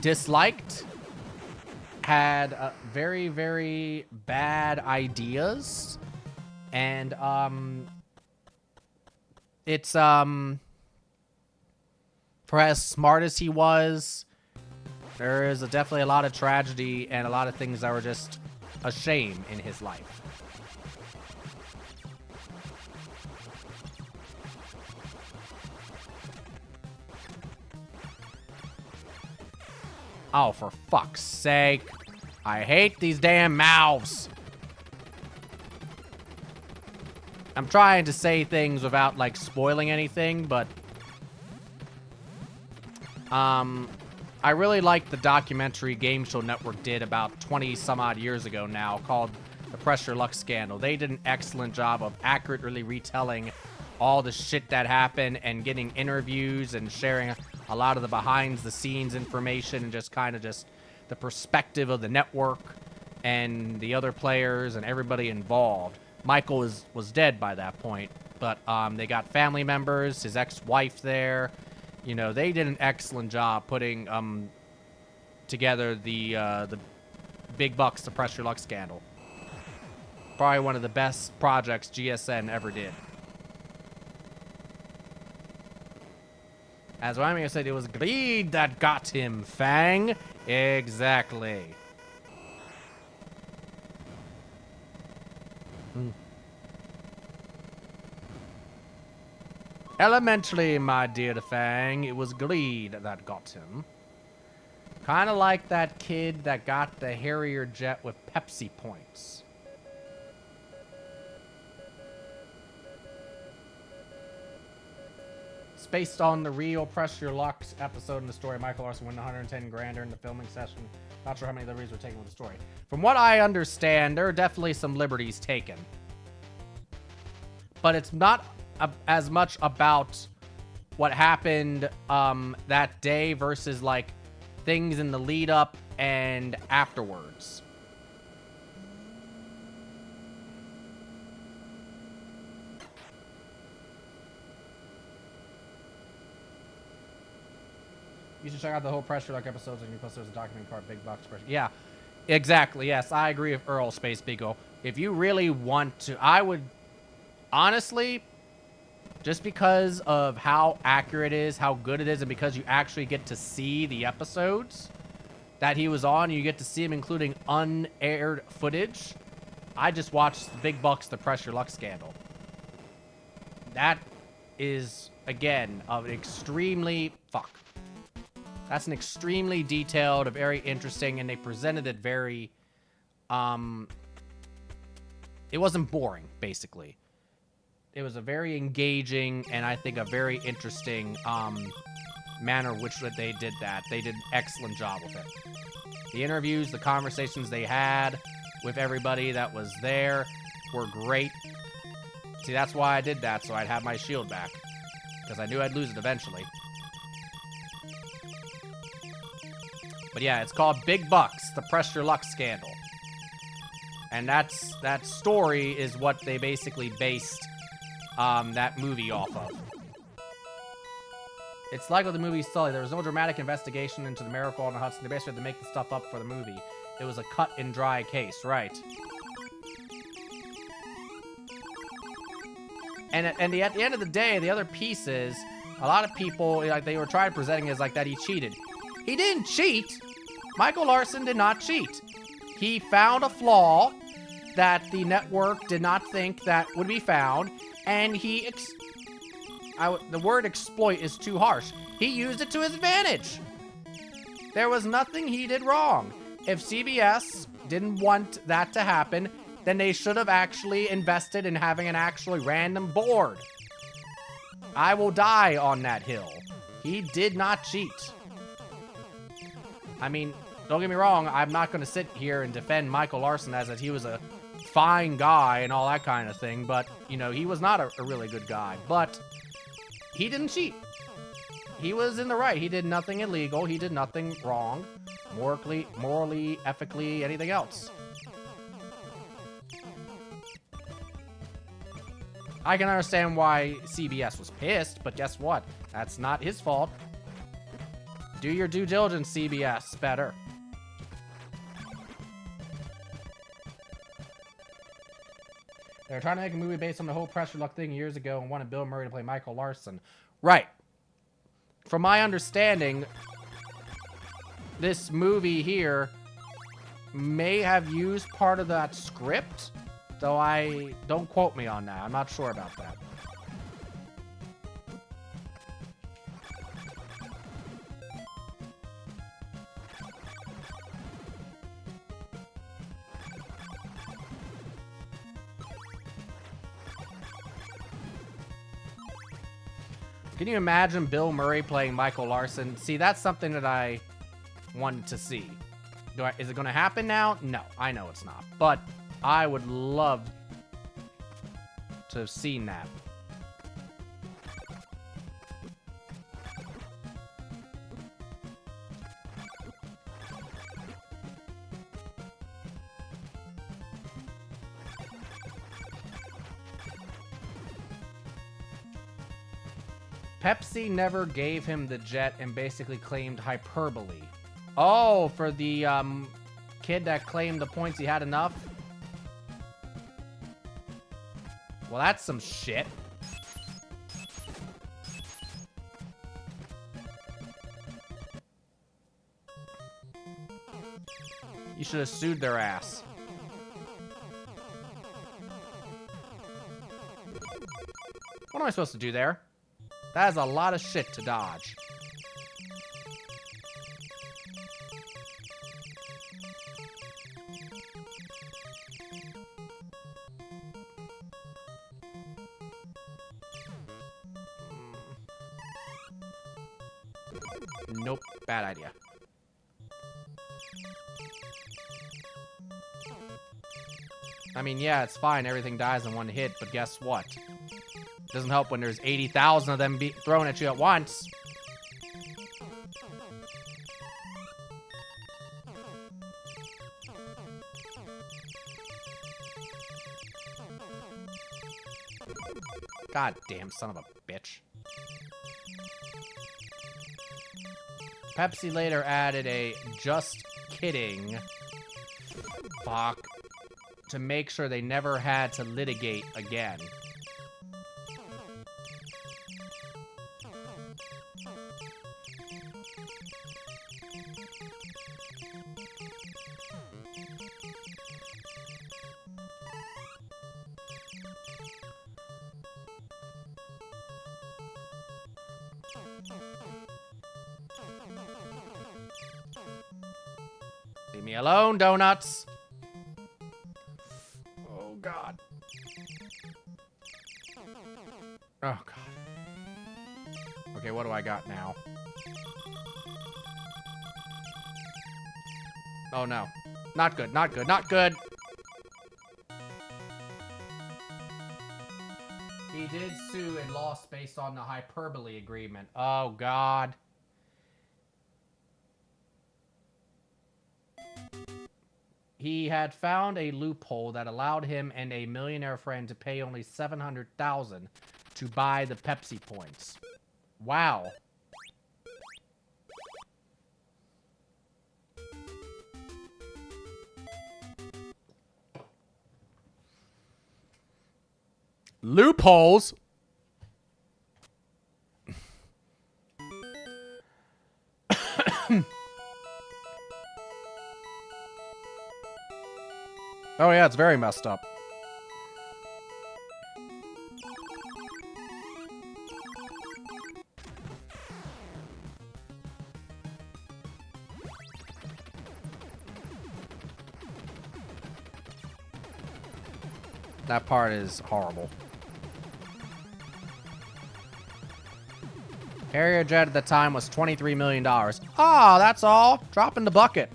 disliked, had very, very bad ideas, and, it's, for as smart as he was, there is definitely a lot of tragedy and a lot of things that were just a shame in his life. Oh, for fuck's sake. I hate these damn mouths. I'm trying to say things without, like, spoiling anything, but I really liked the documentary Game Show Network did about 20 some odd years ago now called The Press Your Luck Scandal. They did an excellent job of accurately retelling all the shit that happened and getting interviews and sharing a lot of the behind the scenes information and just kind of just the perspective of the network and the other players and everybody involved. Michael was dead by that point, but they got family members, his ex-wife there. You know, they did an excellent job putting together the big bucks to Press Your Luck scandal. Probably one of the best projects GSN ever did. As Wyoming said, it was greed that got him, Fang. Exactly. Elementally, my dear Fang, it was greed that got him. Kind of like that kid that got the Harrier jet with Pepsi points. It's based on the real Press Your Luck episode in the story. Michael Larson won 110 grand during the filming session. Not sure how many liberties were taken with the story. From what I understand, there are definitely some liberties taken. But it's not as much about what happened that day versus like things in the lead up and afterwards. You should check out the whole Pressure Luck episodes and you post there's a document called Big Box Pressure. Yeah, exactly. Yes, I agree with Earl Space Beagle. If you really want to, I would honestly, just because of how accurate it is, how good it is, and because you actually get to see the episodes that he was on, you get to see him including unaired footage. I just watched Big Bucks, the Pressure Luck scandal. That is, again, an extremely... That's an extremely detailed, very interesting, and they presented it very... It wasn't boring, basically. It was a very engaging and I think a very interesting manner in which they did that. They did an excellent job with it. The interviews, the conversations they had with everybody that was there were great. See, that's why I did that, so I'd have my shield back. Because I knew I'd lose it eventually. But yeah, it's called Big Bucks, the Press Your Luck scandal. And that story is what they basically based that movie off of. It's like with the movie Sully. There was no dramatic investigation into the miracle on the Hudson. They basically had to make the stuff up for the movie. It was a cut and dry case, right? And at the end of the day, the other piece is, a lot of people, like, they were trying to present it as like that he cheated. He didn't cheat. Michael Larson did not cheat. He found a flaw that the network did not think that would be found, and he the word exploit is too harsh. He used it to his advantage. There was nothing he did wrong. If CBS didn't want that to happen, then they should have actually invested in having an actually random board. I will die on that hill. He did not cheat. I mean, don't get me wrong, I'm not going to sit here and defend Michael Larson as if he was a fine guy and all that kind of thing, but, you know, he was not a really good guy. But he didn't cheat. He was in the right. He did nothing illegal. He did nothing wrong. Morally, ethically, anything else. I can understand why CBS was pissed, but guess what? That's not his fault. Do your due diligence, CBS. Better. They were trying to make a movie based on the whole Pressure Luck thing years ago and wanted Bill Murray to play Michael Larson. Right. From my understanding, this movie here may have used part of that script, though don't quote me on that. I'm not sure about that. Can you imagine Bill Murray playing Michael Larson? See, that's something that I wanted to see. Is it going to happen now? No, I know it's not. But I would love to have seen that. Pepsi never gave him the jet and basically claimed hyperbole. Oh, for the kid that claimed the points he had enough? Well, that's some shit. You should have sued their ass. What am I supposed to do there? That is a lot of shit to dodge. Nope, bad idea. I mean, yeah, it's fine. Everything dies in one hit, but guess what? Doesn't help when there's 80,000 of them thrown at you at once. God damn son of a bitch. Pepsi later added a just kidding. Fuck. To make sure they never had to litigate again. Leave me alone, donuts. Oh, God. Oh, God. Okay, what do I got now? Oh, no. Not good, not good, not good. He did sue and lost based on the hyperbole agreement. Oh, God. He had found a loophole that allowed him and a millionaire friend to pay only $700,000 to buy the Pepsi points. Wow. Loopholes? Oh yeah, it's very messed up. That part is horrible. Harrier jet at the time was $23 million. Ah, that's all. Drop in the bucket.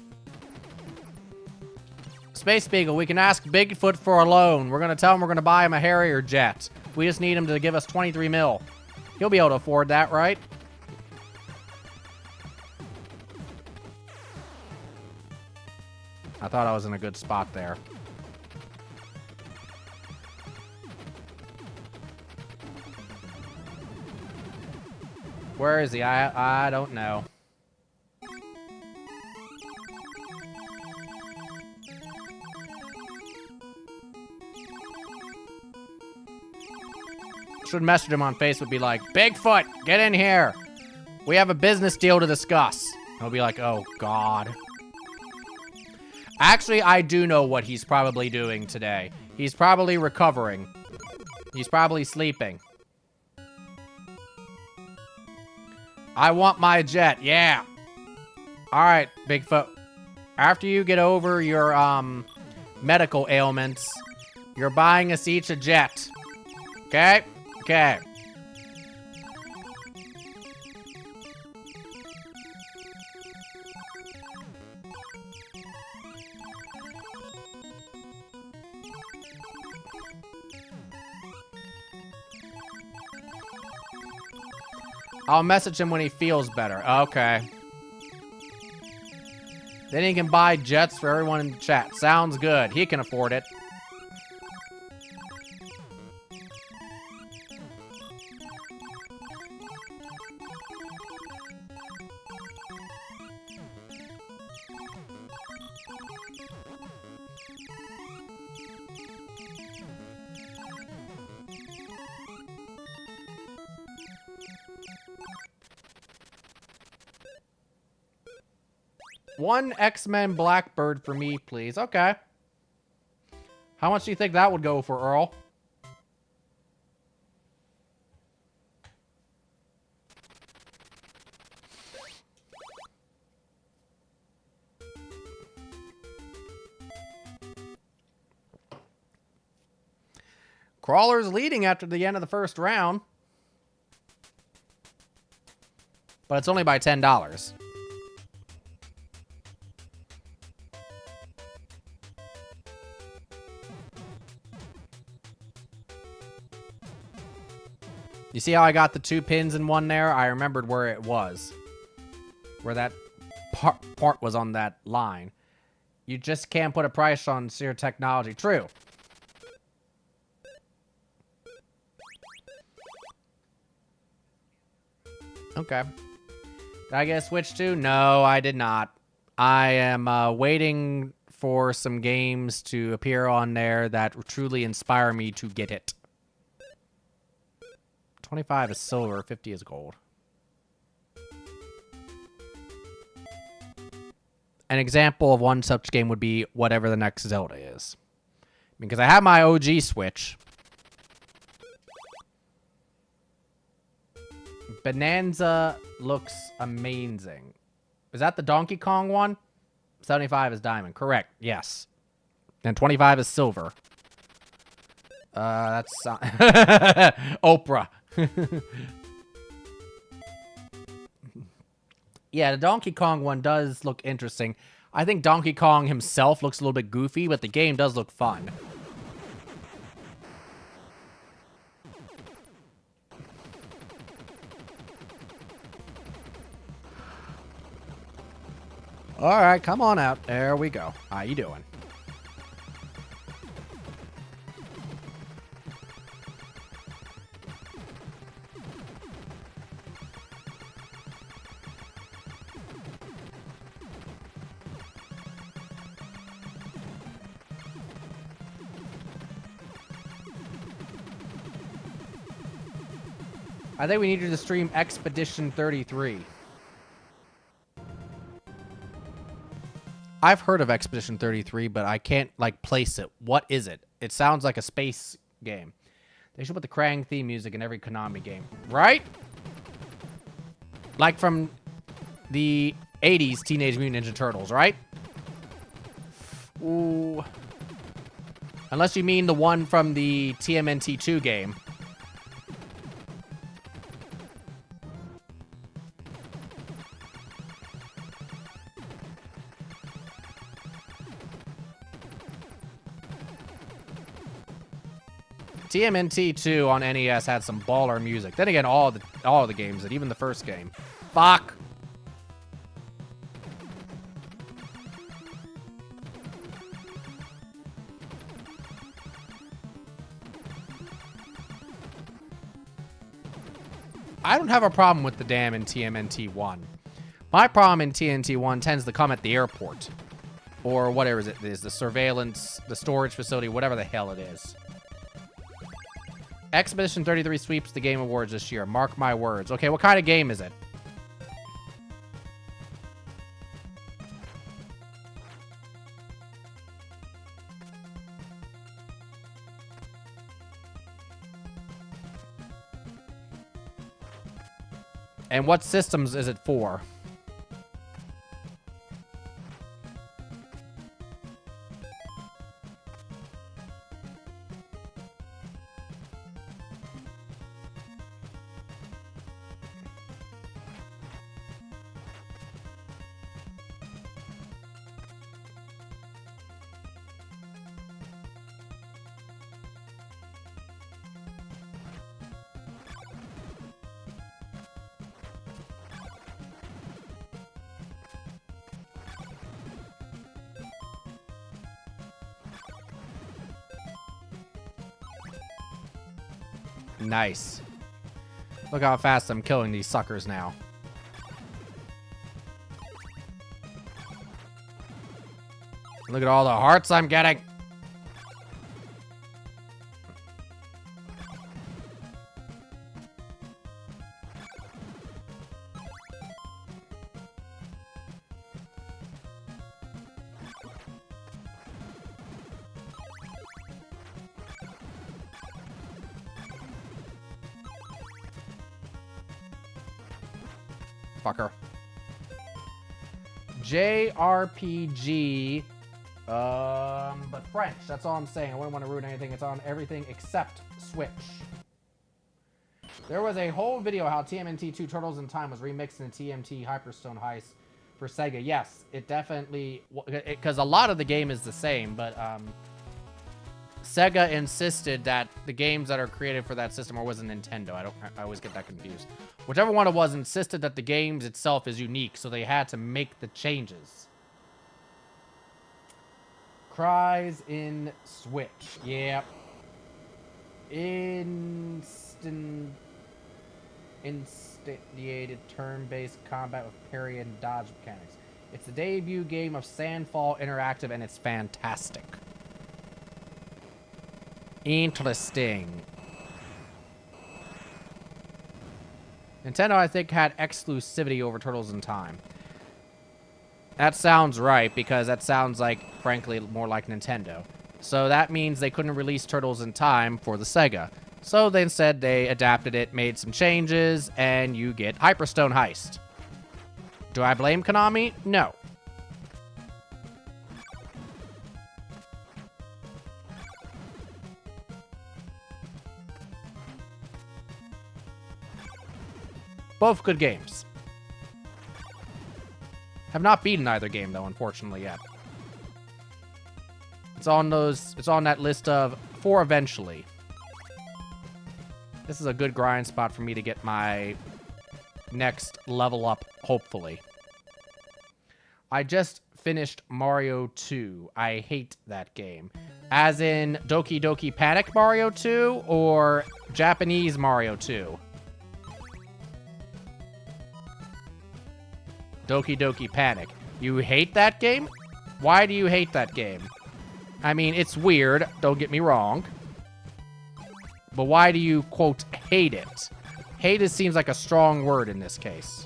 Space Beagle, we can ask Bigfoot for a loan. We're going to tell him we're going to buy him a Harrier jet. We just need him to give us 23 mil. He'll be able to afford that, right? I thought I was in a good spot there. Where is he? I don't know. Should message him on Facebook, be like, Bigfoot, get in here. We have a business deal to discuss. He'll be like, oh, God. Actually, I do know what he's probably doing today. He's probably recovering. He's probably sleeping. I want my jet. Yeah. All right, Bigfoot. After you get over your medical ailments, you're buying us each a jet. Okay? Okay. I'll message him when he feels better. Okay. Then he can buy jets for everyone in the chat. Sounds good. He can afford it. One X-Men Blackbird for me, please. Okay. How much do you think that would go for, Earl? Crawler's leading after the end of the first round. But it's only by $10. You see how I got the 2 pins in one there? I remembered where it was. Where that part was on that line. You just can't put a price on Seer technology. True. Okay. Did I get a Switch too? No, I did not. I am waiting for some games to appear on there that truly inspire me to get it. 25 is silver, 50 is gold. An example of one such game would be whatever the next Zelda is. Because I have my OG Switch. Bonanza looks amazing. Is that the Donkey Kong one? 75 is diamond. Correct. Yes. And 25 is silver. That's Oprah. Yeah, the Donkey Kong one does look interesting. I think Donkey Kong himself looks a little bit goofy, but the game does look fun. All right, come on out. There we go. How you doing? I think we need you to stream Expedition 33. I've heard of Expedition 33, but I can't, like, place it. What is it? It sounds like a space game. They should put the Krang theme music in every Konami game. Right? Like from the 80s Teenage Mutant Ninja Turtles, right? Ooh. Unless you mean the one from the TMNT 2 game. TMNT 2 on NES had some baller music. Then again, all the games did, even the first game. Fuck. I don't have a problem with the dam in TMNT 1. My problem in TNT 1 tends to come at the airport. Or whatever it is, the surveillance, the storage facility, whatever the hell it is. Expedition 33 sweeps the Game Awards this year. Mark my words. Okay, what kind of game is it? And what systems is it for? Nice. Look how fast I'm killing these suckers now. Look at all the hearts I'm getting. fucker. JRPG, but French. That's all I'm saying. I wouldn't want to ruin anything. It's on everything except Switch. There was a whole video how TMNT 2 Turtles in Time was remixed in TMT Hyperstone Heist for Sega. Yes, it definitely... Because a lot of the game is the same, but Sega insisted that the games that are created for that system, or was it Nintendo? I always get that confused. Whichever one it was insisted that the games itself is unique, so they had to make the changes. Cries in Switch. Yep. Instantiated turn-based combat with parry and dodge mechanics. It's the debut game of Sandfall Interactive, and it's fantastic. Interesting. Nintendo, I think, had exclusivity over Turtles in Time. That sounds right, because that sounds like, frankly, more like Nintendo. So that means they couldn't release Turtles in Time for the Sega. So they instead, they adapted it, made some changes, and you get Hyperstone Heist. Do I blame Konami? No. Both good games. Have not beaten either game, though, unfortunately, yet. It's on that list of for eventually. This is a good grind spot for me to get my next level up, hopefully. I just finished Mario 2. I hate that game. As in Doki Doki Panic Mario 2 or Japanese Mario 2? Doki Doki Panic. You hate that game? Why do you hate that game? I mean, it's weird, don't get me wrong. But why do you, quote, hate it? Hate it seems like a strong word in this case.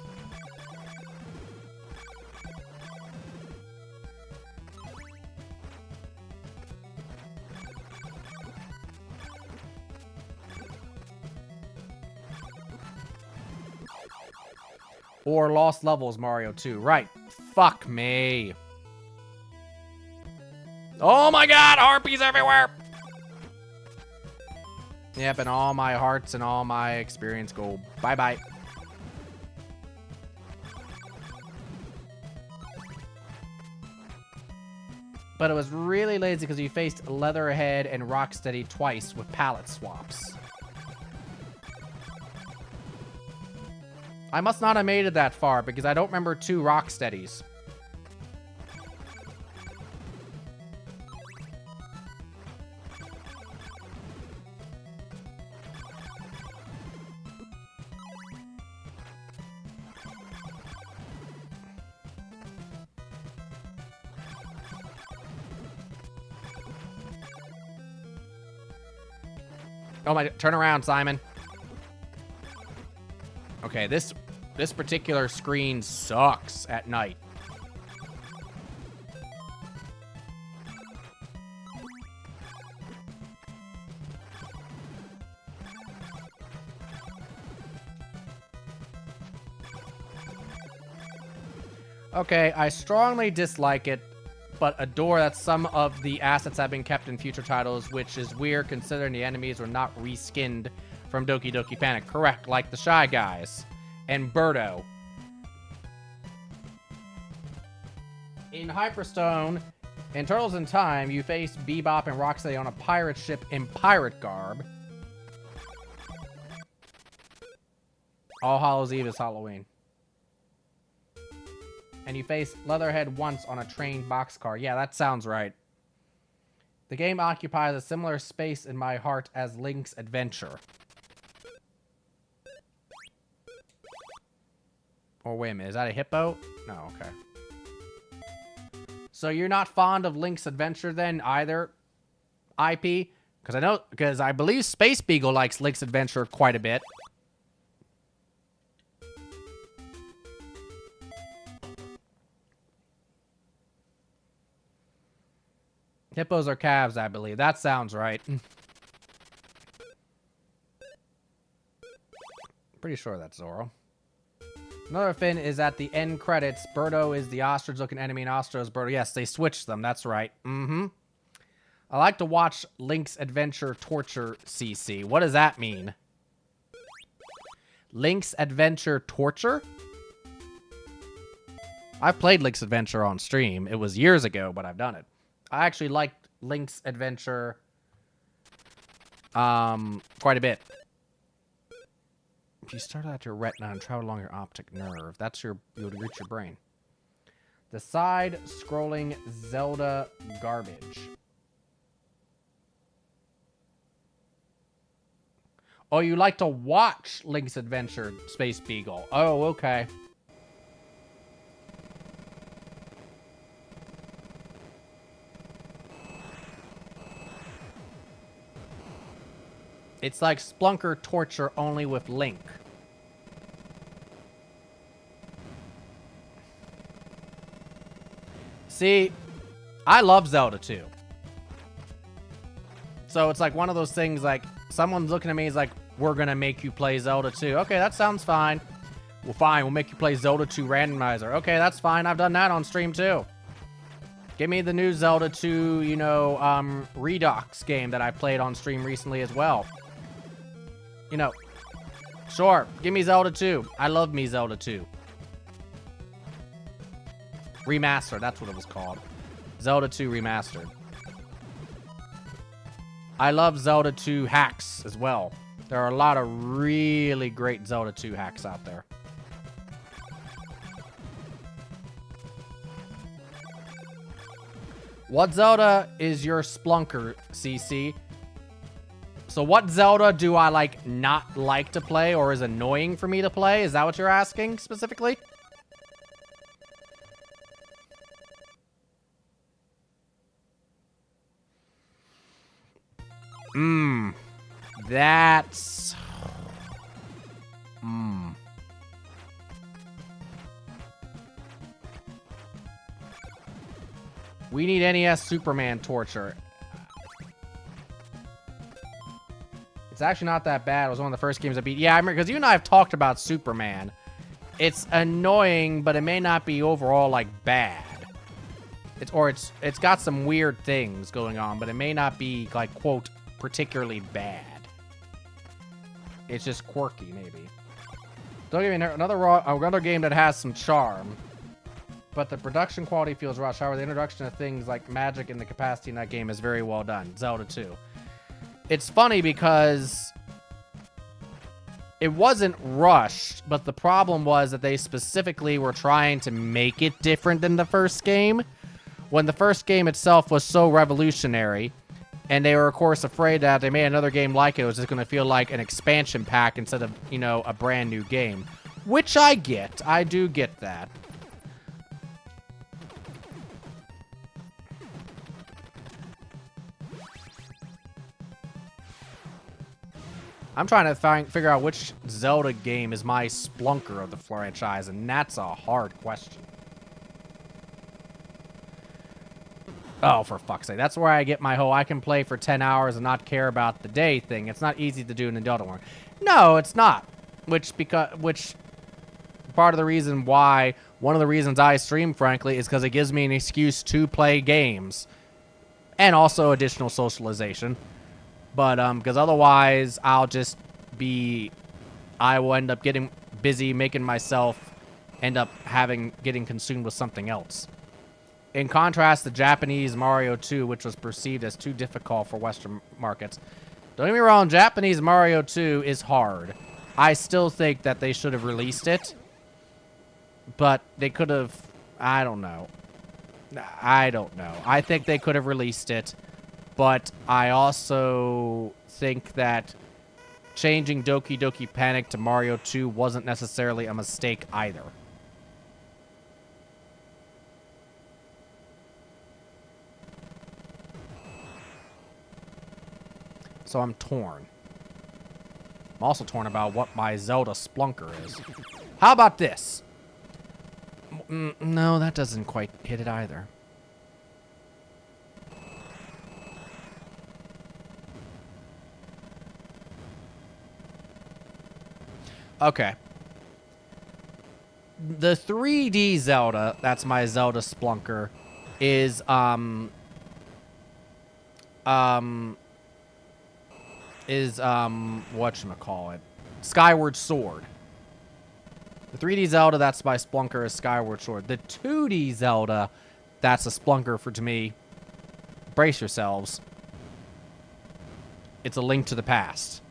Or Lost Levels Mario 2. Right. Fuck me. Oh my god, harpies everywhere! Yep, and all my hearts and all my experience go bye-bye. But it was really lazy because you faced Leatherhead and Rocksteady twice with palette swaps. I must not have made it that far because I don't remember 2 Rocksteadies. Oh my, turn around, Simon. Okay, this particular screen sucks at night. Okay, I strongly dislike it, but adore that some of the assets have been kept in future titles, which is weird considering the enemies were not reskinned from Doki Doki Panic. Correct, like the Shy Guys and Birdo. In Hyperstone, in Turtles in Time, you face Bebop and Rocksteady on a pirate ship in pirate garb. All Hallows Eve is Halloween. And you face Leatherhead once on a train boxcar. Yeah, that sounds right. The game occupies a similar space in my heart as Link's Adventure. Or wait a minute, is that a hippo? No, okay. So you're not fond of Link's Adventure then either, IP? Because I believe Space Beagle likes Link's Adventure quite a bit. Hippos are calves, I believe. That sounds right. Pretty sure that's Zoro. Another fin is at the end credits. Birdo is the ostrich-looking enemy, and Ostro is Birdo. Yes, they switched them. That's right. Mm-hmm. I like to watch Link's Adventure Torture CC. What does that mean? Link's Adventure Torture? I've played Link's Adventure on stream. It was years ago, but I've done it. I actually liked Link's Adventure quite a bit. If you start at your retina and travel along your optic nerve, you would reach your brain. The side-scrolling Zelda garbage. Oh, you like to watch Link's Adventure, Space Beagle. Oh, okay. It's like Splunker Torture, only with Link. See, I love Zelda 2. So it's like one of those things, like, someone's looking at me, is like, we're gonna make you play Zelda 2. Okay, that sounds fine. Well, fine, we'll make you play Zelda 2 randomizer. Okay, that's fine. I've done that on stream, too. Give me the new Zelda 2, you know, Redux game that I played on stream recently as well. You know, sure, give me Zelda 2. I love me Zelda 2. Remastered, that's what it was called. Zelda 2 Remastered. I love Zelda 2 hacks as well. There are a lot of really great Zelda 2 hacks out there. What Zelda is your Splunker, CC? So what Zelda do I, like, not like to play or is annoying for me to play? Is that what you're asking specifically? That's... We need NES Superman Torture. It's actually not that bad. It was one of the first games I beat. Yeah, I remember, because you and I have talked about Superman. It's annoying, but it may not be overall, like, bad. It's got some weird things going on, but it may not be, like, quote, particularly bad. It's just quirky, maybe. Don't get me another game that has some charm, but the production quality feels rushed. However, the introduction of things like magic and the capacity in that game is very well done. Zelda 2. It's funny because it wasn't rushed, but the problem was that they specifically were trying to make it different than the first game, when the first game itself was so revolutionary. And they were, of course, afraid that if they made another game like it was just going to feel like an expansion pack instead of, you know, a brand new game. Which I get. I do get that. I'm trying to figure out which Zelda game is my Splunker of the franchise, and that's a hard question. Oh, for fuck's sake. That's where I get my whole I can play for 10 hours and not care about the day thing. It's not easy to do in Zelda one. No, it's not. Which part of the reason why, one of the reasons I stream, frankly, is because it gives me an excuse to play games. And also additional socialization. But, because otherwise, I will end up getting busy making myself end up getting consumed with something else. In contrast, the Japanese Mario 2, which was perceived as too difficult for Western markets. Don't get me wrong, Japanese Mario 2 is hard. I still think that they should have released it. But they could have... I don't know. I think they could have released it. But I also think that changing Doki Doki Panic to Mario 2 wasn't necessarily a mistake either. So I'm torn. I'm also torn about what my Zelda Splunker is. How about this? No, that doesn't quite hit it either. Okay. The 3D Zelda, that's my Zelda Splunker, is whatchamacallit, Skyward Sword. The 3D Zelda, that's my Splunker, is Skyward Sword. The 2D Zelda, that's a Splunker to me. Brace yourselves. It's A Link to the Past.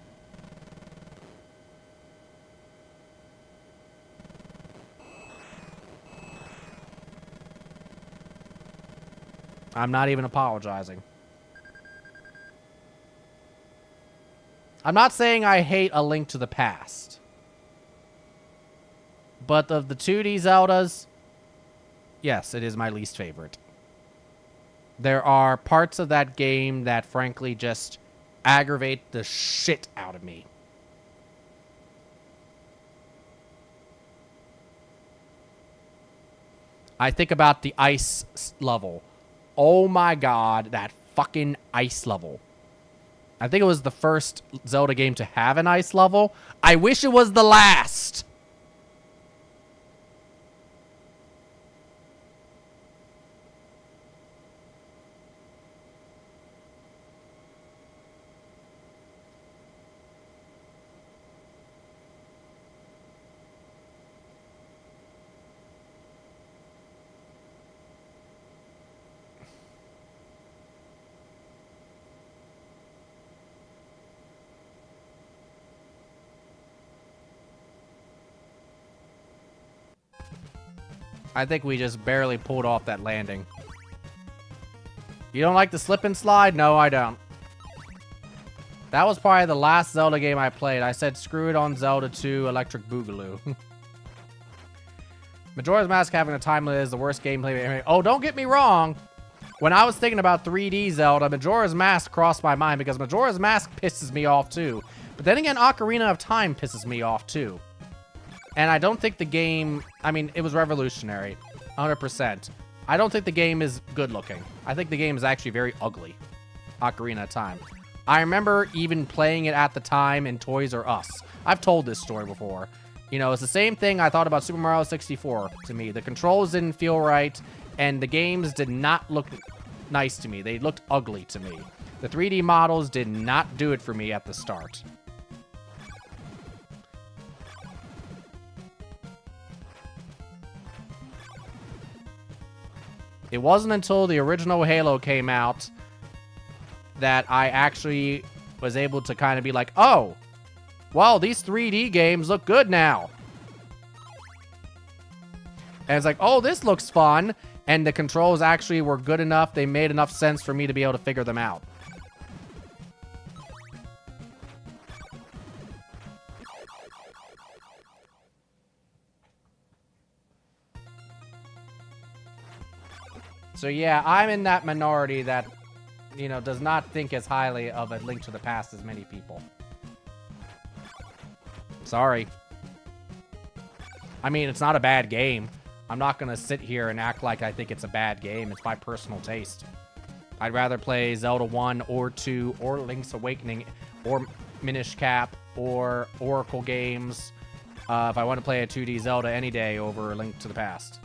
I'm not even apologizing. I'm not saying I hate A Link to the Past. But of the 2D Zeldas, yes, it is my least favorite. There are parts of that game that frankly just aggravate the shit out of me. I think about the ice level. Oh my god, that fucking ice level. I think it was the first Zelda game to have an ice level. I wish it was the last. I think we just barely pulled off that landing. You don't like the slip and slide? No, I don't. That was probably the last Zelda game I played. I said screw it on Zelda 2 Electric Boogaloo. Majora's Mask having a time limit is the worst gameplay. Oh, don't get me wrong. When I was thinking about 3D Zelda, Majora's Mask crossed my mind because Majora's Mask pisses me off too. But then again, Ocarina of Time pisses me off too. And I don't think the game... I mean, it was revolutionary. 100%. I don't think the game is good looking. I think the game is actually very ugly. Ocarina of Time. I remember even playing it at the time in Toys R Us. I've told this story before. You know, it's the same thing I thought about Super Mario 64 to me. The controls didn't feel right, and the games did not look nice to me. They looked ugly to me. The 3D models did not do it for me at the start. It wasn't until the original Halo came out that I actually was able to kind of be like, oh, well, these 3D games look good now. And it's like, oh, this looks fun. And the controls actually were good enough. They made enough sense for me to be able to figure them out. So yeah, I'm in that minority that, you know, does not think as highly of A Link to the Past as many people. Sorry. I mean, it's not a bad game. I'm not going to sit here and act like I think it's a bad game. It's my personal taste. I'd rather play Zelda 1 or 2 or Link's Awakening or Minish Cap or Oracle games if I want to play a 2D Zelda any day over A Link to the Past.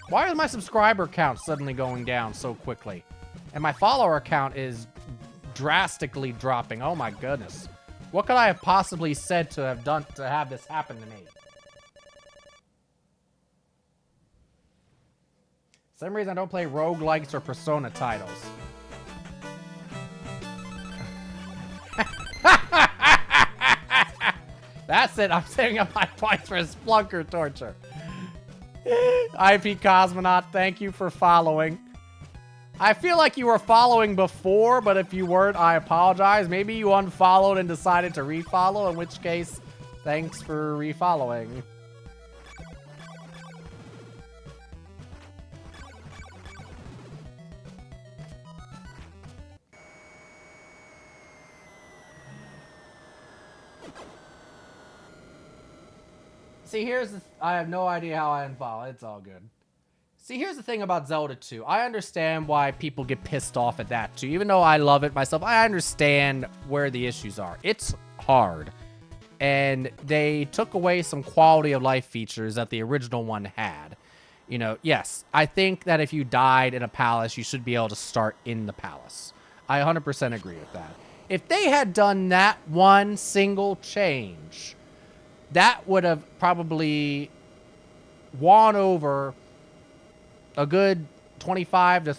Why is my subscriber count suddenly going down so quickly? And my follower count is drastically dropping. Oh my goodness. What could I have possibly said to have done to have this happen to me? For some reason I don't play roguelikes or Persona titles. That's it. I'm saving up my points for Splunker torture. IP Cosmonaut, thank you for following. I feel like you were following before, but if you weren't, I apologize. Maybe you unfollowed and decided to refollow, in which case, thanks for refollowing. See, here's the... I have no idea how I unfollow. It's all good. See, here's the thing about Zelda 2. I understand why people get pissed off at that too. Even though I love it myself, I understand where the issues are. It's hard. And they took away some quality of life features that the original one had. You know, yes, I think that if you died in a palace, you should be able to start in the palace. I 100% agree with that. If they had done that one single change, that would have probably won over a good 25 to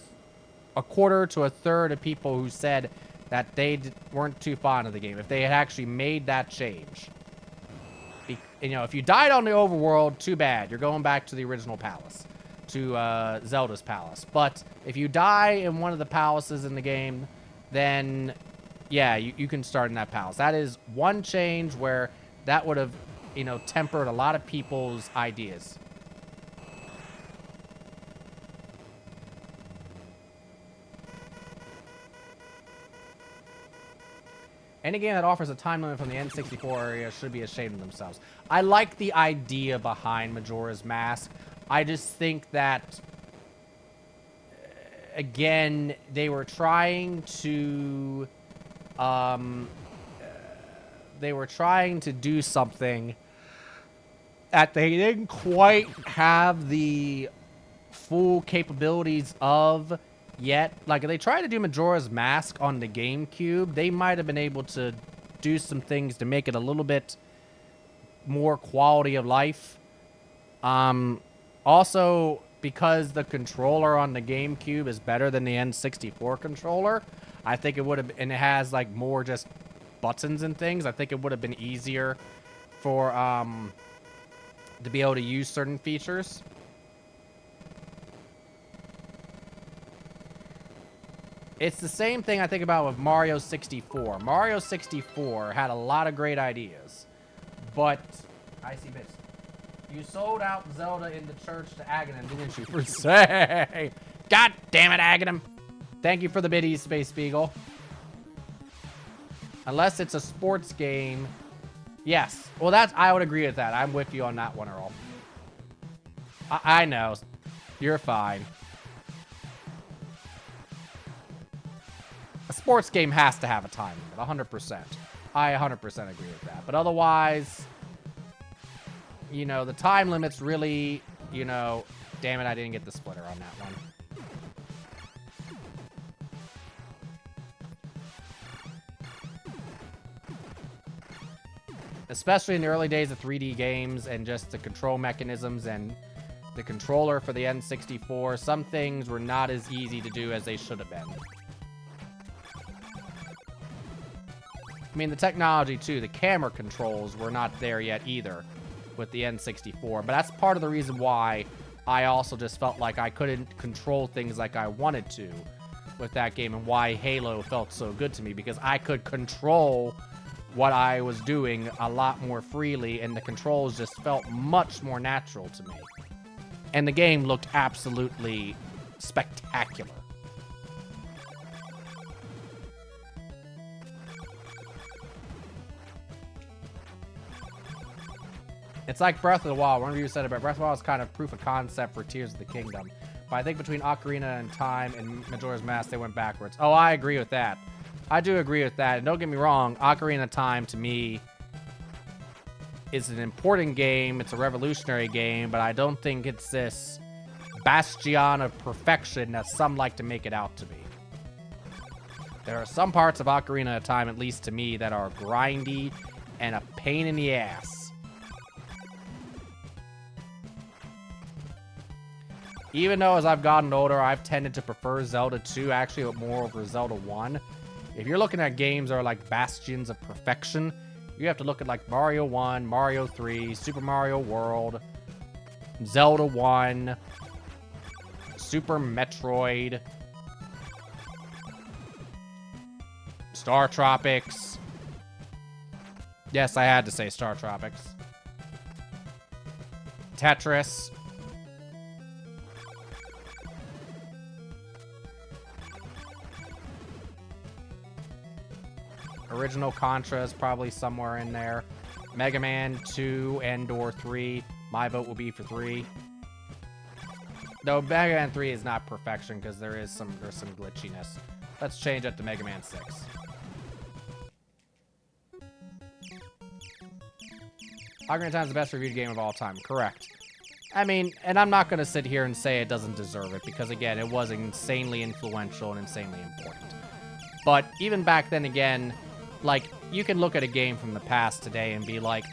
a quarter to a third of people who said that they weren't too fond of the game. If they had actually made that change. You know, if you died on the overworld, too bad. You're going back to the original palace. To Zelda's palace. But if you die in one of the palaces in the game, then yeah, you can start in that palace. That is one change where that would have, you know, tempered a lot of people's ideas. Any game that offers a time limit from the N64 area should be ashamed of themselves. I like the idea behind Majora's Mask. I just think that, again, they were trying to, do something that they didn't quite have the full capabilities of yet. Like, if they tried to do Majora's Mask on the GameCube, they might have been able to do some things to make it a little bit more quality of life. Also, because the controller on the GameCube is better than the N64 controller, I think it would have, and it has like more just buttons and things, I think it would have been easier for, to be able to use certain features. It's the same thing I think about with Mario 64. Mario 64 had a lot of great ideas, but I see bits. You sold out Zelda in the church to Aghanim, didn't you? For say, God damn it, Aghanim! Thank you for the biddies, Space Beagle. Unless it's a sports game, yes. Well, I would agree with that. I'm with you on that one, Earl. I know, you're fine. A sports game has to have a time limit, 100%. I 100% agree with that. But otherwise, you know, the time limit's really, you know, damn it, I didn't get the splitter on that one. Especially in the early days of 3D games and just the control mechanisms and the controller for the N64, some things were not as easy to do as they should have been. I mean, the technology, too, the camera controls were not there yet either with the N64. But that's part of the reason why I also just felt like I couldn't control things like I wanted to with that game, and why Halo felt so good to me, because I could control what I was doing a lot more freely, and the controls just felt much more natural to me. And the game looked absolutely spectacular. It's like Breath of the Wild. One of you said about Breath of the Wild is kind of proof of concept for Tears of the Kingdom. But I think between Ocarina and Time and Majora's Mask, they went backwards. Oh, I agree with that. I do agree with that. And don't get me wrong, Ocarina of Time, to me, is an important game. It's a revolutionary game, but I don't think it's this bastion of perfection that some like to make it out to be. There are some parts of Ocarina of Time, at least to me, that are grindy and a pain in the ass. Even though as I've gotten older, I've tended to prefer Zelda 2 actually more over Zelda 1. If you're looking at games that are like bastions of perfection, you have to look at like Mario 1, Mario 3, Super Mario World, Zelda 1, Super Metroid, Star Tropics. Yes, I had to say Star Tropics. Tetris. Original Contra is probably somewhere in there. Mega Man 2 and or 3. My vote will be for 3. No, Mega Man 3 is not perfection because there's some glitchiness. Let's change it to Mega Man 6. Ocarina of Time is the best reviewed game of all time. Correct. I mean, and I'm not going to sit here and say it doesn't deserve it because, again, it was insanely influential and insanely important. But even back then, again, like, you can look at a game from the past today and be like,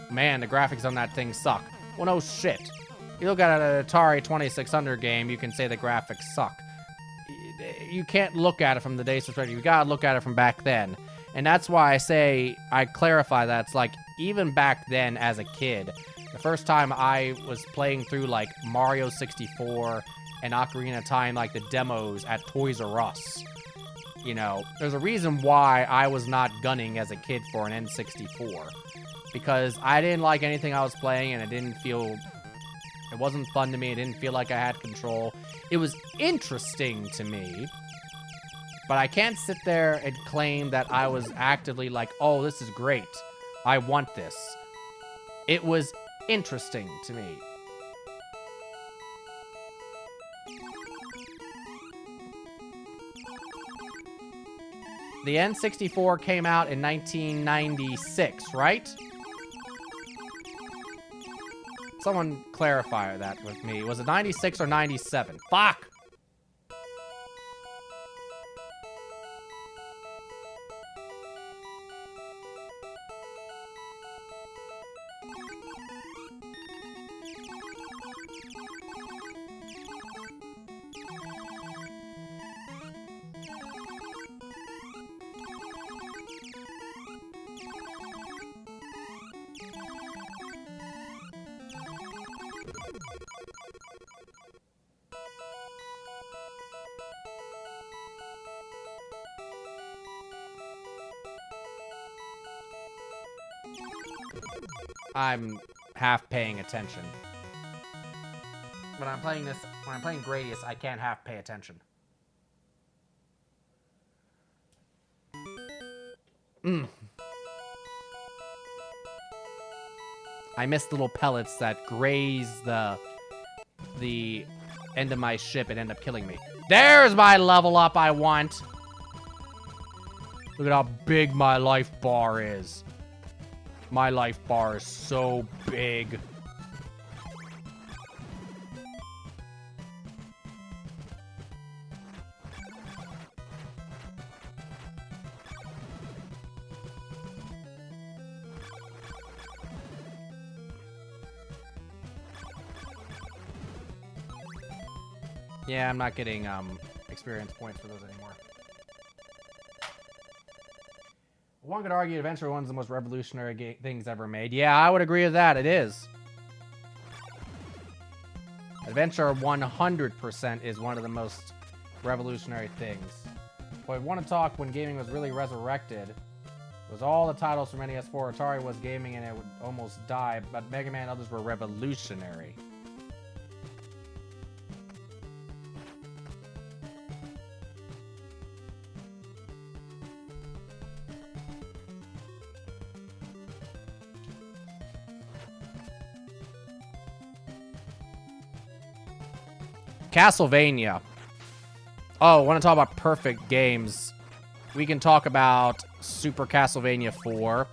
man, the graphics on that thing suck. Well, no shit. You look at an Atari 2600 game, you can say the graphics suck. You can't look at it from the day's perspective. You gotta look at it from back then. And that's why I say, I clarify that. It's like, even back then as a kid, the first time I was playing through, like, Mario 64 and Ocarina of Time, like, the demos at Toys R Us, you know, there's a reason why I was not gunning as a kid for an N64. Because I didn't like anything I was playing, and it wasn't fun to me. It didn't feel like I had control. It was interesting to me, but I can't sit there and claim that I was actively like, oh, this is great. I want this. It was interesting to me. The N64 came out in 1996, right? Someone clarify that with me. Was it 96 or 97? Fuck! I'm half paying attention. When I'm playing Gradius, I can't half pay attention. I missed little pellets that graze the end of my ship and end up killing me. There's my level up I want. Look at how big my life bar is. My life bar is so big. Yeah, I'm not getting experience points for those anymore. One could argue Adventure 1's the most revolutionary things ever made. Yeah, I would agree with that. It is. Adventure 100% is one of the most revolutionary things. But I want to talk when gaming was really resurrected. It was all the titles from NES4. Atari was gaming and it would almost die, but Mega Man and others were revolutionary. Castlevania. Oh, want to talk about perfect games? We can talk about Super Castlevania 4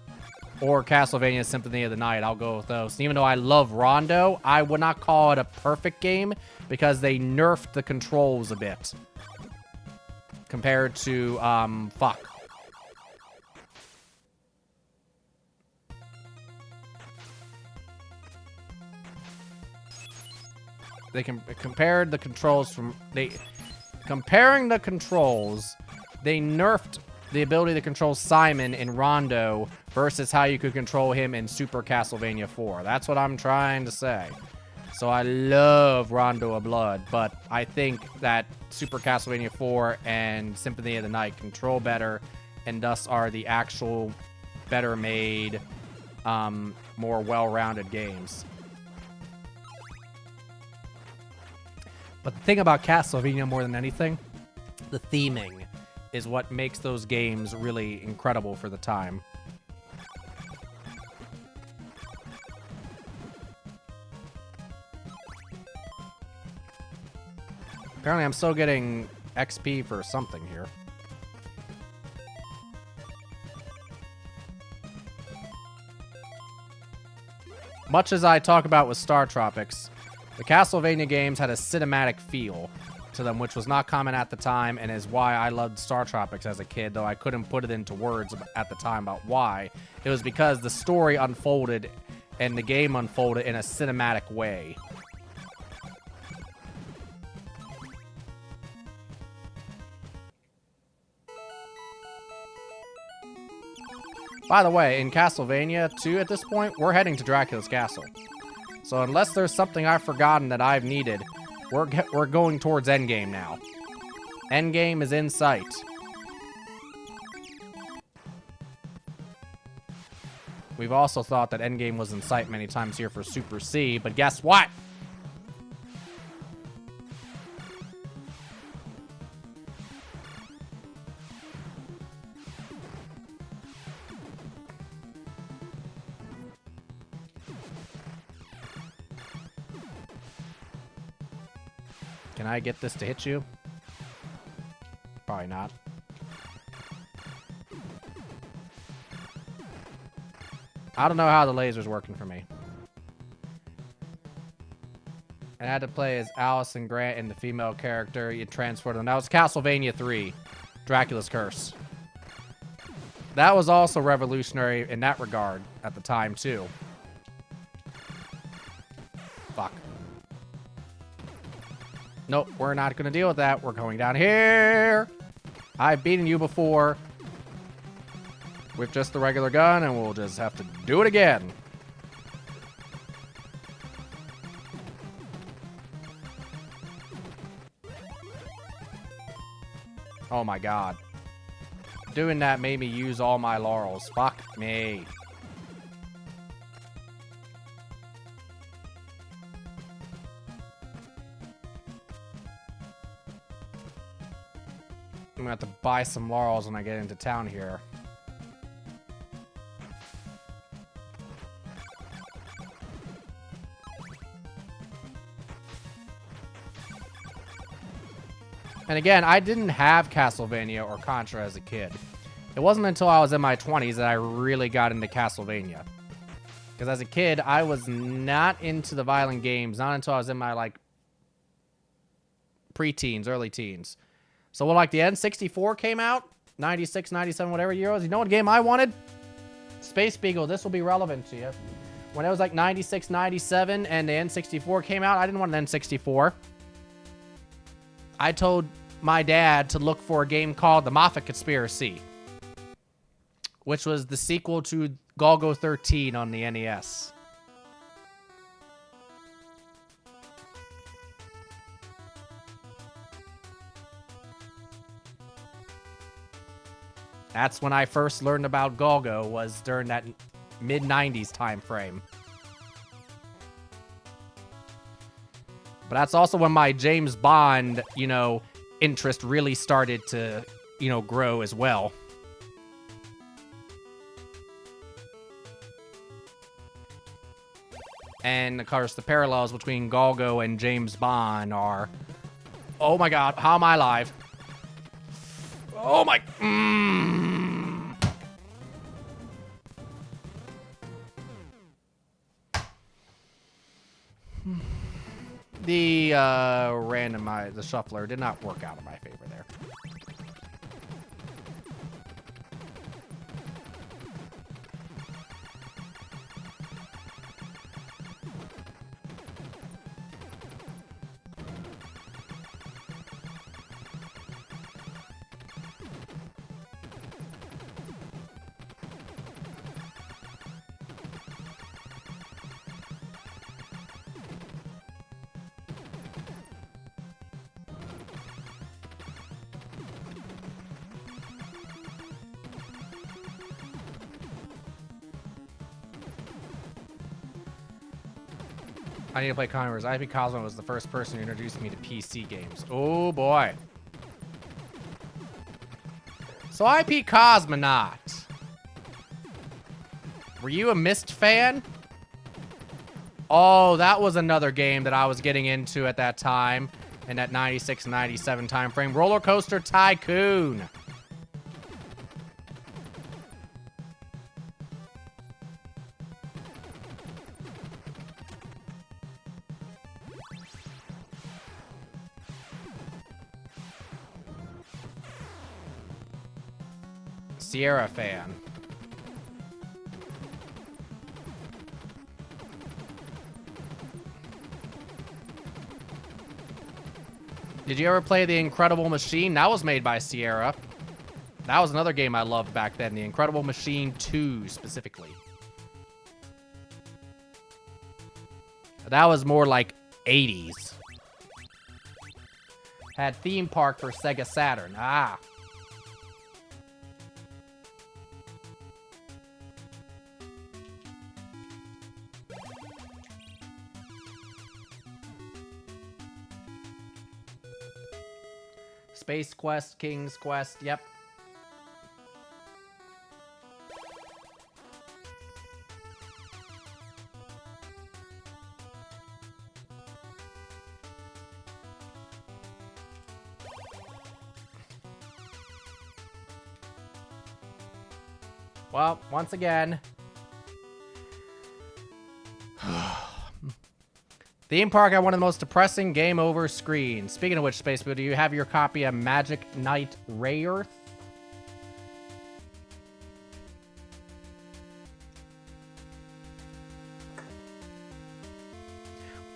or Castlevania Symphony of the Night. I'll go with those. Even though I love Rondo, I would not call it a perfect game because they nerfed the controls a bit compared to fuck. They compared the controls from comparing the controls. They nerfed the ability to control Simon in Rondo versus how you could control him in Super Castlevania 4. That's what I'm trying to say. So I love Rondo of Blood, but I think that Super Castlevania 4 and Symphony of the Night control better, and thus are the actual better made, more well-rounded games. But the thing about Castlevania more than anything, the theming is what makes those games really incredible for the time. Apparently I'm still getting XP for something here. Much as I talk about with Star Tropics, the Castlevania games had a cinematic feel to them, which was not common at the time, and is why I loved Star Tropics as a kid, though I couldn't put it into words at the time about why. It was because the story unfolded and the game unfolded in a cinematic way. By the way, in Castlevania 2 at this point, we're heading to Dracula's castle. So unless there's something I've forgotten that I've needed, we're going towards Endgame now. Endgame is in sight. We've also thought that Endgame was in sight many times here for Super C, but guess what? Can I get this to hit you? Probably not. I don't know how the laser's working for me. I had to play as Allison Grant and the female character. You transferred them. That was Castlevania 3, Dracula's Curse. That was also revolutionary in that regard at the time, too. Fuck. Nope, we're not going to deal with that. We're going down here. I've beaten you before with just the regular gun, and we'll just have to do it again. Oh my god. Doing that made me use all my laurels. Fuck me. I'm gonna have to buy some laurels when I get into town here. And again, I didn't have Castlevania or Contra as a kid. It wasn't until I was in my 20s that I really got into Castlevania. Because as a kid, I was not into the violent games, not until I was in my, like, pre-teens, early teens. So when, like, the N64 came out, 96, 97, whatever year it was, you know what game I wanted? Space Beagle. This will be relevant to you. When it was, like, 96, 97, and the N64 came out, I didn't want an N64. I told my dad to look for a game called The Moffat Conspiracy, which was the sequel to Golgo 13 on the NES. That's when I first learned about Golgo, was during that mid-90s time frame. But that's also when my James Bond, you know, interest really started to, you know, grow as well. And, of course, the parallels between Golgo and James Bond are... Oh, my God. How am I alive? Oh, my... The the shuffler did not work out in my favor there. I need to play Converse. IP Cosmo was the first person who introduced me to PC games. Oh boy. So IP Cosmonaut. Were you a Myst fan? Oh, that was another game that I was getting into at that time. in that 96 and 97 time frame. Roller Coaster Tycoon. Sierra fan. Did you ever play The Incredible Machine? That was made by Sierra. That was another game I loved back then. The Incredible Machine 2 specifically. That was more like 80s. Had Theme Park for Sega Saturn. Ah. Space Quest, King's Quest, yep. Well, once again. Theme Park had one of the most depressing game over screens. Speaking of which, Space Boo, do you have your copy of Magic Knight Rayearth?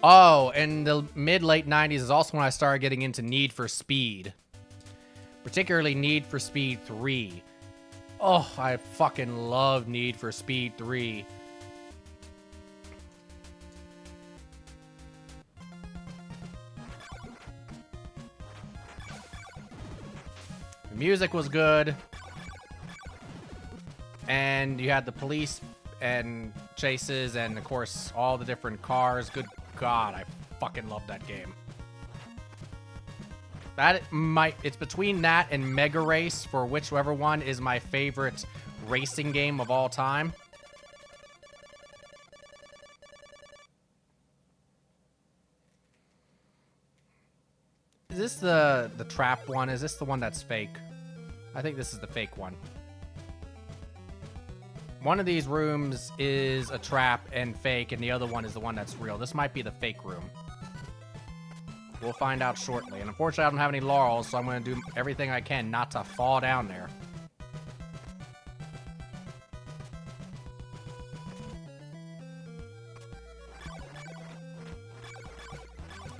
Oh, and the mid-late 90s is also when I started getting into Need for Speed. Particularly Need for Speed 3. Oh, I fucking love Need for Speed 3. The music was good. And you had the police and chases and, of course, all the different cars. Good God, I fucking love that game. It's between that and Mega Race for whichever one is my favorite racing game of all time. Is this the trap one? Is this the one that's fake? I think this is the fake one. One of these rooms is a trap and fake, and the other one is the one that's real. This might be the fake room. We'll find out shortly. And unfortunately, I don't have any laurels, so I'm going to do everything I can not to fall down there.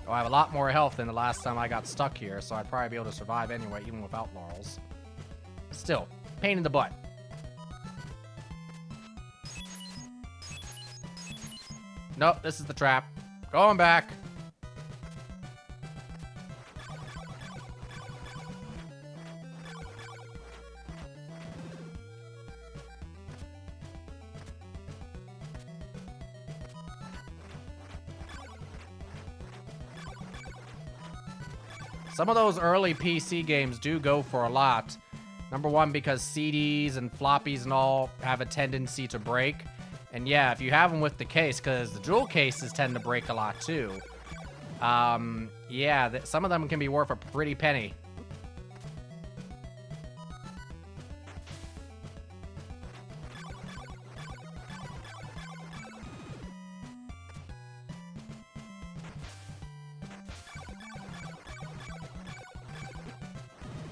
Oh, I have a lot more health than the last time I got stuck here, so I'd probably be able to survive anyway, even without laurels. Still, pain in the butt. Nope, this is the trap. Going back. Some of those early PC games do go for a lot. Number one, because CDs and floppies and all have a tendency to break. And yeah, if you have them with the case, because the jewel cases tend to break a lot too. Yeah, some of them can be worth a pretty penny.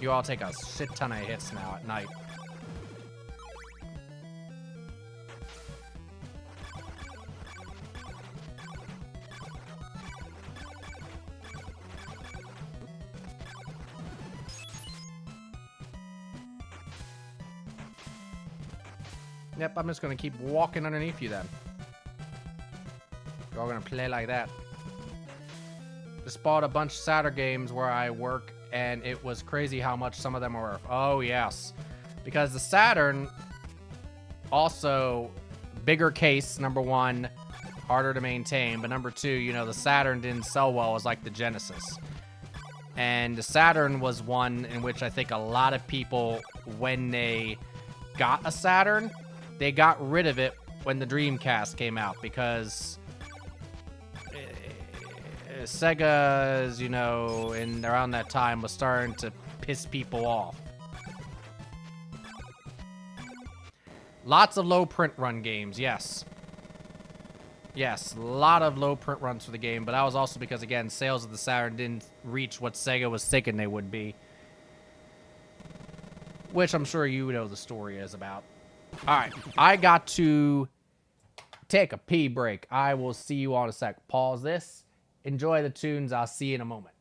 You all take a shit ton of hits now at night. Yep, I'm just gonna keep walking underneath you then. You're all gonna play like that. Just bought a bunch of Saturn games where I work, and it was crazy how much some of them are worth. Oh, yes. Because the Saturn, also, bigger case, number one, harder to maintain. But number two, you know, the Saturn didn't sell well as like the Genesis. And the Saturn was one in which I think a lot of people, when they got a Saturn, they got rid of it when the Dreamcast came out, because Sega's, you know, in around that time was starting to piss people off. Lots of low print run games, yes. Yes, a lot of low print runs for the game, but that was also because, again, sales of the Saturn didn't reach what Sega was thinking they would be. Which I'm sure you know the story is about. Alright, I got to take a pee break. I will see you on a sec. Pause this. Enjoy the tunes. I'll see you in a moment.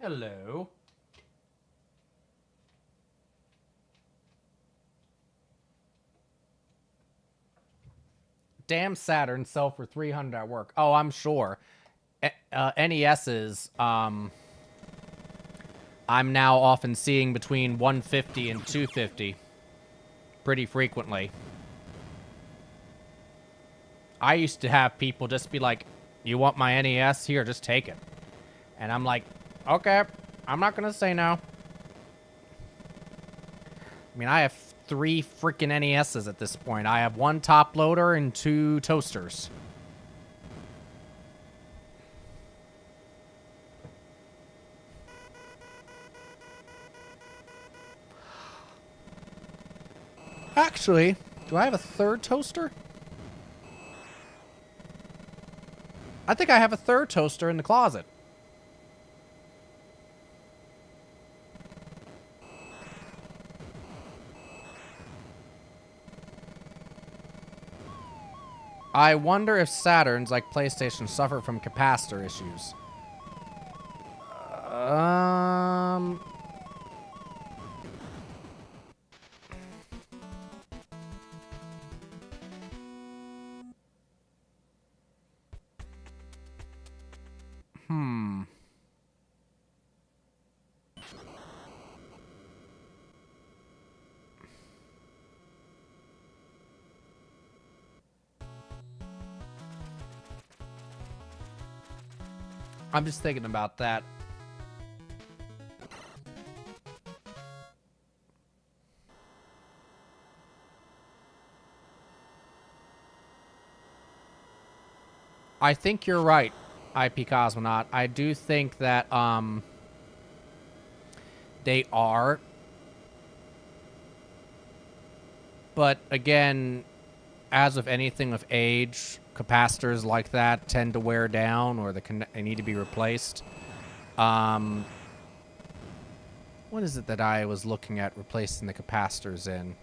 Hello. Damn Saturn sell for $300 at work. Oh, I'm sure. NES's, I'm now often seeing between 150 and 250 pretty frequently. I used to have people just be like, "You want my NES? Here, just take it." And I'm like, "Okay, I'm not gonna say no." I mean, I have 3 freaking NESs at this point. I have 1 top loader and 2 toasters. Actually, do I have a 3rd toaster? I think I have a 3rd toaster in the closet. I wonder if Saturns, like PlayStation, suffer from capacitor issues. I'm just thinking about that. I think you're right, IP Cosmonaut. I do think that they are. But again, as with anything with age, capacitors like that tend to wear down or they need to be replaced. What is it that I was looking at replacing the capacitors in?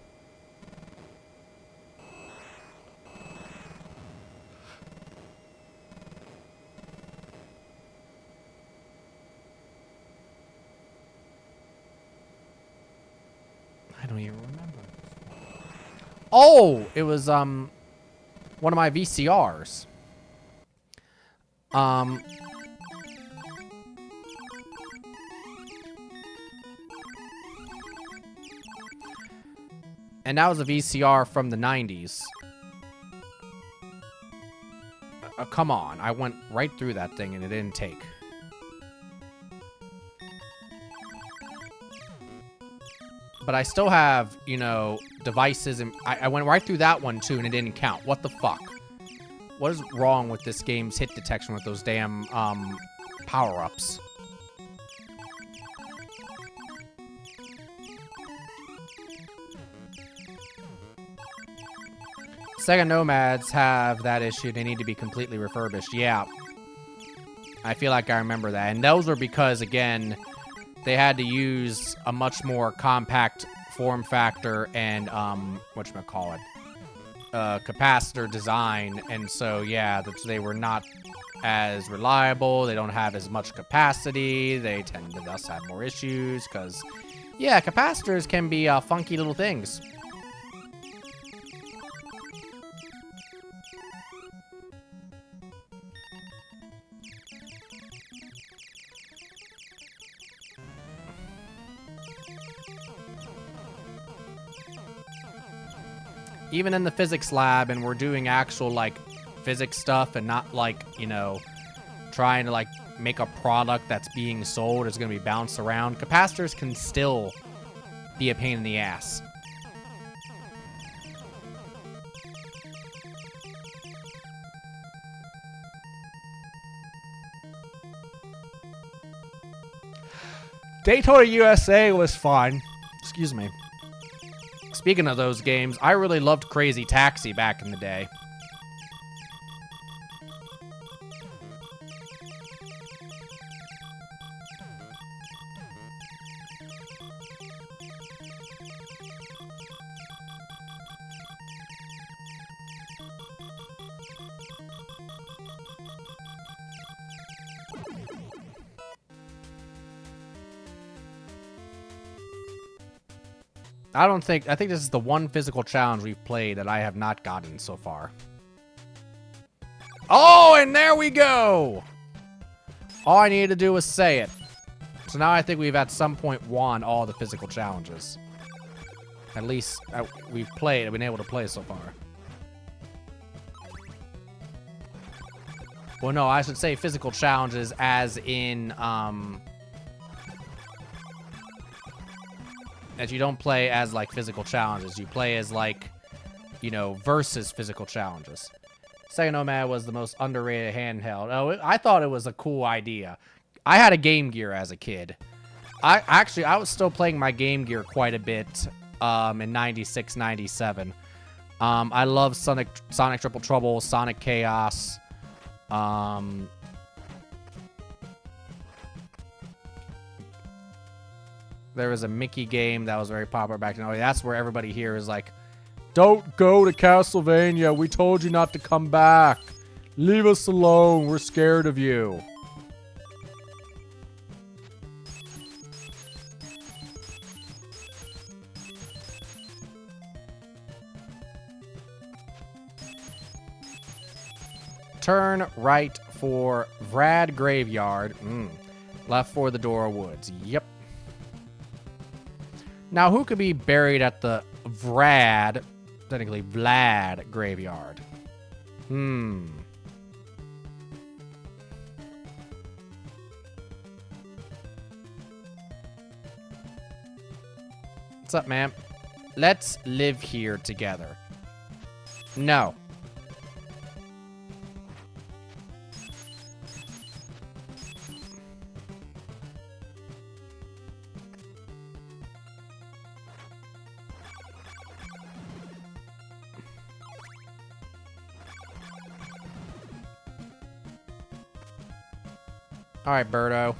I don't even remember. Oh, it was one of my VCRs. And that was a VCR from the 90s. Come on, I went right through that thing and it didn't take. But I still have, you know, devices, and I went right through that one too and it didn't count. What the fuck? What is wrong with this game's hit detection with those damn power-ups? Sega Nomads have that issue. They need to be completely refurbished. Yeah. I feel like I remember that. And those were because, again, they had to use a much more compact form factor and, whatchamacallit, capacitor design. And so, yeah, they were not as reliable. They don't have as much capacity. They tend to thus have more issues because, yeah, capacitors can be funky little things. Even in the physics lab, and we're doing actual, like, physics stuff and not, like, you know, trying to, like, make a product that's being sold is going to be bounced around. Capacitors can still be a pain in the ass. Daytona USA was fun. Excuse me. Speaking of those games, I really loved Crazy Taxi back in the day. I think this is the one physical challenge we've played that I have not gotten so far. Oh, and there we go! All I needed to do was say it. So now I think we've at some point won all the physical challenges. At least we've been able to play so far. Well, no, I should say physical challenges as in, as you don't play as, like, physical challenges. You play as, like, you know, versus physical challenges. Sega Nomad was the most underrated handheld. Oh, I thought it was a cool idea. I had a Game Gear as a kid. I was still playing my Game Gear quite a bit in 96, 97. I love Sonic Triple Trouble, Sonic Chaos. There was a Mickey game that was very popular back then. Oh, that's where everybody here is like, don't go to Castlevania. We told you not to come back. Leave us alone. We're scared of you. Turn right for Vrad Graveyard. Left for the Dora Woods. Yep. Now, who could be buried at the Vlad Graveyard? What's up, man? Let's live here together. No. All right, Birdo.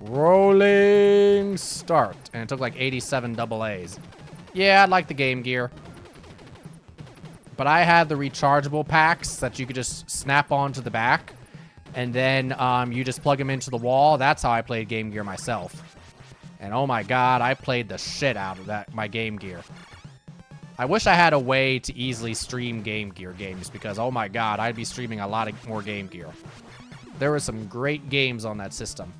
Rolling start. And it took like 87 double A's. Yeah, I'd like the Game Gear. But I had the rechargeable packs that you could just snap onto the back. And then you just plug them into the wall. That's how I played Game Gear myself. And oh my god, I played the shit out of my Game Gear. I wish I had a way to easily stream Game Gear games. Because oh my god, I'd be streaming a lot more Game Gear. There were some great games on that system.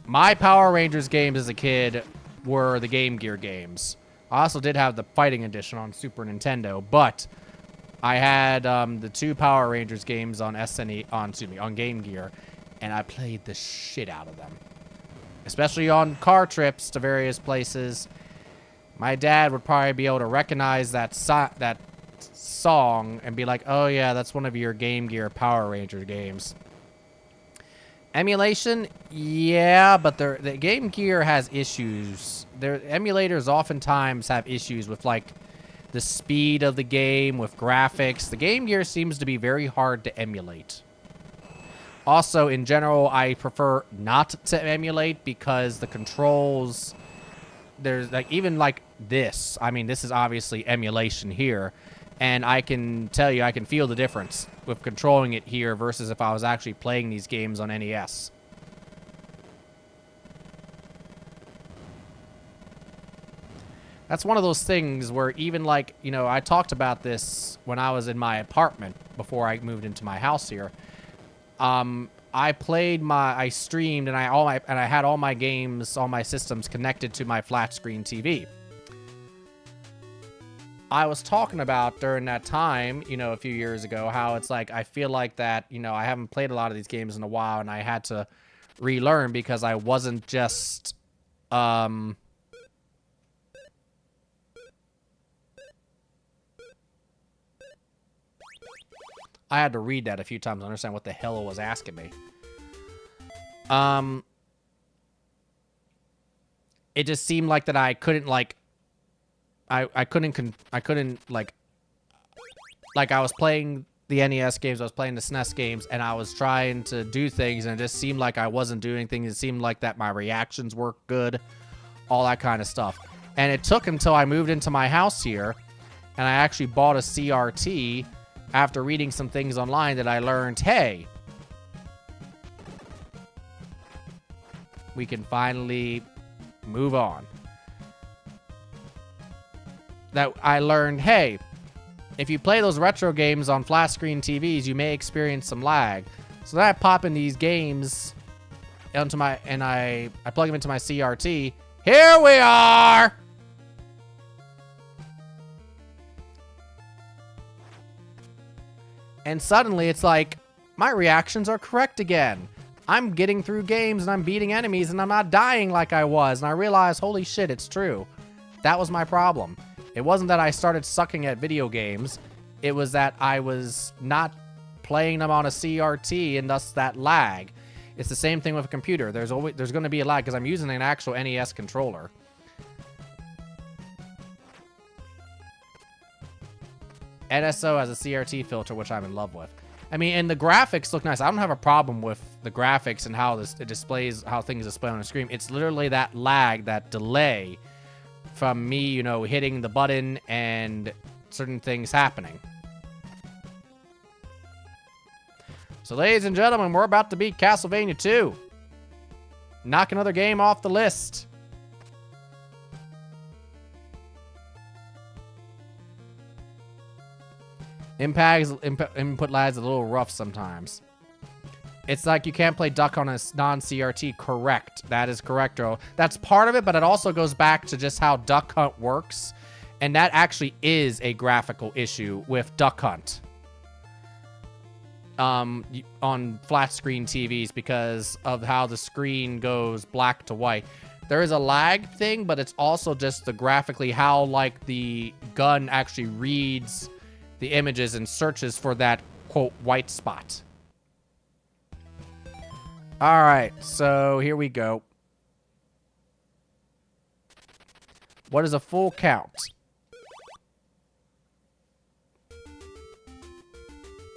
My Power Rangers games as a kid were the Game Gear games. I also did have the Fighting Edition on Super Nintendo, but I had the 2 Power Rangers games on on Game Gear, and I played the shit out of them. Especially on car trips to various places. My dad would probably be able to recognize that song and be like, "Oh yeah, that's one of your Game Gear Power Ranger games." Emulation, yeah, but the Game Gear has issues. Their emulators oftentimes have issues with, like, the speed of the game, with graphics. The Game Gear seems to be very hard to emulate. Also, in general, I prefer not to emulate because the controls... There's, like, even, like, this. I mean, this is obviously emulation here. And I can tell you, I can feel the difference with controlling it here versus if I was actually playing these games on NES. That's one of those things where even like, you know, I talked about this when I was in my apartment before I moved into my house here. I streamed and I had all my games, all my systems connected to my flat screen TV. I was talking about during that time, you know, a few years ago, how it's like, I feel like that, you know, I haven't played a lot of these games in a while and I had to relearn because I wasn't just, I had to read that a few times to understand what the hell it was asking me. It just seemed like that I couldn't, like, I couldn't, like I was playing the NES games, I was playing the SNES games, and I was trying to do things, and it just seemed like I wasn't doing things. It seemed like that my reactions were good, all that kind of stuff. And it took until I moved into my house here, and I actually bought a CRT after reading some things online that I learned, hey, we can finally move on. That I learned, hey, if you play those retro games on flat screen TVs, you may experience some lag. So then I pop in these games onto I plug them into my CRT. Here we are! And suddenly it's like, my reactions are correct again. I'm getting through games and I'm beating enemies and I'm not dying like I was. And I realized, holy shit, it's true. That was my problem. It wasn't that I started sucking at video games. It was that I was not playing them on a CRT and thus that lag. It's the same thing with a computer. There's going to be a lag because I'm using an actual NES controller. NSO has a CRT filter, which I'm in love with. I mean, and the graphics look nice. I don't have a problem with the graphics and how it displays, how things display on the screen. It's literally that lag, that delay from me, you know, hitting the button and certain things happening. So, ladies and gentlemen, we're about to beat Castlevania 2. Knock another game off the list. Input lag is a little rough sometimes. It's like you can't play Duck on a non-CRT. Correct. That is correct, Joe. That's part of it, but it also goes back to just how Duck Hunt works. And that actually is a graphical issue with Duck Hunt. On flat screen TVs because of how the screen goes black to white. There is a lag thing, but it's also just the graphically how, like, the gun actually reads the images and searches for that, quote, white spot. All right, so here we go. What is a full count?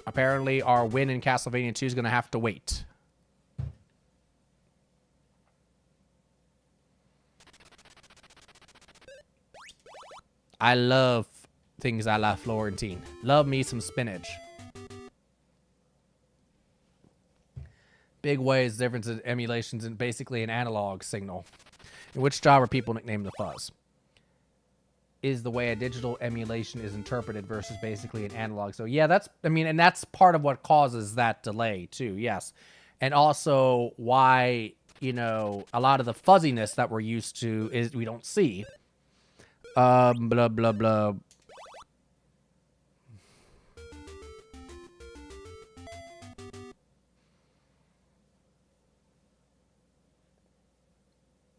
Apparently, our win in Castlevania 2 is going to have to wait. I love things a la Florentine. Love me some spinach. Big ways difference in emulations and basically an analog signal. In which job are people nicknamed the fuzz? Is the way a digital emulation is interpreted versus basically an analog. So yeah, that's, I mean, and that's part of what causes that delay too, yes. And also why, you know, a lot of the fuzziness that we're used to is we don't see. Blah, blah, blah.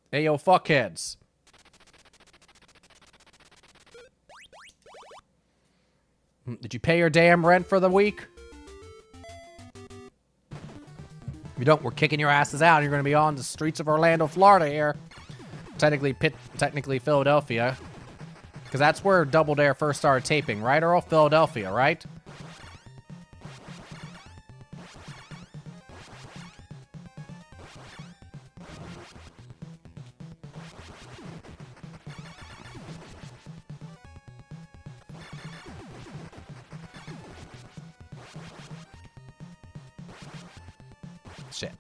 Hey, yo, fuckheads. Did you pay your damn rent for the week? If you don't, we're kicking your asses out. You're going to be on the streets of Orlando, Florida here. Technically Philadelphia. Because that's where Double Dare first started taping, right, Earl? Philadelphia, right? Shit.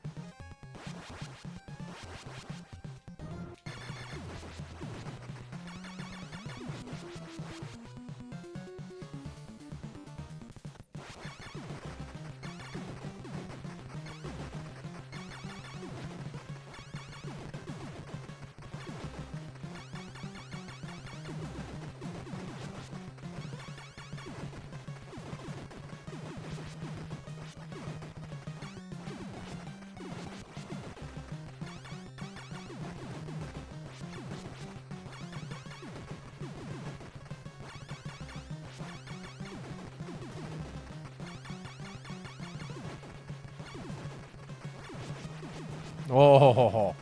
Oh,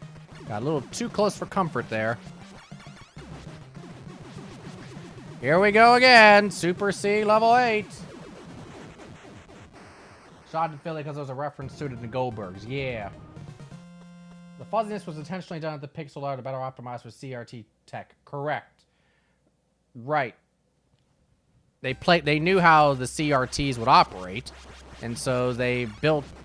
got a little too close for comfort there. Here we go again. Super C level 8. Shot in Philly because there was a reference to it in the Goldbergs. Yeah. The fuzziness was intentionally done at the pixel art to better optimize for CRT tech. Correct. Right. They knew how the CRTs would operate. And so they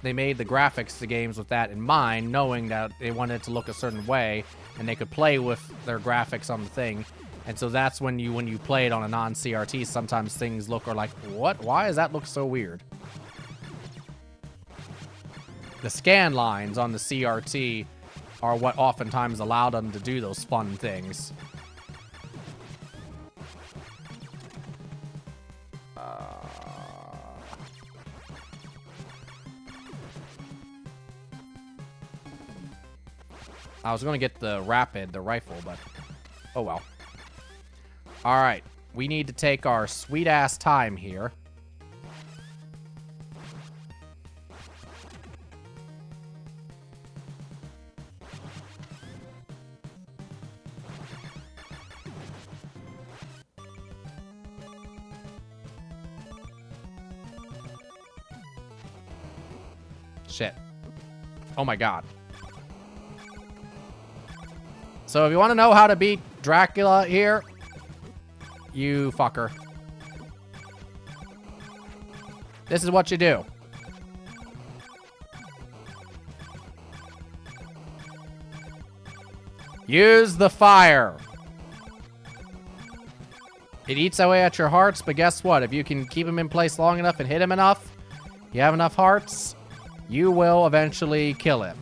made the graphics to games with that in mind, knowing that they wanted it to look a certain way, and they could play with their graphics on the thing. And so that's when you play it on a non-CRT, sometimes things look are like, what? Why does that look so weird? The scan lines on the CRT are what oftentimes allowed them to do those fun things. I was going to get the rifle, but oh well. All right. We need to take our sweet-ass time here. Shit. Oh my god. So if you want to know how to beat Dracula here, you fucker. This is what you do. Use the fire. It eats away at your hearts, but guess what? If you can keep him in place long enough and hit him enough, you have enough hearts, you will eventually kill him.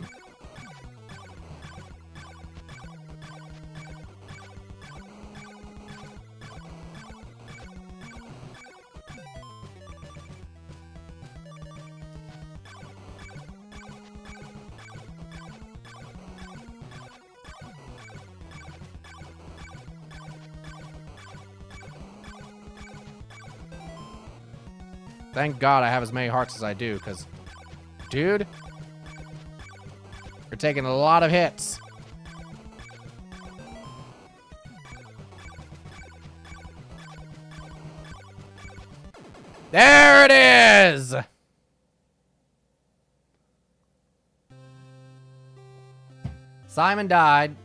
Thank God I have as many hearts as I do, because, dude, you're taking a lot of hits. There it is! Simon died.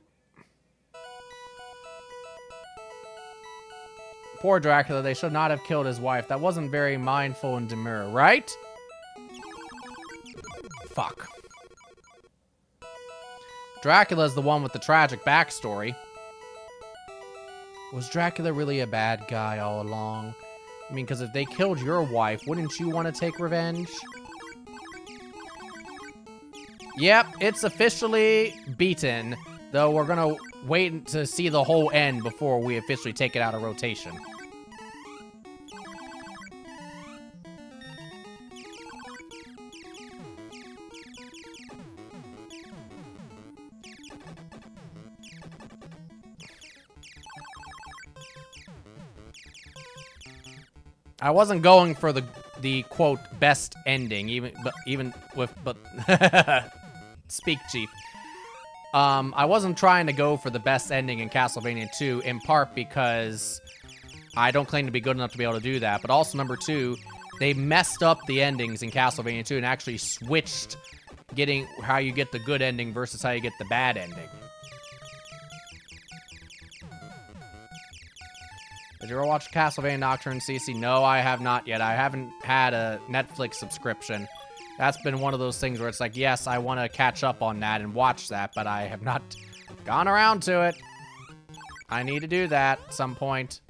Poor Dracula, they should not have killed his wife. That wasn't very mindful and demure, right? Fuck. Dracula's the one with the tragic backstory. Was Dracula really a bad guy all along? I mean, because if they killed your wife, wouldn't you want to take revenge? Yep, it's officially beaten, though we're gonna wait to see the whole end before we officially take it out of rotation. I wasn't going for the quote best ending, even with speak chief. I wasn't trying to go for the best ending in Castlevania 2, in part because I don't claim to be good enough to be able to do that, but also number 2, they messed up the endings in Castlevania 2 and actually switched getting how you get the good ending versus how you get the bad ending. Did you ever watch Castlevania Nocturne, CC? No, I have not yet. I haven't had a Netflix subscription. That's been one of those things where it's like, yes, I want to catch up on that and watch that, but I have not gone around to it. I need to do that at some point.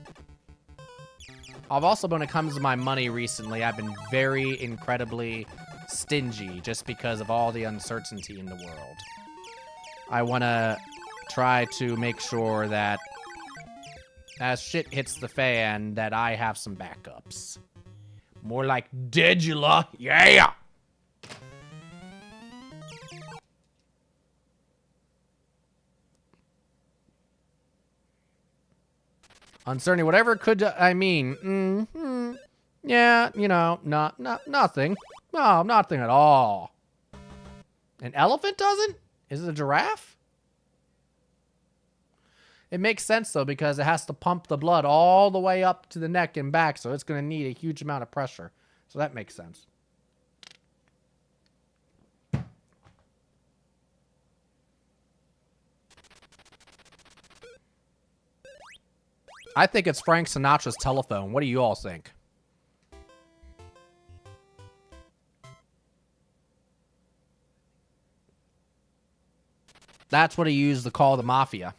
I've also, when it comes to my money recently, I've been very incredibly stingy just because of all the uncertainty in the world. I want to try to make sure that as shit hits the fan, that I have some backups. More like Dedula. Yeah! Uncertainty, whatever could, I mean, yeah, you know, nothing. No, nothing at all. An elephant doesn't? Is it a giraffe? It makes sense, though, because it has to pump the blood all the way up to the neck and back, so it's going to need a huge amount of pressure. So that makes sense. I think it's Frank Sinatra's telephone. What do you all think? That's what he used to call the mafia.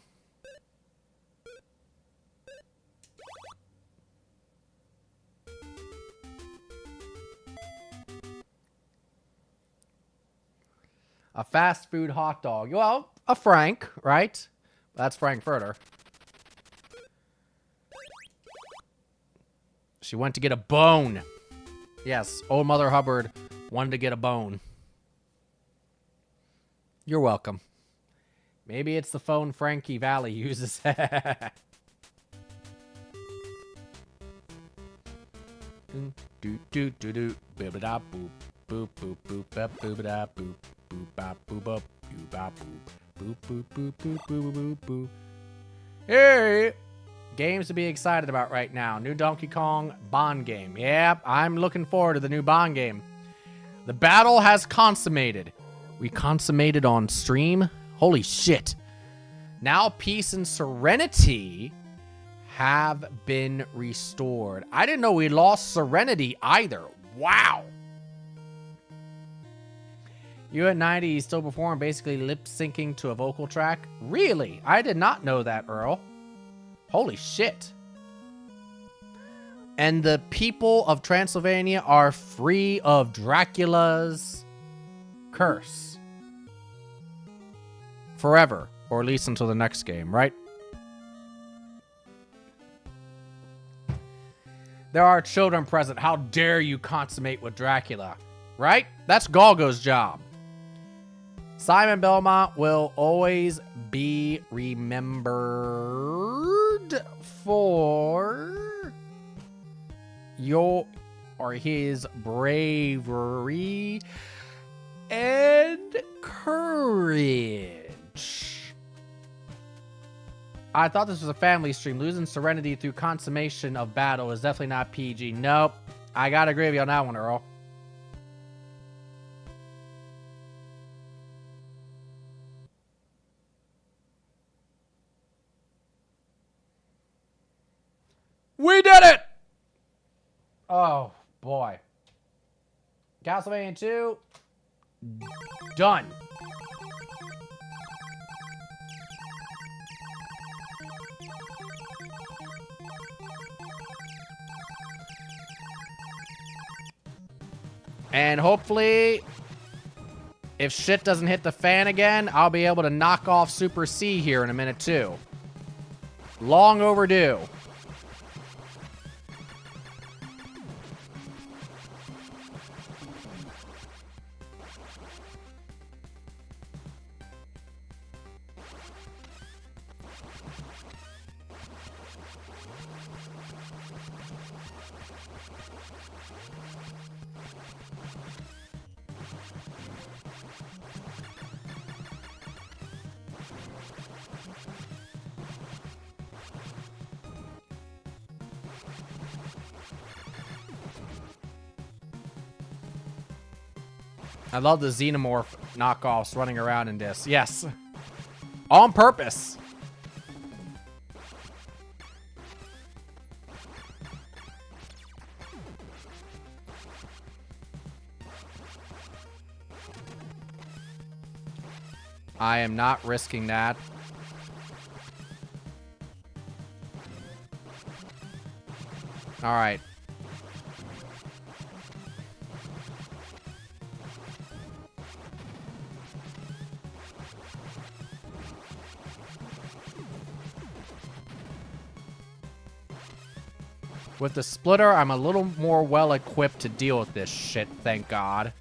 A fast food hot dog. Well, a Frank, right? That's Frankfurter. She went to get a bone. Yes, old Mother Hubbard wanted to get a bone. You're welcome. Maybe it's the phone Frankie Valli uses. Do do do do boop da boop boop boop boop boop da boop boop bop boop boop boop bop boop boop boop boop boop boop boop. Hey, games to be excited about right now. New Donkey Kong Bond game. Yep, I'm looking forward to the new Bond game. The battle has consummated. We consummated on stream. Holy shit. Now peace and serenity have been restored. I didn't know we lost serenity either. Wow. You at 90, you still perform, basically lip syncing to a vocal track? Really? I did not know that, Earl. Holy shit. And the people of Transylvania are free of Dracula's curse. Forever. Or at least until the next game, right? There are children present. How dare you consummate with Dracula? Right? That's Golgo's job. Simon Belmont will always be remembered for his bravery and courage. I thought this was a family stream. Losing serenity through consummation of battle is definitely not PG. Nope. I gotta agree with you on that one, Earl. We did it! Oh, boy. Castlevania 2. Done. And hopefully, if shit doesn't hit the fan again, I'll be able to knock off Super C here in a minute, too. Long overdue. I love the Xenomorph knockoffs running around in this. Yes. On purpose. I am not risking that. All right. With the splitter, I'm a little more well-equipped to deal with this shit, thank God.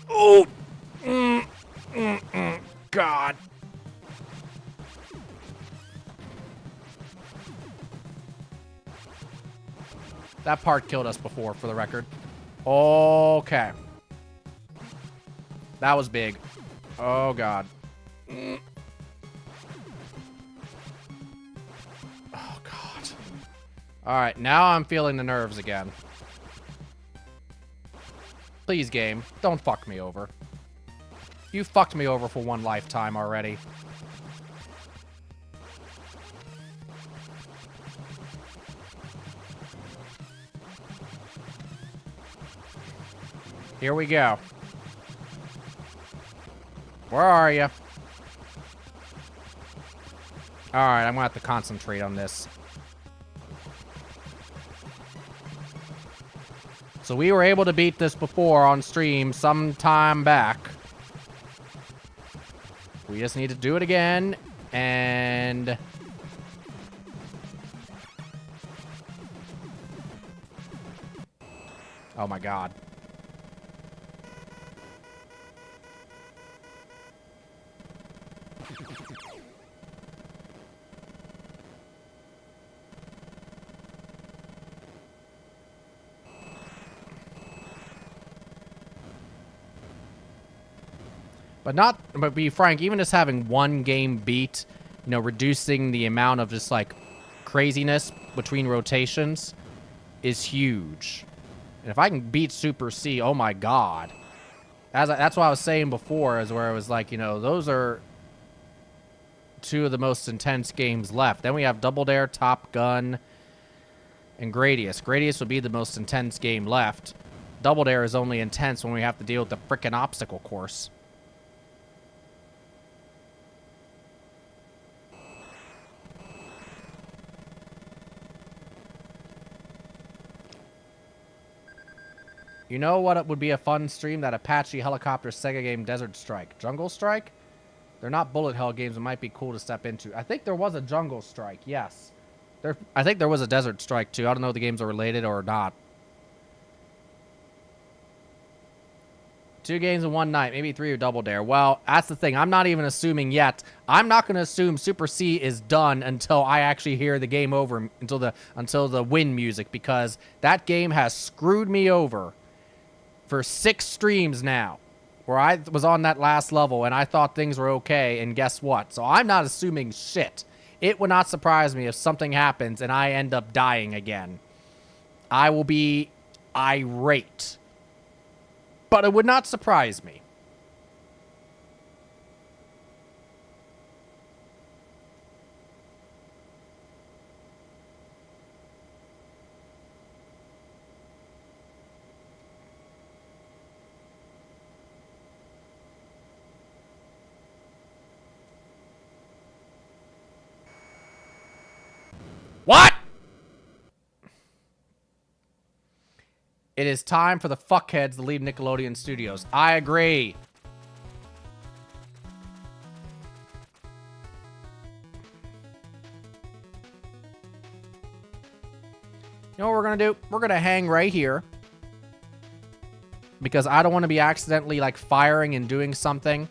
Oh! God. That part killed us before, for the record. Okay. That was big. Oh, God. Oh, God. Alright, now I'm feeling the nerves again. Please, game. Don't fuck me over. You fucked me over for one lifetime already. Here we go. Where are you? Alright, I'm gonna have to concentrate on this. So we were able to beat this before on stream some time back. We just need to do it again, and... oh my God. But be frank, even just having one game beat, you know, reducing the amount of just like craziness between rotations is huge. And if I can beat Super C, oh my God. That's what I was saying before, is where it was like, you know, those are two of the most intense games left. Then we have Double Dare, Top Gun, and Gradius. Gradius would be the most intense game left. Double Dare is only intense when we have to deal with the frickin' obstacle course. You know what would be a fun stream? That Apache helicopter Sega game Desert Strike. Jungle Strike? They're not bullet hell games. It might be cool to step into. I think there was a Jungle Strike, yes. I think there was a Desert Strike, too. I don't know if the games are related or not. 2 games in one night. Maybe 3 or Double Dare. Well, that's the thing. I'm not even assuming yet. I'm not going to assume Super C is done until I actually hear the game over, until the win music, because that game has screwed me over for 6 streams now, where I was on that last level and I thought things were okay, and guess what? So I'm not assuming shit. It would not surprise me if something happens and I end up dying again. I will be irate. But it would not surprise me. What? It is time for the fuckheads to leave Nickelodeon Studios. I agree. You know what we're going to do? We're going to hang right here. Because I don't want to be accidentally, like, firing and doing something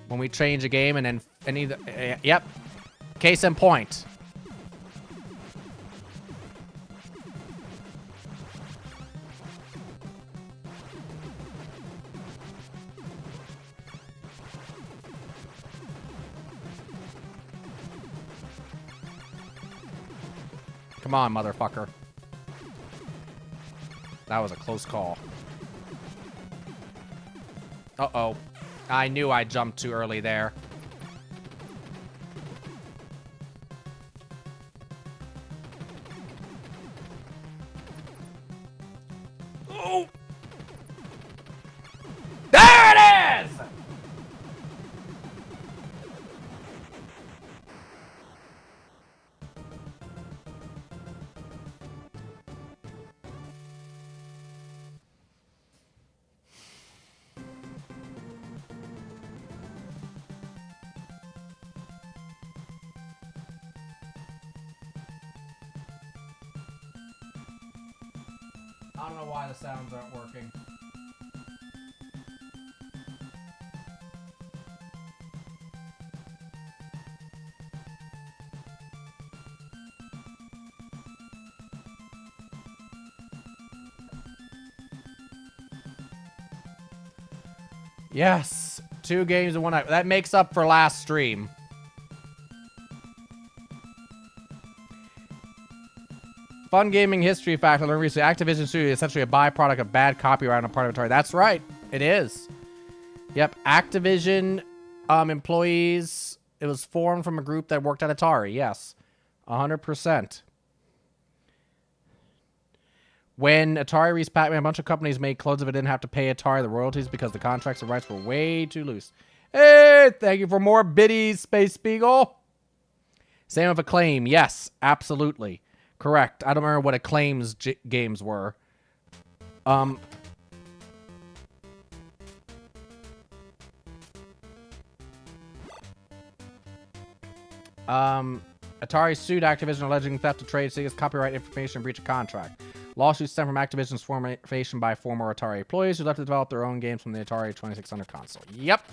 when we change a game and then... yep. Case in point. Come on, motherfucker. That was a close call. Uh-oh. I knew I jumped too early there. Oh! There it is! I don't know why the sounds aren't working. Yes, 2 games in one night. That makes up for last stream. Fun gaming history fact I learned recently. Activision Studio is essentially a byproduct of bad copyright on the part of Atari. That's right. It is. Yep. Activision employees. It was formed from a group that worked at Atari. Yes. 100%. When Atari released Pac-Man, a bunch of companies made clothes if it didn't have to pay Atari the royalties because the contracts and rights were way too loose. Hey, thank you for more biddies, Space Beagle. Same with Acclaim. Yes, absolutely. Correct. I don't remember what Acclaim's games were. Atari sued Activision alleging theft of trade secrets, copyright information, and breach of contract. Lawsuits stem from Activision's formation by former Atari employees who left to develop their own games from the Atari 2600 console. Yep.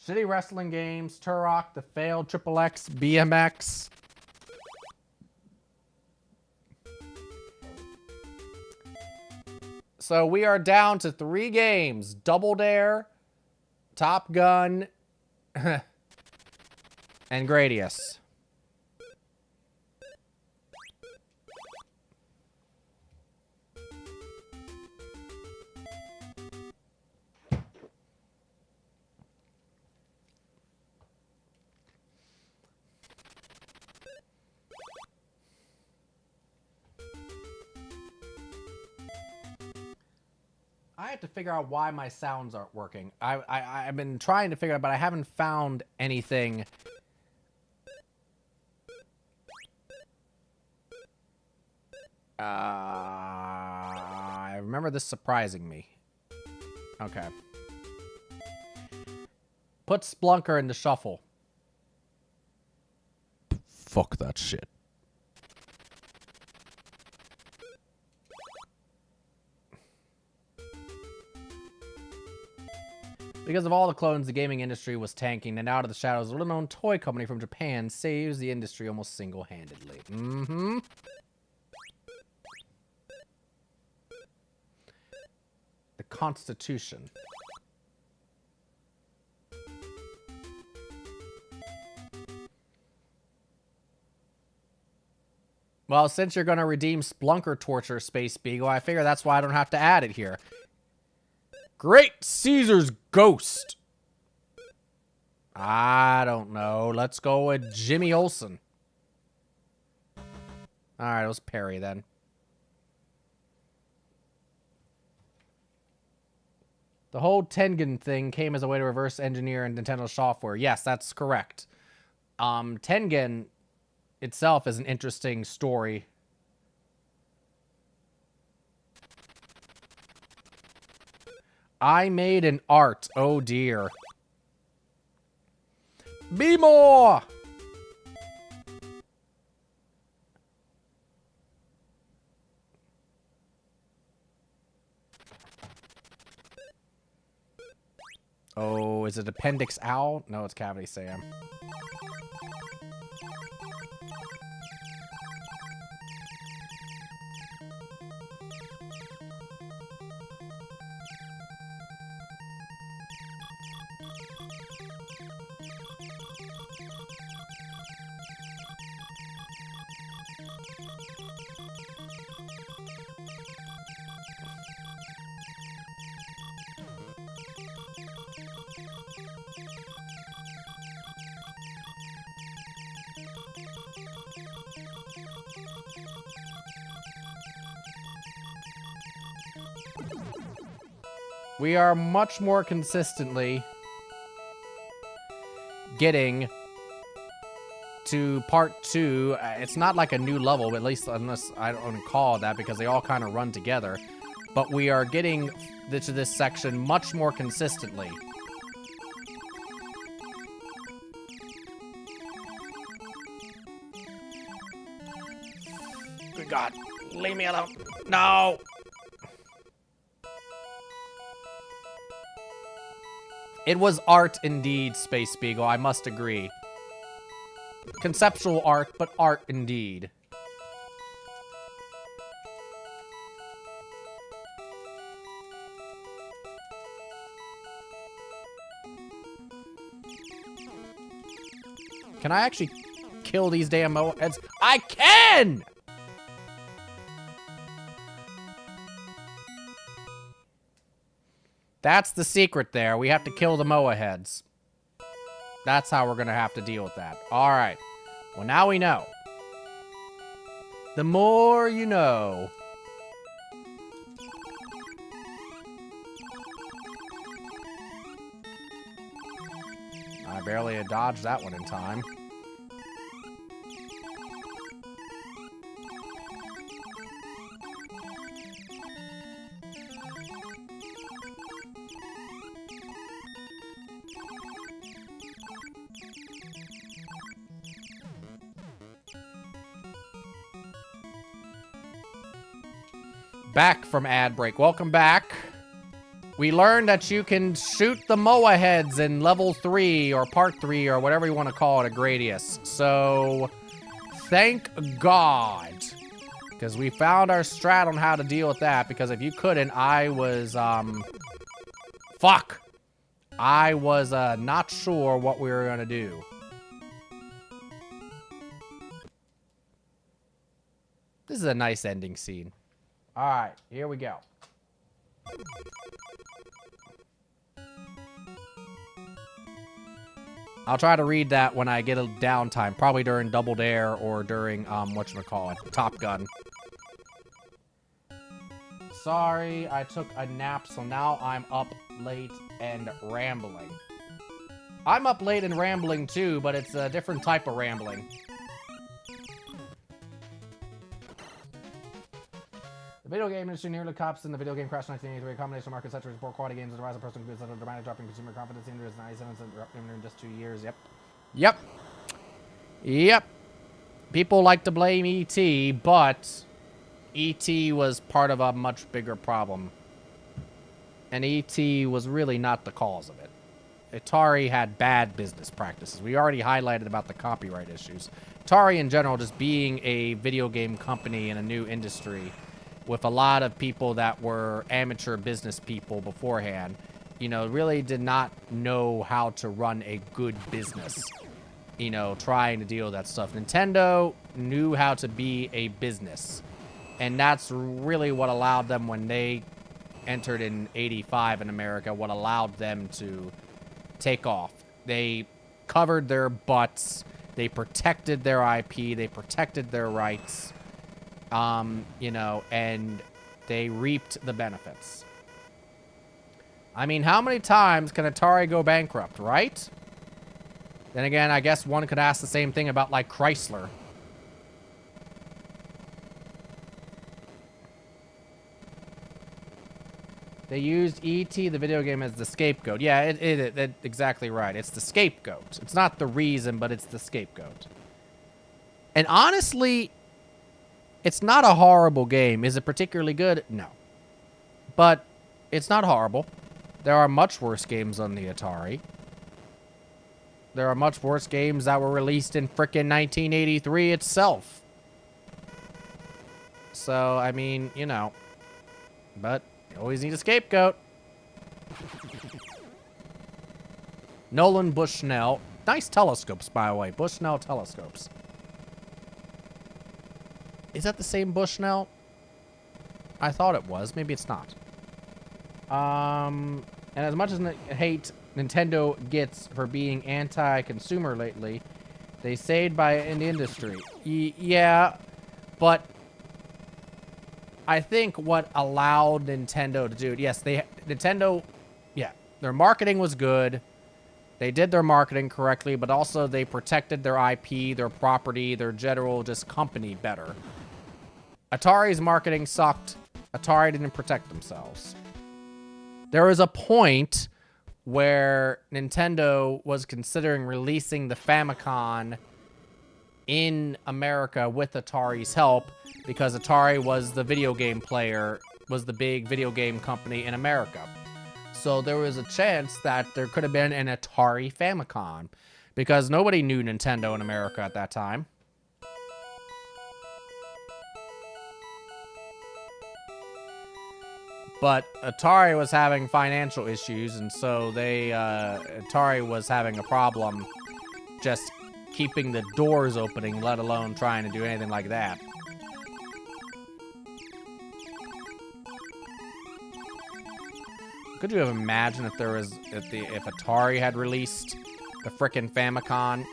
Shitty wrestling games, Turok, the failed Triple X, BMX. So we are down to 3 games. Double Dare, Top Gun, and Gradius. have to figure out why my sounds aren't working. I've been trying to figure it out, but I haven't found anything. I remember this surprising me. Okay. Put Splunker in the shuffle. Fuck that shit. Because of all the clones, the gaming industry was tanking, and out of the shadows, a little-known toy company from Japan saves the industry almost single-handedly. Mm-hmm. The Constitution. Well, since you're going to redeem Splunker Torture, Space Beagle, I figure that's why I don't have to add it here. Great Caesar's Ghost. I don't know. Let's go with Jimmy Olsen. Alright, it was Perry then. The whole Tengen thing came as a way to reverse engineer Nintendo software. Yes, that's correct. Tengen itself is an interesting story. I made an art. Oh dear. Be more! Oh, is it Appendix Owl? No, it's Cavity Sam. We are much more consistently getting to part 2. It's not like a new level, at least unless I don't call it that, because they all kind of run together. But we are getting to this section much more consistently. Good God. Leave me alone. No! It was art indeed, Space Beagle, I must agree. Conceptual art, but art indeed. Can I actually kill these damn heads? I can! That's the secret there. We have to kill the Moa heads. That's how we're going to have to deal with that. Alright. Well, now we know. The more you know. I barely dodged that one in time. Back from ad break. Welcome back. We learned that you can shoot the Moa heads in level 3 or part 3 or whatever you want to call it, a Gradius. So, thank God. Because we found our strat on how to deal with that. Because if you couldn't, I was, fuck. I was, not sure what we were going to do. This is a nice ending scene. Alright, here we go. I'll try to read that when I get a downtime. Probably during Double Dare or during, whatchamacallit, Top Gun. Sorry, I took a nap, so now I'm up late and rambling. I'm up late and rambling too, but it's a different type of rambling. The video game industry nearly collapsed in the video game crash in 1983. A combination of market sectors, poor quality games, and the rise of personal goods, and a dramatic drop in consumer confidence. The industry is 97% in just 2 years. Yep. People like to blame E.T., but E.T. was part of a much bigger problem. And E.T. was really not the cause of it. Atari had bad business practices. We already highlighted about the copyright issues. Atari in general, just being a video game company in a new industry with a lot of people that were amateur business people beforehand, you know, really did not know how to run a good business, you know, trying to deal with that stuff. Nintendo knew how to be a business. And that's really what allowed them, when they entered in 85 in America, what allowed them to take off. They covered their butts. They protected their IP. They protected their rights. You know, and they reaped the benefits. I mean, how many times can Atari go bankrupt, right? Then again, I guess one could ask the same thing about, like, Chrysler. They used E.T., the video game, as the scapegoat. Yeah, it exactly right. It's the scapegoat. It's not the reason, but it's the scapegoat. And honestly, it's not a horrible game. Is it particularly good? No. But it's not horrible. There are much worse games on the Atari. There are much worse games that were released in frickin' 1983 itself. So, I mean, you know. But you always need a scapegoat. Nolan Bushnell. Nice telescopes, by the way. Bushnell telescopes. Is that the same Bushnell? I thought it was. Maybe it's not. And as much as hate Nintendo gets for being anti-consumer lately, they saved by in the industry. Yeah, but I think what allowed Nintendo to do it, yes, Nintendo, yeah, their marketing was good. They did their marketing correctly, but also they protected their IP, their property, their general just company better. Atari's marketing sucked. Atari didn't protect themselves. There was a point where Nintendo was considering releasing the Famicom in America with Atari's help, because Atari was the video game player, was the big video game company in America. So there was a chance that there could have been an Atari Famicom, because nobody knew Nintendo in America at that time. But Atari was having financial issues, and so Atari was having a problem just keeping the doors opening, let alone trying to do anything like that. Could you have imagined if there was, if Atari had released the frickin' Famicom?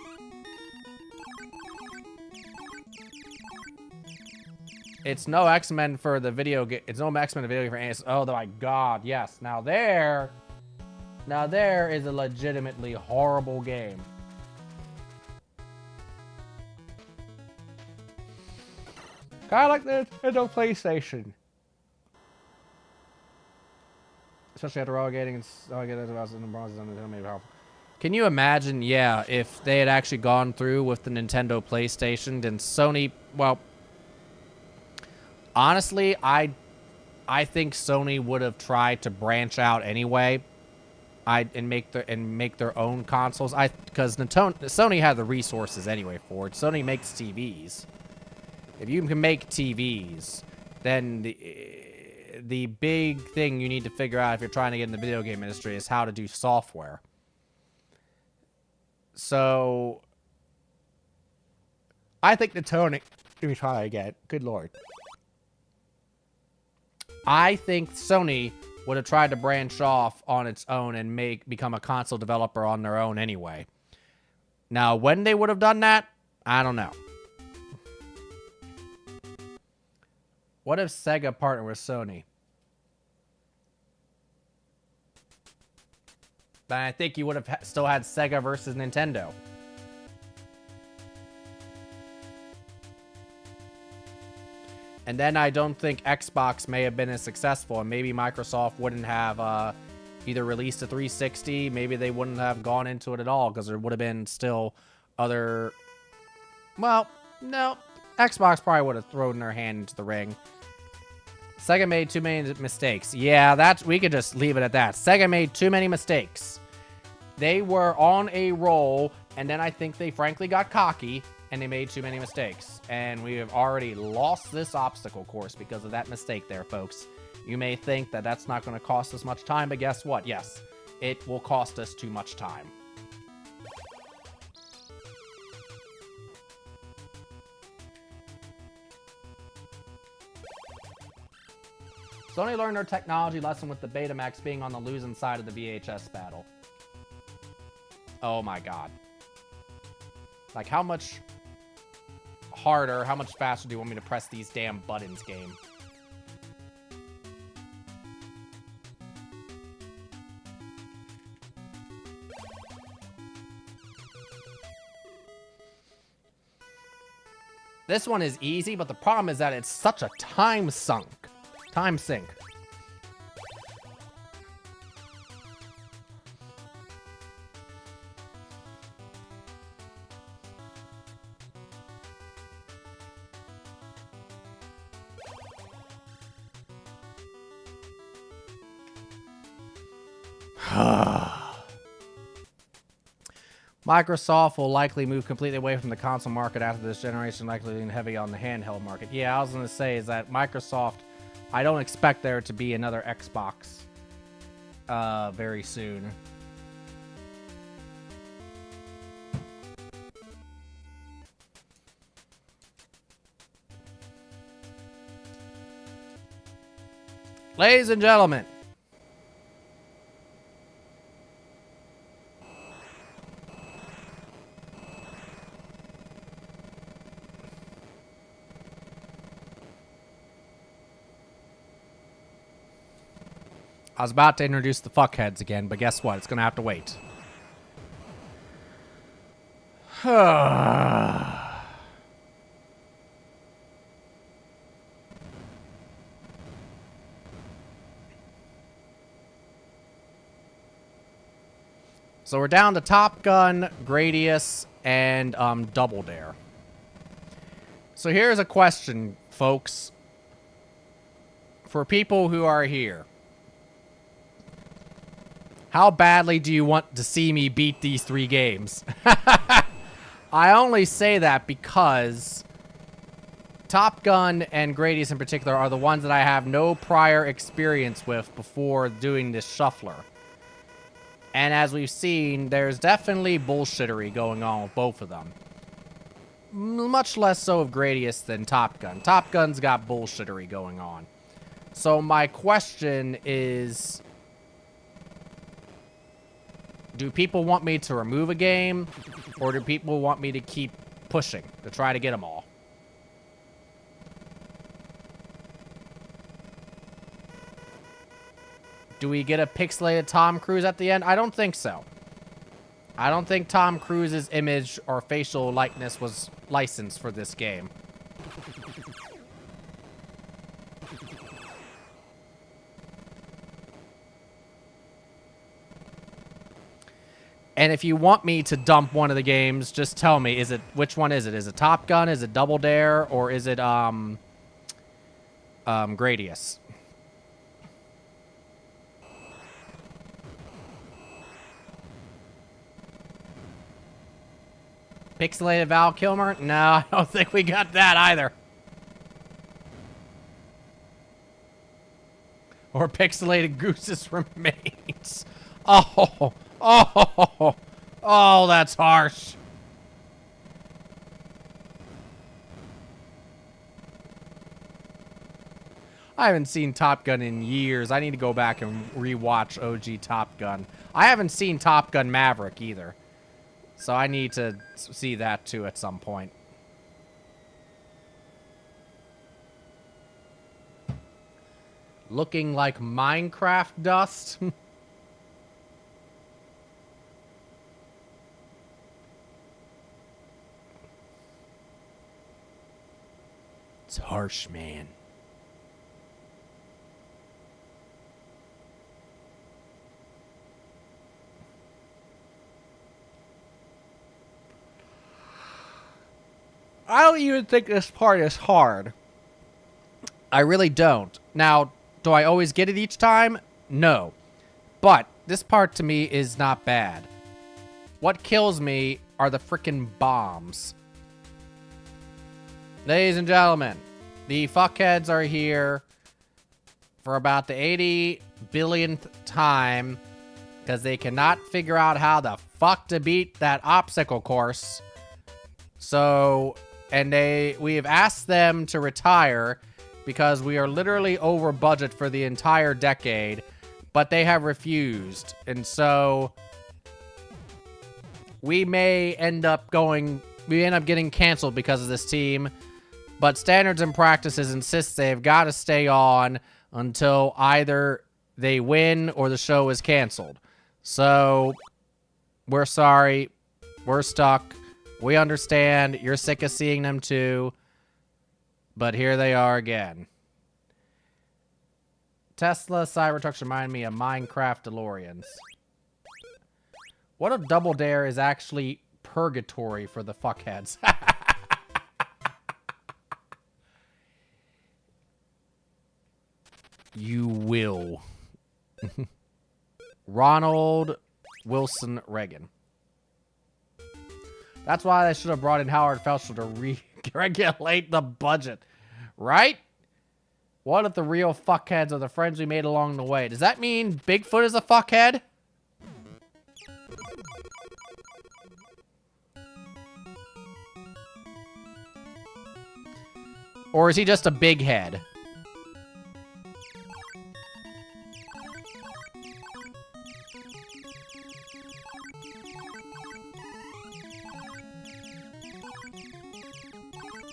It's no X-Men for the video game. It's no X-Men the video game for NES. Oh my god, yes. Now there is a legitimately horrible game. Kind of like the Nintendo PlayStation. Especially after relegating and the bronze on the powerful. Can you imagine, yeah, if they had actually gone through with the Nintendo PlayStation, then Sony, well, honestly, I think Sony would have tried to branch out anyway, and make their own consoles. Because Sony had the resources anyway for it. Sony makes TVs. If you can make TVs, then the big thing you need to figure out if you're trying to get in the video game industry is how to do software. So I think let me try again. Good lord. I think Sony would have tried to branch off on its own and become a console developer on their own anyway. Now, when they would have done that, I don't know. What if Sega partnered with Sony? But I think you would have still had Sega versus Nintendo. And then I don't think Xbox may have been as successful, and maybe Microsoft wouldn't have either released a 360, maybe they wouldn't have gone into it at all, because there would have been still other... Well, no. Xbox probably would have thrown their hand into the ring. Sega made too many mistakes. Yeah, we could just leave it at that. Sega made too many mistakes. They were on a roll, and then I think they frankly got cocky, and they made too many mistakes. And we have already lost this obstacle course because of that mistake there, folks. You may think that that's not going to cost us much time, but guess what? Yes, it will cost us too much time. Sony learned their technology lesson with the Betamax being on the losing side of the VHS battle. Oh my god. Like, how much harder, how much faster do you want me to press these damn buttons, game? This one is easy, but the problem is that it's such a time sink. Microsoft will likely move completely away from the console market after this generation, likely lean heavy on the handheld market. Yeah, I was going to say is that Microsoft, I don't expect there to be another Xbox very soon. Ladies and gentlemen, I was about to introduce the fuckheads again, but guess what? It's going to have to wait. So we're down to Top Gun, Gradius, and Double Dare. So here's a question, folks. For people who are here. How badly do you want to see me beat these 3 games? I only say that because Top Gun and Gradius in particular are the ones that I have no prior experience with before doing this shuffler. And as we've seen, there's definitely bullshittery going on with both of them. Much less so of Gradius than Top Gun. Top Gun's got bullshittery going on. So my question is... do people want me to remove a game, or do people want me to keep pushing to try to get them all? Do we get a pixelated Tom Cruise at the end? I don't think so. I don't think Tom Cruise's image or facial likeness was licensed for this game. And if you want me to dump one of the games, just tell me, which one is it? Is it Top Gun? Is it Double Dare? Or is it, Gradius? Pixelated Val Kilmer? No, I don't think we got that either. Or Pixelated Goose's Remains. Oh, oh, oh, that's harsh. I haven't seen Top Gun in years. I need to go back and rewatch OG Top Gun. I haven't seen Top Gun Maverick either. So I need to see that too at some point. Looking like Minecraft dust. It's harsh, man. I don't even think this part is hard. I really don't. Now, do I always get it each time? No. But this part to me is not bad. What kills me are the frickin' bombs. Ladies and gentlemen, the fuckheads are here for about the 80 billionth time because they cannot figure out how the fuck to beat that obstacle course. So, and we have asked them to retire because we are literally over budget for the entire decade, but they have refused. And so we may end up getting canceled because of this team. But Standards and Practices insists they've got to stay on until either they win or the show is canceled. So, we're sorry. We're stuck. We understand. You're sick of seeing them too. But here they are again. Tesla Cybertrucks remind me of Minecraft DeLoreans. What if Double Dare is actually purgatory for the fuckheads? You will. Ronald Wilson Reagan. That's why they should have brought in Howard Felschel to regulate the budget. Right? What if the real fuckheads are the friends we made along the way? Does that mean Bigfoot is a fuckhead? Or is he just a big head?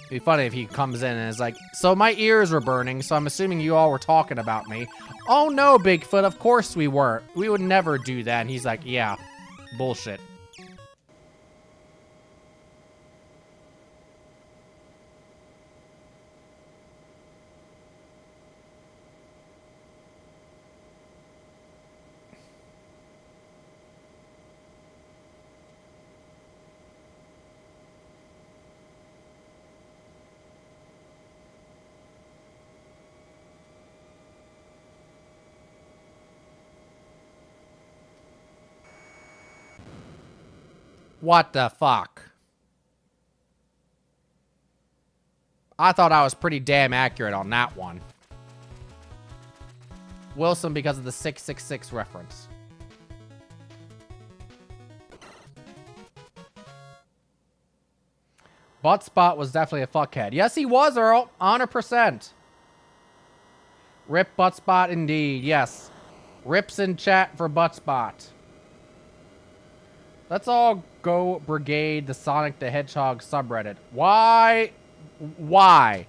It'd be funny if he comes in and is like, so my ears were burning, so I'm assuming you all were talking about me. Oh no, Bigfoot, of course we weren't. We would never do that. And he's like, yeah, bullshit. What the fuck? I thought I was pretty damn accurate on that one. Wilson because of the 666 reference. Buttspot was definitely a fuckhead. Yes, he was, Earl. 100%. Rip Buttspot indeed. Yes. Rips in chat for Buttspot. Let's all go brigade the Sonic the Hedgehog subreddit. Why? Why?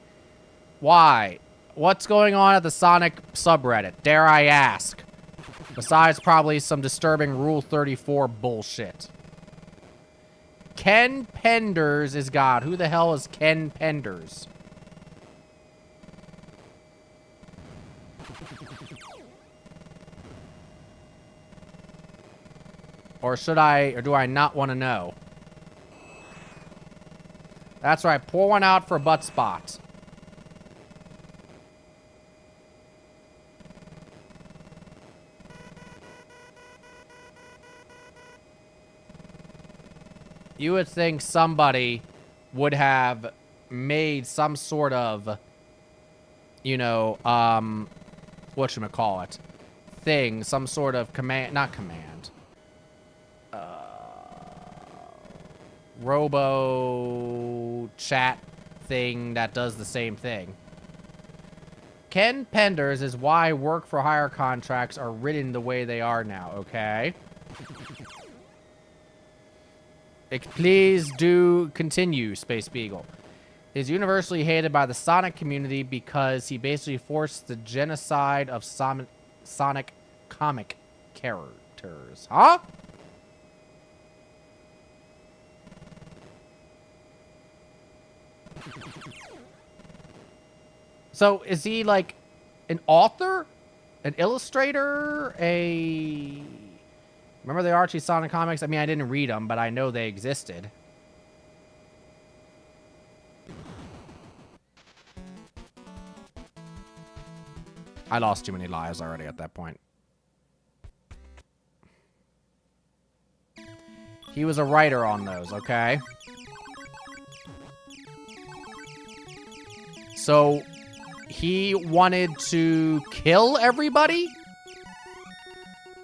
Why? What's going on at the Sonic subreddit? Dare I ask? Besides probably some disturbing Rule 34 bullshit. Ken Penders is God. Who the hell is Ken Penders? Or should I, or do I not want to know? That's right, pour one out for Buttspot. You would think somebody would have made some sort of, you know, whatchamacallit, thing, some sort of command, not command. Robo chat thing that does the same thing. Ken Penders is why work for hire contracts are written the way they are now, okay? Please do continue, Space Beagle. He's universally hated by the Sonic community because he basically forced the genocide of Sonic comic characters. Huh? So is he like an author? An illustrator? Remember the Archie Sonic comics? I mean, I didn't read them, but I know they existed. I lost too many lives already at that point. He was a writer on those, okay? So, he wanted to kill everybody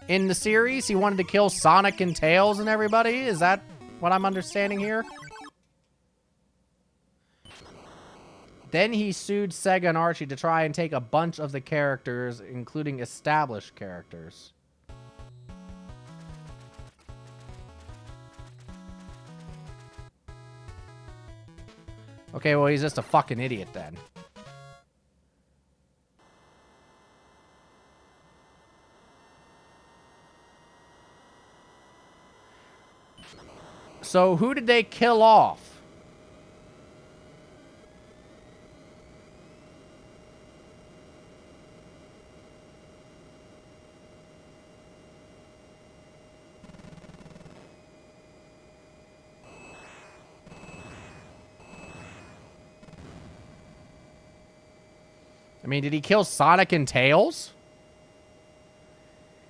in the series? He wanted to kill Sonic and Tails and everybody? Is that what I'm understanding here? Then he sued Sega and Archie to try and take a bunch of the characters, including established characters. Okay, well, he's just a fucking idiot then. So, who did they kill off? I mean, did he kill Sonic and Tails?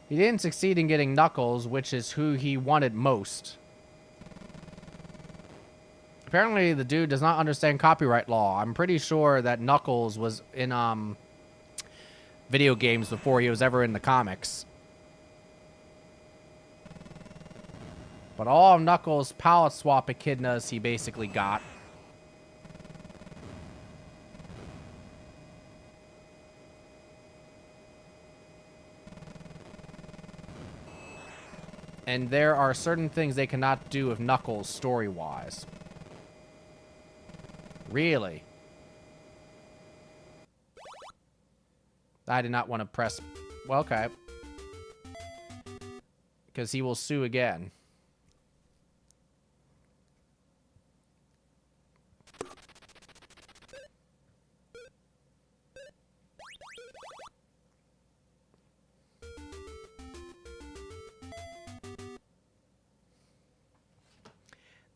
He didn't succeed in getting Knuckles, which is who he wanted most. Apparently, the dude does not understand copyright law. I'm pretty sure that Knuckles was in, video games before he was ever in the comics. But all of Knuckles' palette swap echidnas he basically got. And there are certain things they cannot do with Knuckles story-wise. Really? I did not want to press... Well, okay. Because he will sue again.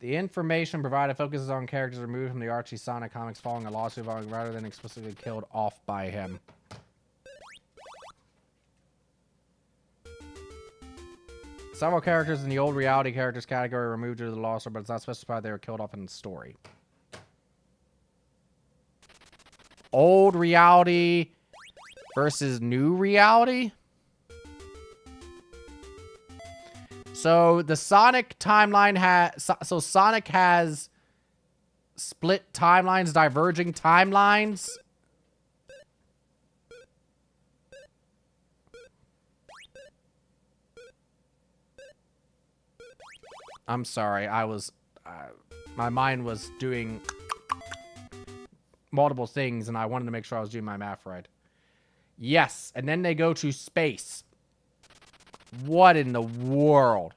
The information provided focuses on characters removed from the Archie Sonic comics following a lawsuit rather than explicitly killed off by him. Several characters in the old reality characters category were removed due to the lawsuit, but it's not specified they were killed off in the story. Old reality versus new reality? So the Sonic timeline has... So Sonic has split timelines, diverging timelines. I'm sorry, I was... my mind was doing multiple things, and I wanted to make sure I was doing my math right. Yes, and then they go to space. What in the world?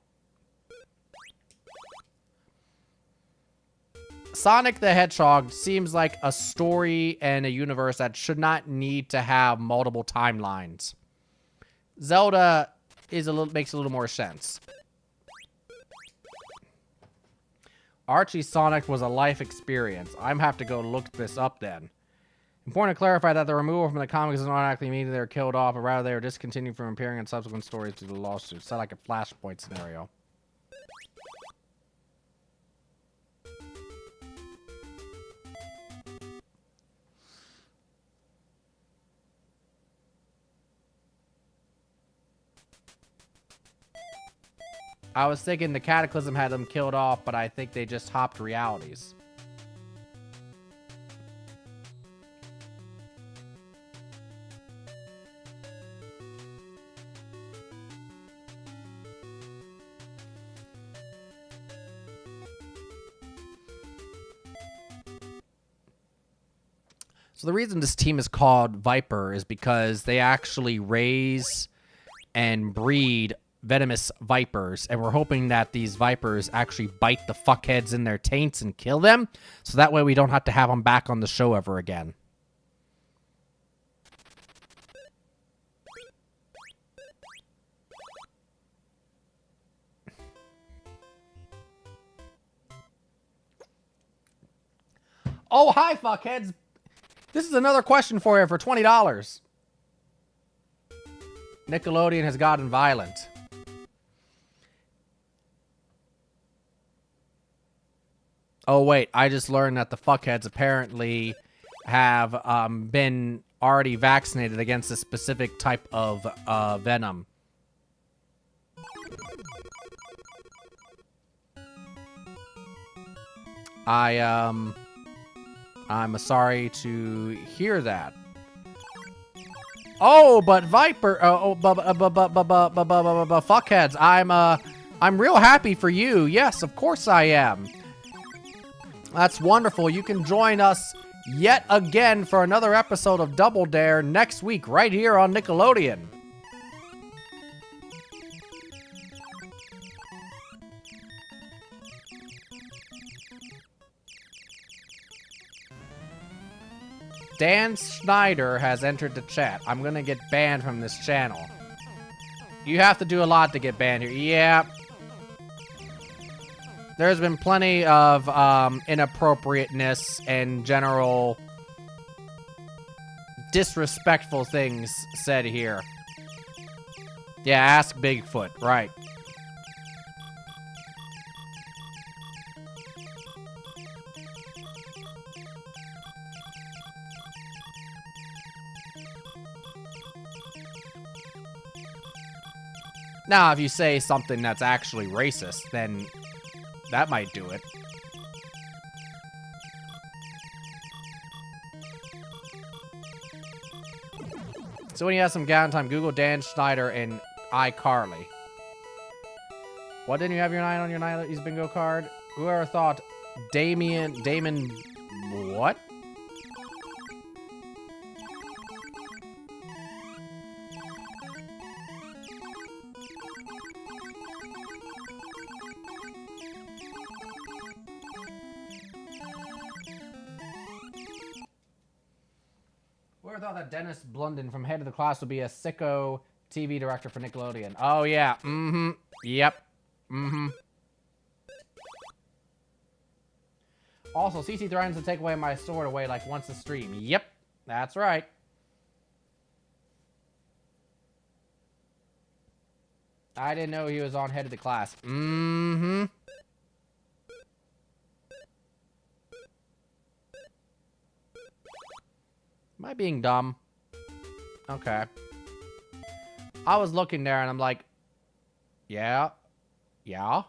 Sonic the Hedgehog seems like a story and a universe that should not need to have multiple timelines. Zelda is makes a little more sense. Archie Sonic was a life experience. I'm have to go look this up then. Important to clarify that the removal from the comics does not actually mean they were killed off, but rather they were discontinued from appearing in subsequent stories due to the lawsuit. It's not like a Flashpoint scenario. I was thinking the Cataclysm had them killed off, but I think they just hopped realities. So the reason this team is called Viper is because they actually raise and breed venomous vipers, and we're hoping that these vipers actually bite the fuckheads in their taints and kill them, so that way we don't have to have them back on the show ever again. Oh, hi, fuckheads. This is another question for you for $20. Nickelodeon has gotten violent. Oh, wait. I just learned that the fuckheads apparently have been already vaccinated against a specific type of venom. I'm sorry to hear that. Oh, but Viper, fuckheads, I'm real happy for you. Yes, of course I am. That's wonderful. You can join us yet again for another episode of Double Dare next week right here on Nickelodeon. Dan Schneider has entered the chat. I'm gonna get banned from this channel. You have to do a lot to get banned here. Yeah. There's been plenty of inappropriateness and general disrespectful things said here. Yeah, ask Bigfoot. Right. Now, if you say something that's actually racist, then that might do it. So when you have some downtime, Google Dan Schneider and iCarly. What didn't you have your 9 on your 90s bingo card? Whoever thought Damon, what? Whoever thought that Dennis Blunden from Head of the Class would be a sicko TV director for Nickelodeon? Oh, yeah. Mm-hmm. Yep. Mm-hmm. Also, CC threatens to take away my sword away like once a stream. Yep. That's right. I didn't know he was on Head of the Class. Mm-hmm. Am I being dumb? Okay. I was looking there and I'm like, yeah. Yeah.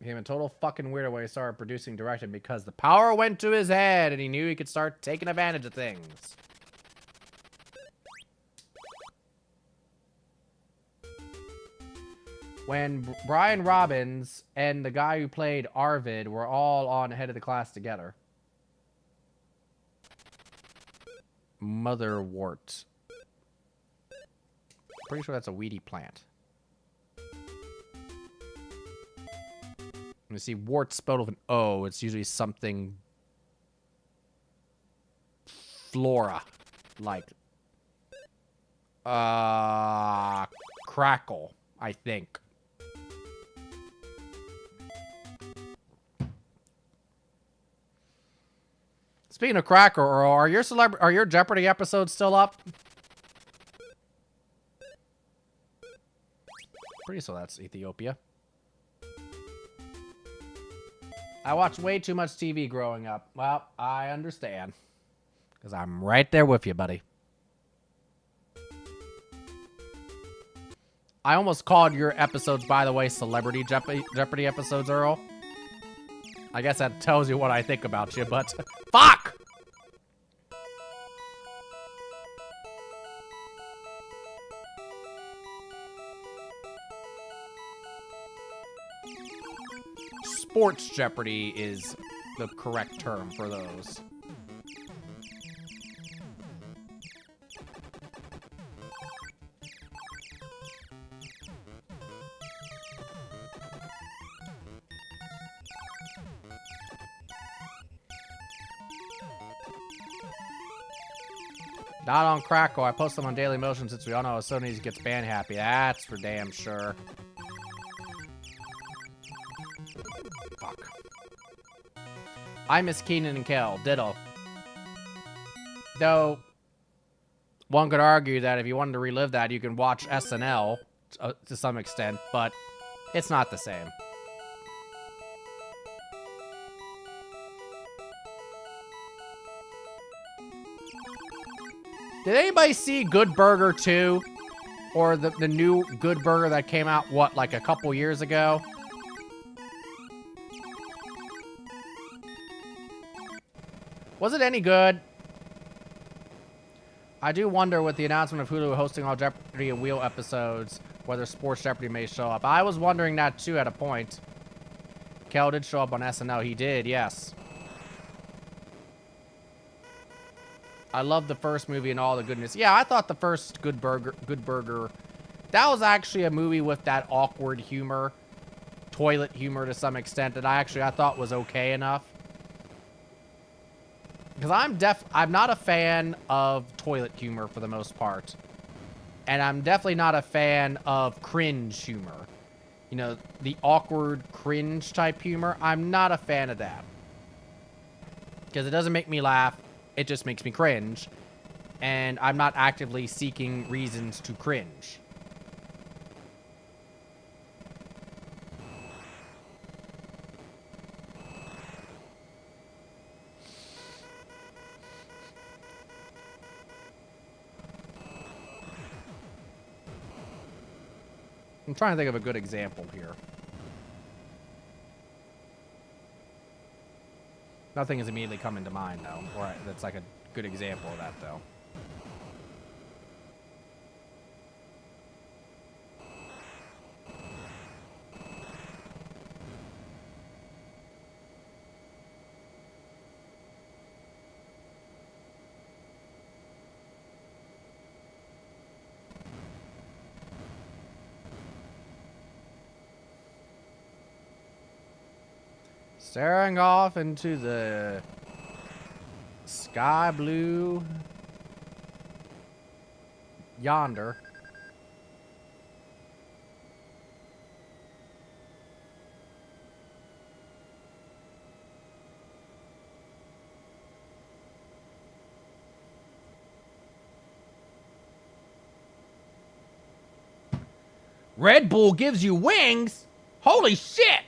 Became a total fucking weirdo when he started producing directing because the power went to his head and he knew he could start taking advantage of things. When Brian Robbins and the guy who played Arvid were all on Head of the Class together. Motherwort. Pretty sure that's a weedy plant. You see wart spelled with an O. It's usually something flora. Like crackle, I think. Speaking of cracker, are your Jeopardy episodes still up? Pretty sure that's Ethiopia. I watched way too much TV growing up. Well, I understand. Because I'm right there with you, buddy. I almost called your episodes, by the way, Celebrity Jeopardy episodes, Earl. I guess that tells you what I think about you, but... Fuck! Sports Jeopardy is the correct term for those. Not on Crackle. I post them on Daily Motion since we all know Sony's gets ban happy. That's for damn sure. Fuck. I miss Keenan and Kel. Diddle. Though, one could argue that if you wanted to relive that, you can watch SNL to some extent, but it's not the same. Did anybody see Good Burger 2? Or the new Good Burger that came out, what, like a couple years ago? Was it any good? I do wonder with the announcement of Hulu hosting all Jeopardy and Wheel episodes, whether Sports Jeopardy may show up. I was wondering that too at a point. Kel did show up on SNL. He did, yes. I love the first movie and all the goodness. Yeah, I thought the first Good Burger, that was actually a movie with that awkward humor, toilet humor to some extent that I thought was okay enough. Because I'm not a fan of toilet humor for the most part. And I'm definitely not a fan of cringe humor. You know, the awkward cringe type humor. I'm not a fan of that. Because it doesn't make me laugh. It just makes me cringe. And I'm not actively seeking reasons to cringe. I'm trying to think of a good example here. Nothing is immediately coming to mind, though. Or that's like a good example of that, though. Staring off into the sky blue yonder. Red Bull gives you wings? Holy shit!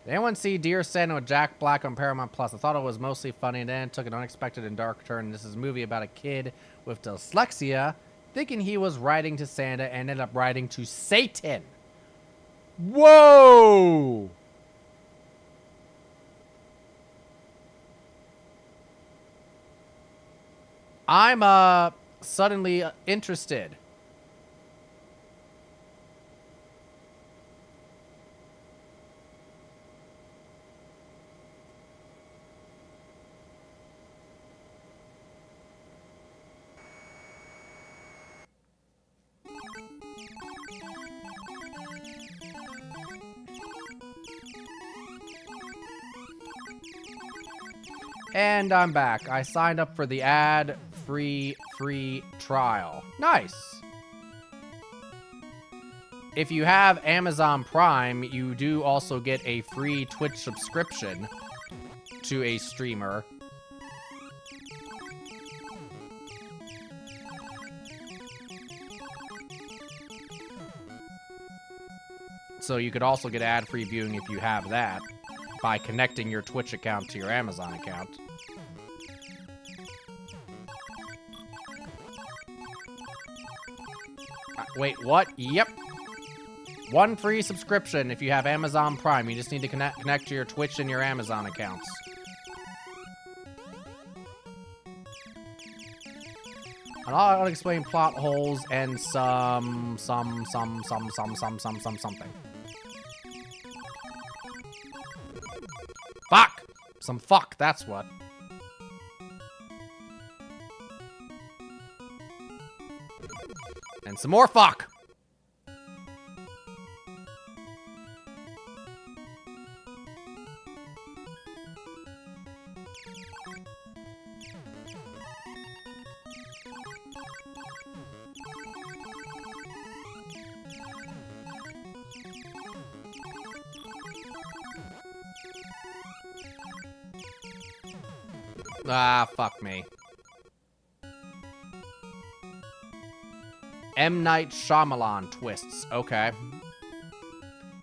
Did anyone see Dear Santa with Jack Black on Paramount Plus? I thought it was mostly funny and then took an unexpected and dark turn. This is a movie about a kid with dyslexia thinking he was writing to Santa and ended up writing to Satan. Whoa! I'm suddenly interested. And I'm back. I signed up for the ad-free free trial. Nice. If you have Amazon Prime, you do also get a free Twitch subscription to a streamer. So you could also get ad-free viewing if you have that by connecting your Twitch account to your Amazon account. Wait, what? Yep. One free subscription if you have Amazon Prime. You just need to connect to your Twitch and your Amazon accounts. An unexplained plot holes and something. Fuck! Some fuck, that's what. And some more fuck. Ah, fuck me. M. Night Shyamalan twists. Okay.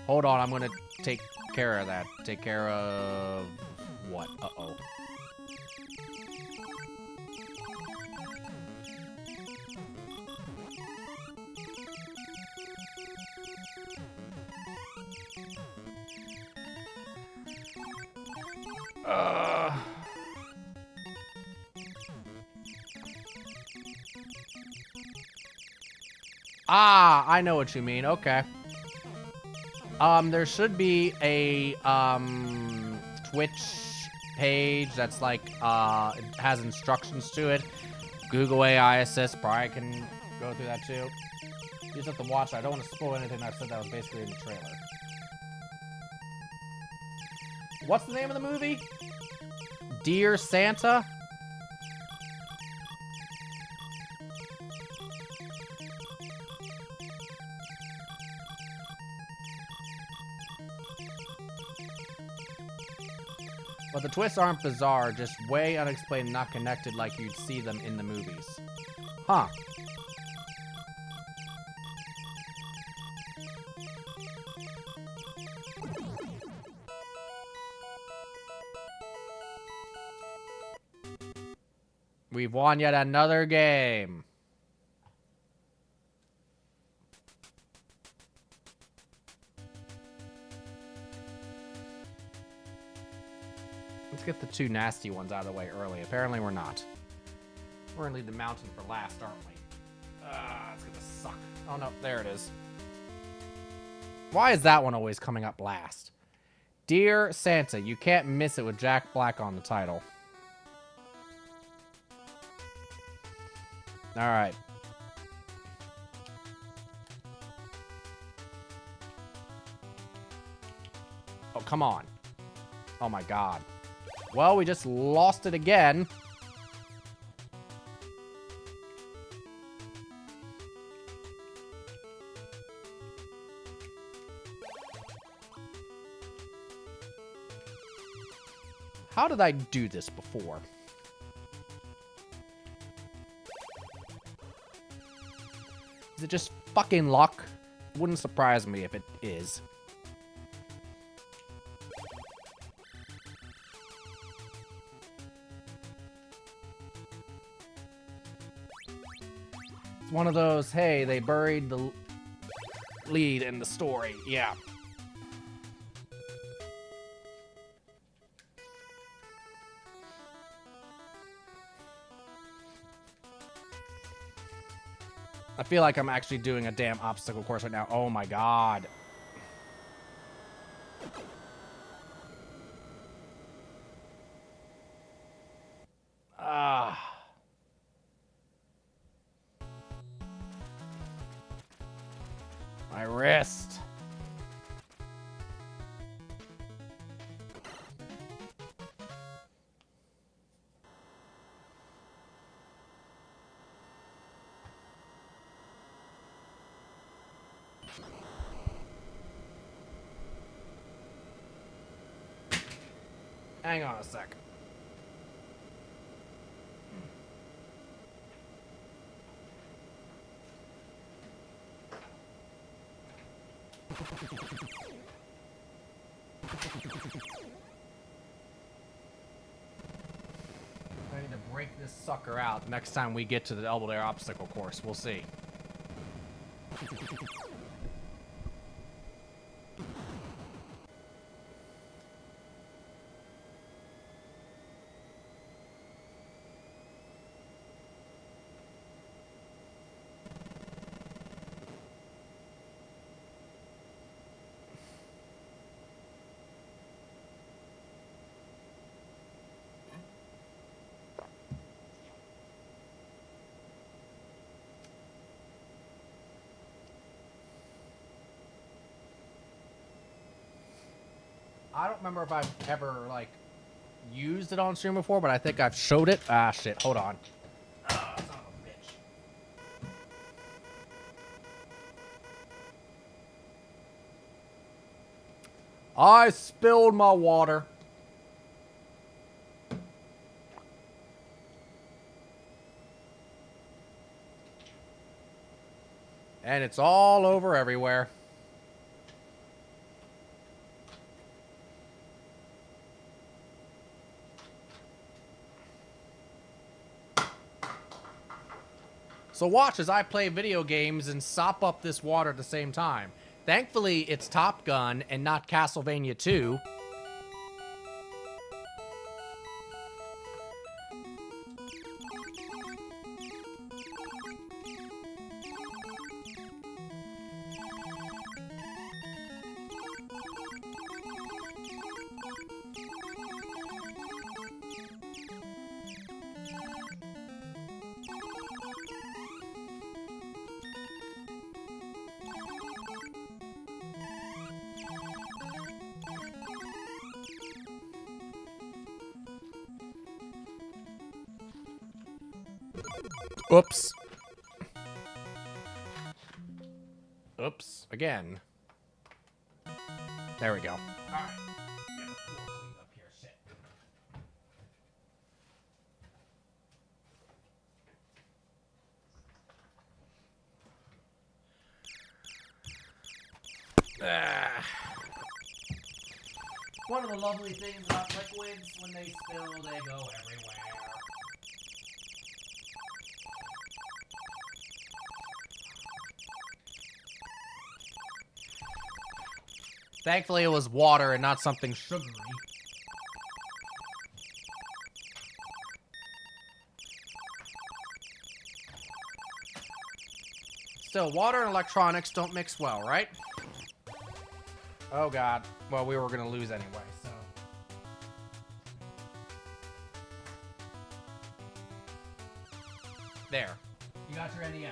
Hold on, I'm gonna take care of that. Take care of... what? Uh-oh. Ah, I know what you mean. Okay. There should be a, Twitch page that's like, it has instructions to it. Google AI Assist probably can go through that too. You just have to watch it. I don't want to spoil anything I've said that was basically in the trailer. What's the name of the movie? Dear Santa? But the twists aren't bizarre, just way unexplained, not connected like you'd see them in the movies. Huh. We've won yet another game. Let's get the two nasty ones out of the way early. Apparently we're not. We're gonna leave the mountain for last, aren't we? It's gonna suck. Oh no, there it is. Why is that one always coming up last? Dear Santa, you can't miss it with Jack Black on the title. Alright. Oh, come on. Oh my god. Well, we just lost it again. How did I do this before? Is it just fucking luck? Wouldn't surprise me if it is. It's one of those, hey, they buried the lead in the story. Yeah. I feel like I'm actually doing a damn obstacle course right now. Oh my god. Ah. My wrist. Hang on a sec. I need to break this sucker out next time we get to the Elbow Dare obstacle course. We'll see. I don't remember if I've ever, like, used it on stream before, but I think I've showed it. Ah, shit. Hold on. Ah, son of a bitch. I spilled my water. And it's all over everywhere. So watch as I play video games and sop up this water at the same time. Thankfully, it's Top Gun and not Castlevania 2. Oops. Oops. Again. There we go. All right. Get the floor cleaned up here. Shit. One of the lovely things about liquids, when they spill, they go everywhere. Thankfully, it was water and not something sugary. Still, water and electronics don't mix well, right? Oh, God. Well, we were going to lose anyway, so... There. You got your NES.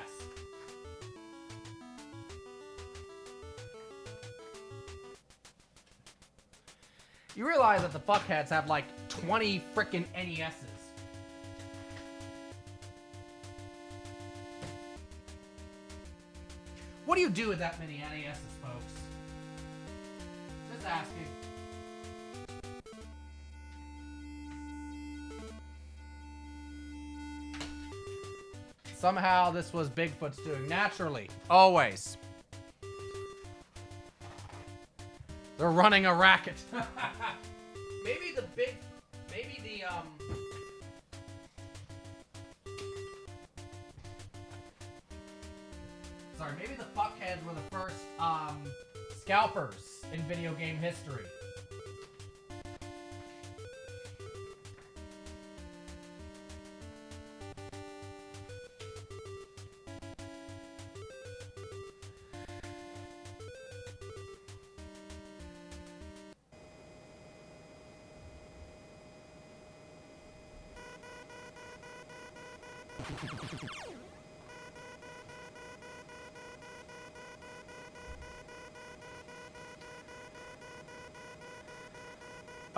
You realize that the fuckheads have like 20 frickin' NESs. What do you do with that many NESs, folks? Just asking. Somehow this was Bigfoot's doing. Naturally. Always. They're running a racket. Maybe the fuckheads were the first, scalpers in video game history.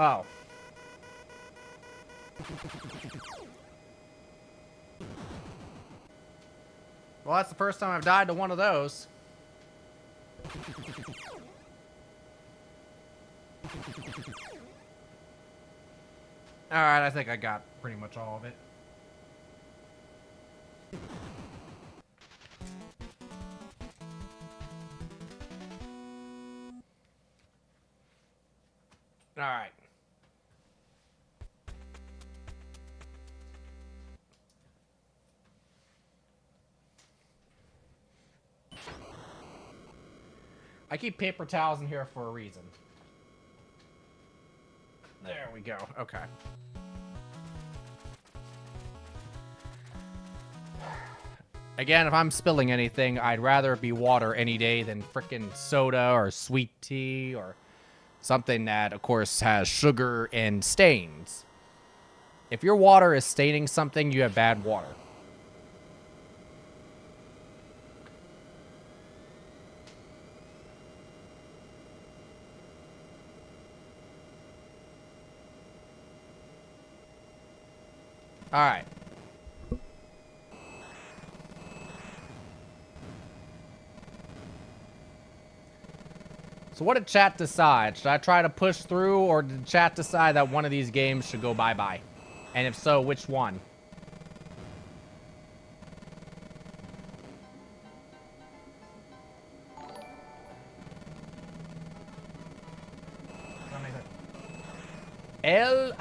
Oh. Well, that's the first time I've died to one of those. Alright, I think I got pretty much all of it. Alright. I keep paper towels in here for a reason. There we go. Okay. Again, if I'm spilling anything, I'd rather it be water any day than frickin' soda or sweet tea or something that, of course, has sugar and stains. If your water is staining something, you have bad water. All right. So what did chat decide? Should I try to push through, or did chat decide that one of these games should go bye-bye? And if so, which one?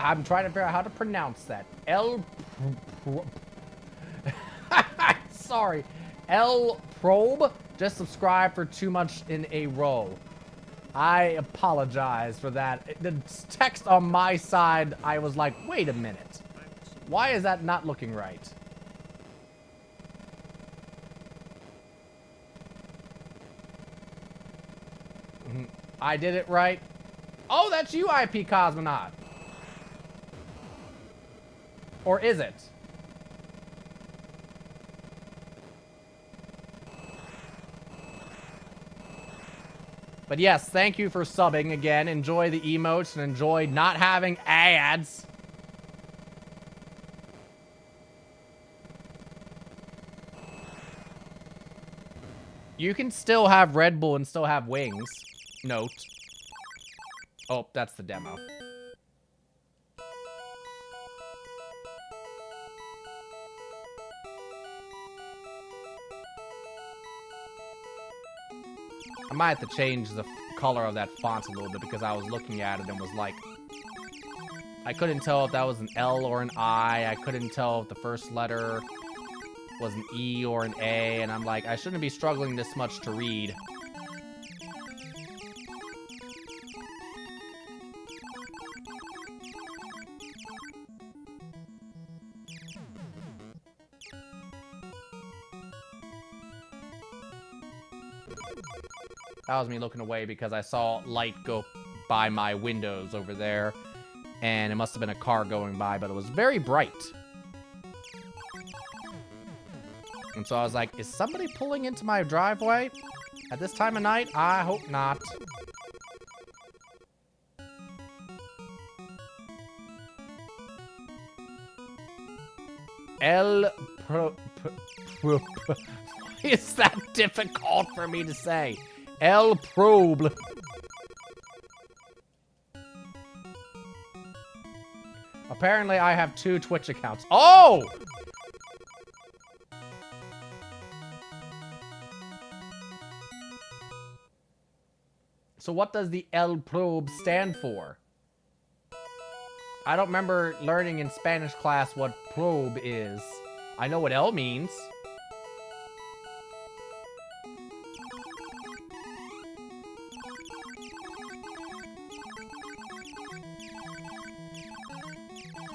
I'm trying to figure out how to pronounce that. Sorry. L Probe just subscribed for too much in a row. I apologize for that. The text on my side, I was like, wait a minute. Why is that not looking right? I did it right. Oh, that's you, IP Cosmonaut. Or is it? But yes, thank you for subbing again. Enjoy the emotes and enjoy not having ads. You can still have Red Bull and still have wings. Note. Oh, that's the demo. I might have to change the color of that font a little bit because I was looking at it and was like, I couldn't tell if that was an L or an I. I couldn't tell if the first letter was an E or an A. And I'm like, I shouldn't be struggling this much to read. That was me looking away because I saw light go by my windows over there. And it must have been a car going by, but it was very bright. And so I was like, is somebody pulling into my driveway at this time of night? I hope not. Why is that difficult for me to say? El Probe. Apparently, I have 2 Twitch accounts. Oh! So what does the El Probe stand for? I don't remember learning in Spanish class what probe is. I know what L means.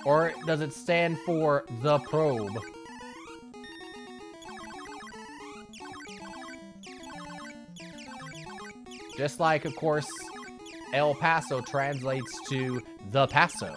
Or does it stand for the probe? Just like, of course, El Paso translates to the Paso.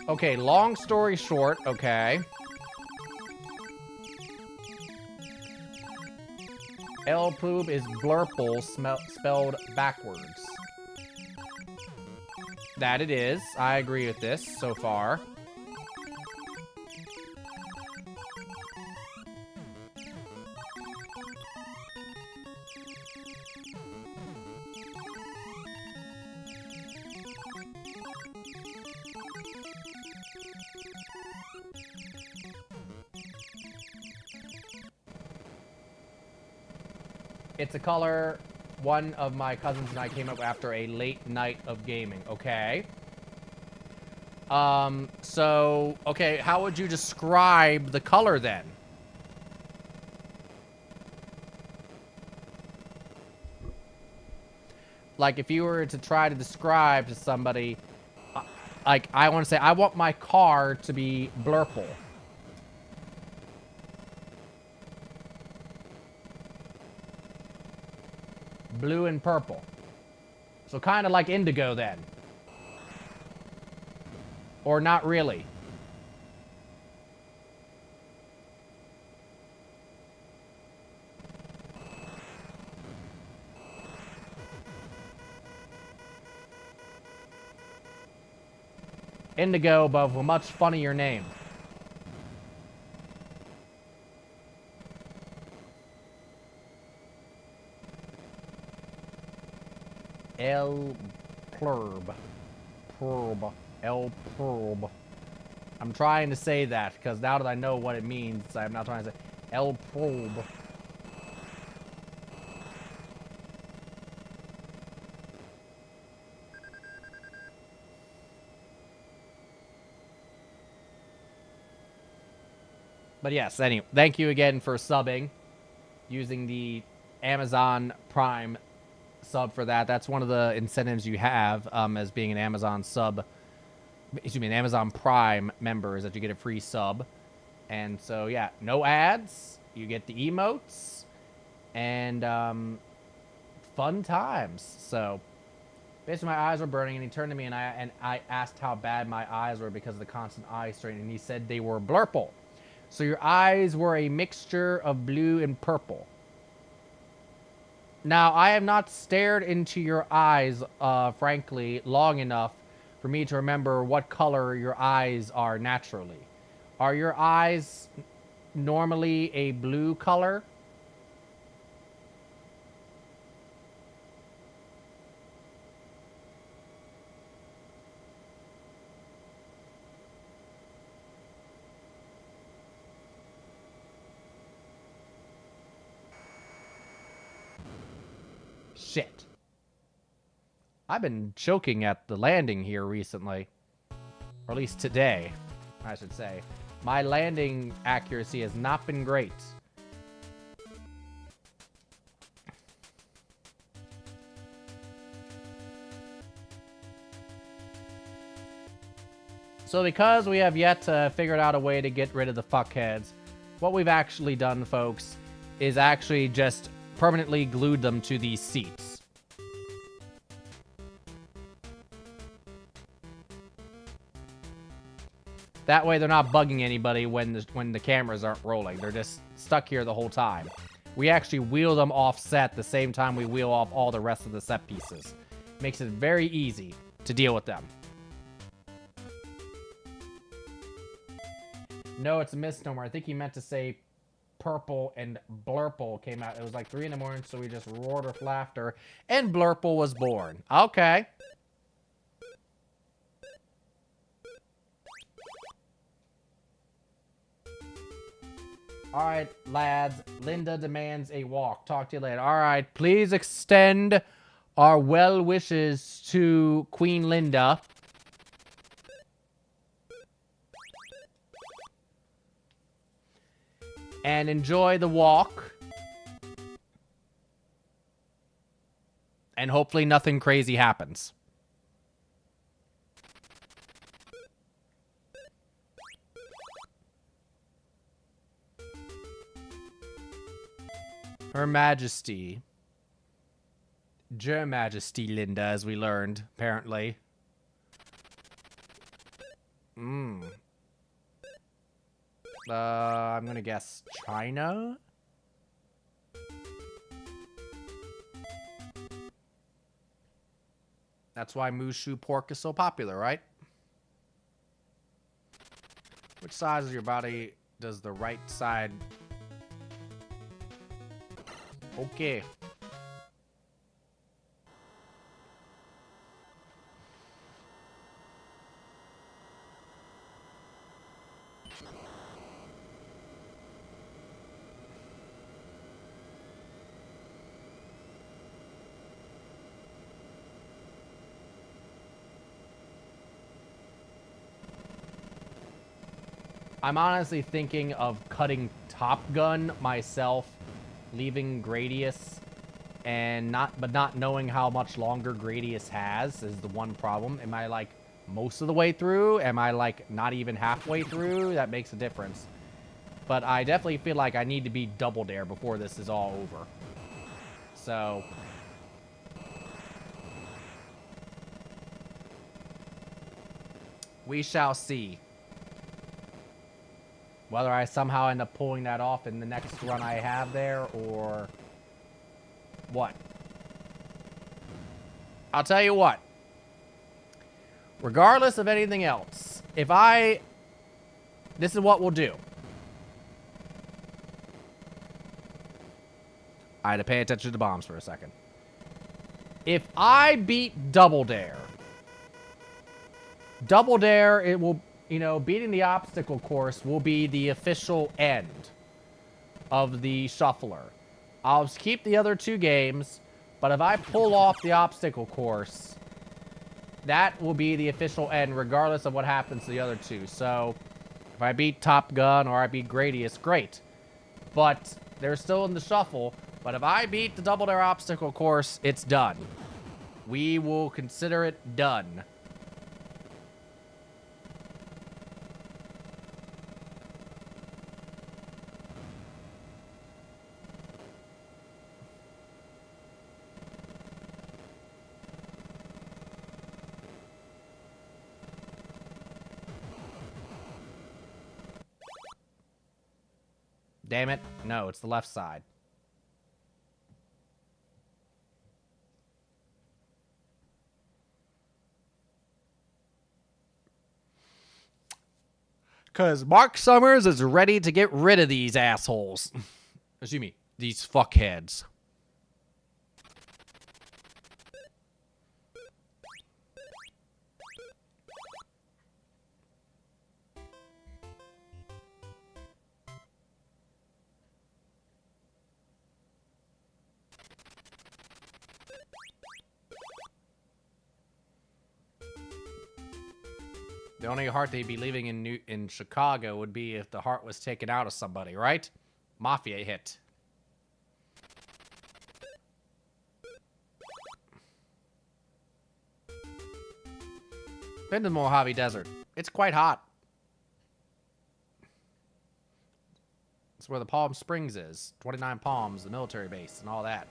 Okay, long story short, okay. El Poob is blurple spelled backwards. That it is. I agree with this so far. It's a color one of my cousins and I came up after a late night of gaming. Okay. Okay, how would you describe the color then? Like, if you were to try to describe to somebody, like, I want to say, I want my car to be blurple. Blue and purple. So kind of like indigo then. Or not really. Indigo, but with a much funnier name. El Plurb. Plurb. El Plurb. I'm trying to say that, because now that I know what it means, I'm not trying to say El Plurb. But yes, anyway, thank you again for subbing. Using the Amazon Prime sub for that. That's one of the incentives you have as being an Amazon sub. Excuse me, an Amazon Prime member is that you get a free sub. And so, yeah, no ads. You get the emotes. And fun times. So, basically my eyes were burning, and he turned to me, and I asked how bad my eyes were because of the constant eye strain, and he said they were blurple. So your eyes were a mixture of blue and purple. Now, I have not stared into your eyes, frankly, long enough for me to remember what color your eyes are naturally. Are your eyes normally a blue color? Shit. I've been choking at the landing here recently. Or at least today, I should say. My landing accuracy has not been great. So because we have yet to figure out a way to get rid of the fuckheads, what we've actually done, folks, is actually just permanently glued them to these seats. That way they're not bugging anybody when the cameras aren't rolling. They're just stuck here the whole time. We actually wheel them off set the same time we wheel off all the rest of the set pieces. Makes it very easy to deal with them. No, it's a misnomer. I think he meant to say Purple and Blurple came out. It was like 3 in the morning, so we just roared with laughter, and Blurple was born. Okay. Alright, lads. Linda demands a walk. Talk to you later. Alright, please extend our well wishes to Queen Linda. And enjoy the walk. And hopefully nothing crazy happens. Her Majesty. Your Majesty, Linda, as we learned, apparently. I'm gonna guess China? That's why Mushu pork is so popular, right? Which side of your body does the right side... Okay. I'm honestly thinking of cutting Top Gun myself, leaving Gradius, and not knowing how much longer Gradius has is the one problem. Am I like most of the way through? Am I, like, not even halfway through? That makes a difference. But I definitely feel like I need to be Double Dare before this is all over. So... we shall see. Whether I somehow end up pulling that off in the next run I have there, or... what. I'll tell you what. Regardless of anything else, if I... this is what we'll do. I had to pay attention to the bombs for a second. If I beat Double Dare... Double Dare, it will... you know, beating the obstacle course will be the official end of the shuffler. I'll keep the other two games, but if I pull off the obstacle course, that will be the official end regardless of what happens to the other two. So, if I beat Top Gun or I beat Gradius, great. But they're still in the shuffle. But if I beat the Double Dare obstacle course, it's done. We will consider it done. Damn it. No, it's the left side. Because Mark Summers is ready to get rid of these assholes. Excuse me, these fuckheads. The only heart they'd be leaving in Chicago would be if the heart was taken out of somebody, right? Mafia hit. Been to the Mojave Desert. It's quite hot. It's where the Palm Springs is. 29 Palms, the military base, and all that.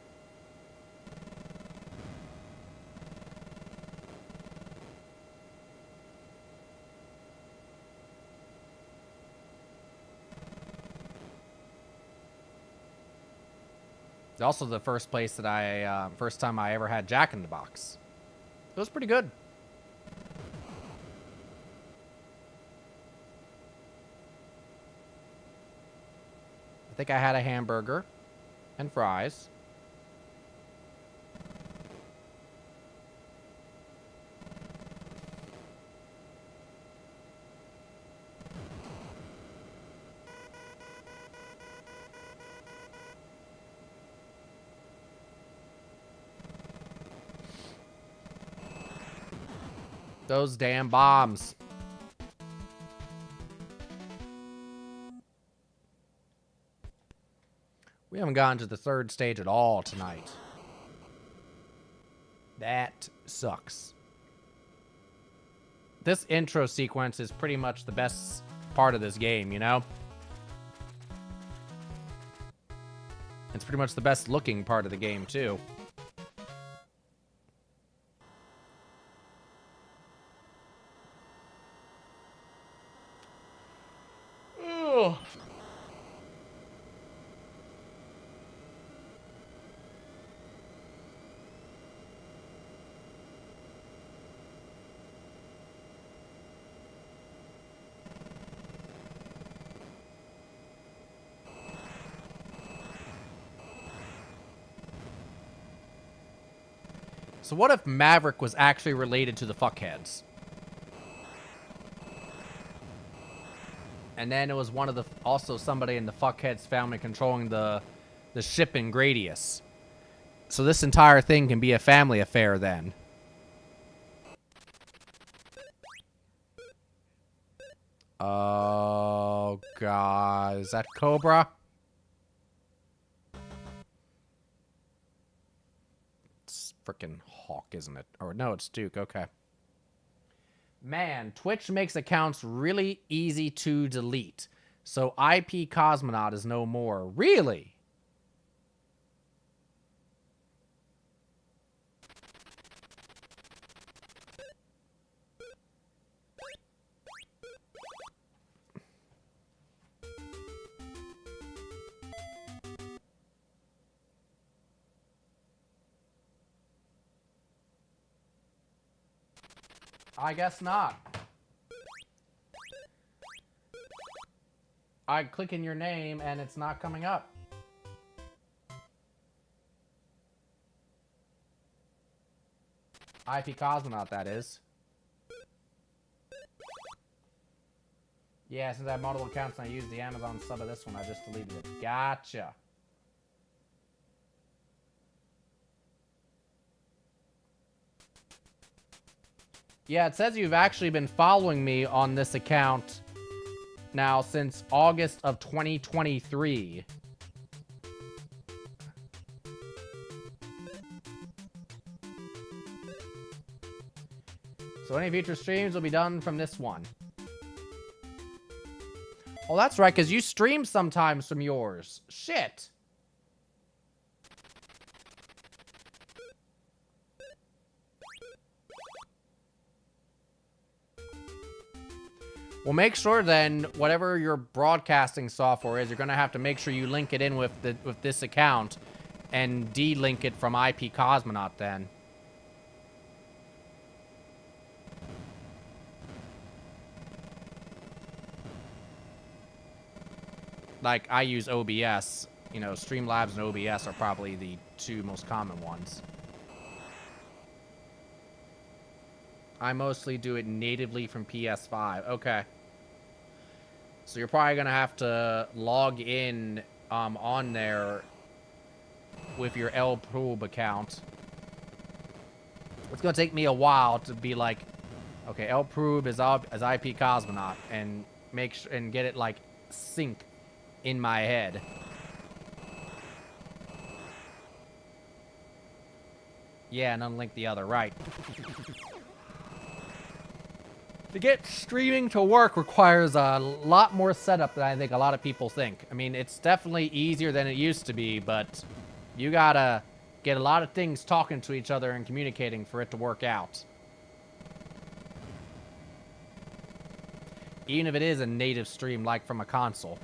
Also the first place that first time I ever had Jack in the Box. It was pretty good. I think I had a hamburger and fries. Those damn bombs. We haven't gotten to the third stage at all tonight. That sucks. This intro sequence is pretty much the best part of this game, you know? It's pretty much the best looking part of the game, too. So what if Maverick was actually related to the fuckheads? And then it was one of the also somebody in the fuckheads family controlling the ship in Gradius. So this entire thing can be a family affair then. Oh god, is that Cobra? It's frickin' Hawk, isn't it? Or no, it's Duke. Okay. Man, Twitch makes accounts really easy to delete. So IP Cosmonaut is no more. Really? I guess not. I click in your name and it's not coming up. IP Cosmonaut, that is. Yeah, since I have multiple accounts and I use the Amazon sub of this one, I just deleted it. Gotcha. Yeah, it says you've actually been following me on this account now since August of 2023. So any future streams will be done from this one. Oh, that's right, because you stream sometimes from yours. Shit. Well, make sure then, whatever your broadcasting software is, you're going to have to make sure you link it in with this account and de-link it from IP Cosmonaut then. Like, I use OBS. You know, Streamlabs and OBS are probably the two most common ones. I mostly do it natively from PS5. Okay. So you're probably going to have to log in on there with your LProbe account. It's going to take me a while to be like, okay, LProbe is IP Cosmonaut and and get it like sync in my head. Yeah, and unlink the other, right. To get streaming to work requires a lot more setup than I think a lot of people think. I mean, it's definitely easier than it used to be, but you gotta get a lot of things talking to each other and communicating for it to work out. Even if it is a native stream like from a console.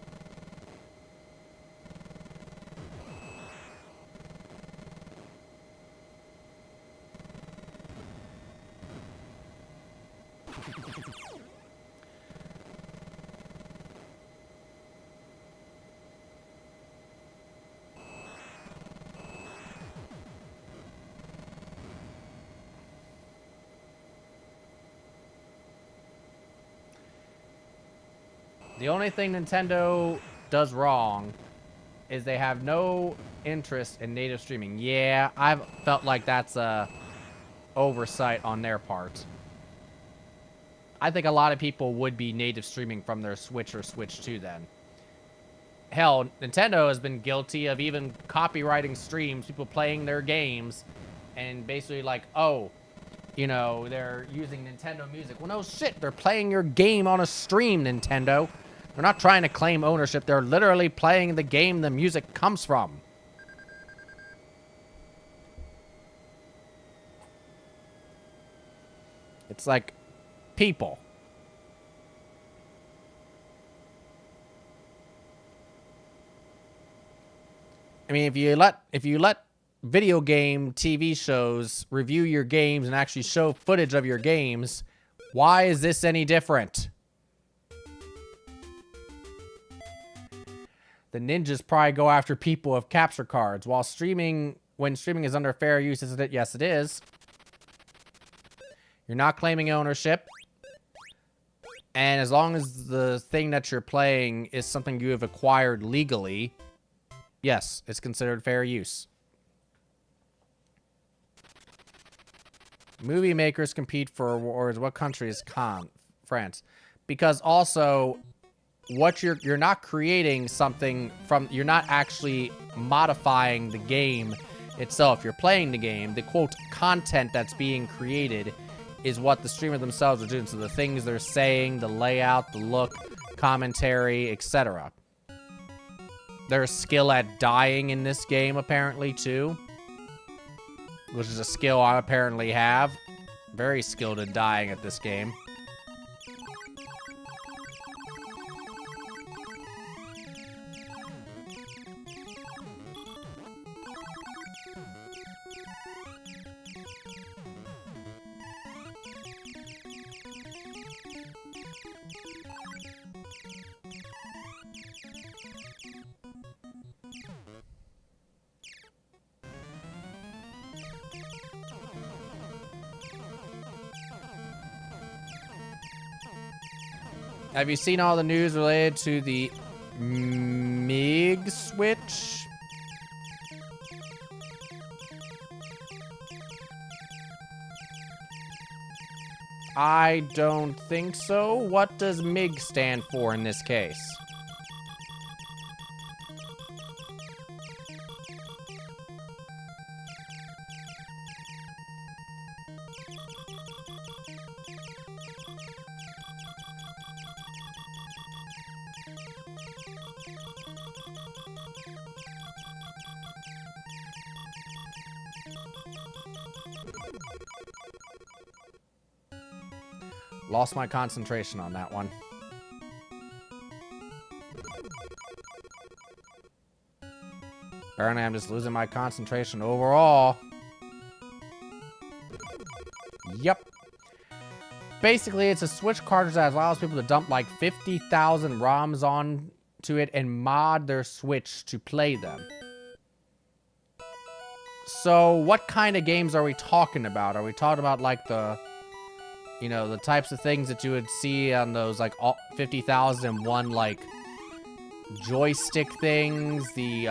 The only thing Nintendo does wrong is they have no interest in native streaming. Yeah, I've felt like that's a oversight on their part. I think a lot of people would be native streaming from their Switch or Switch 2 then. Hell, Nintendo has been guilty of even copywriting streams, people playing their games, and basically like, oh, you know, they're using Nintendo music. Well, no shit, they're playing your game on a stream, Nintendo. They're not trying to claim ownership. They're literally playing the game the music comes from. It's like people. I mean, if you let video game TV shows review your games and actually show footage of your games, why is this any different? The ninjas probably go after people with capture cards. While streaming, when streaming is under fair use, isn't it? Yes, it is. You're not claiming ownership. And as long as the thing that you're playing is something you have acquired legally, yes, it's considered fair use. Movie makers compete for awards. What country is France? Because also, what you're not creating something from, you're not actually modifying the game itself. You're playing the game. The quote content that's being created is what the streamer themselves are doing. So the things they're saying, the layout, the look, commentary, etc. There's skill at dying in this game, apparently, too. Which is a skill I apparently have. Very skilled at dying at this game. Have you seen all the news related to the MiG switch? I don't think so. What does MiG stand for in this case? Lost my concentration on that one. Apparently, I'm just losing my concentration overall. Yep. Basically, it's a Switch cartridge that allows people to dump like 50,000 ROMs onto it and mod their Switch to play them. So, what kind of games are we talking about? Are we talking about like the... You know, the types of things that you would see on those, like, 50,001, like, joystick things, the,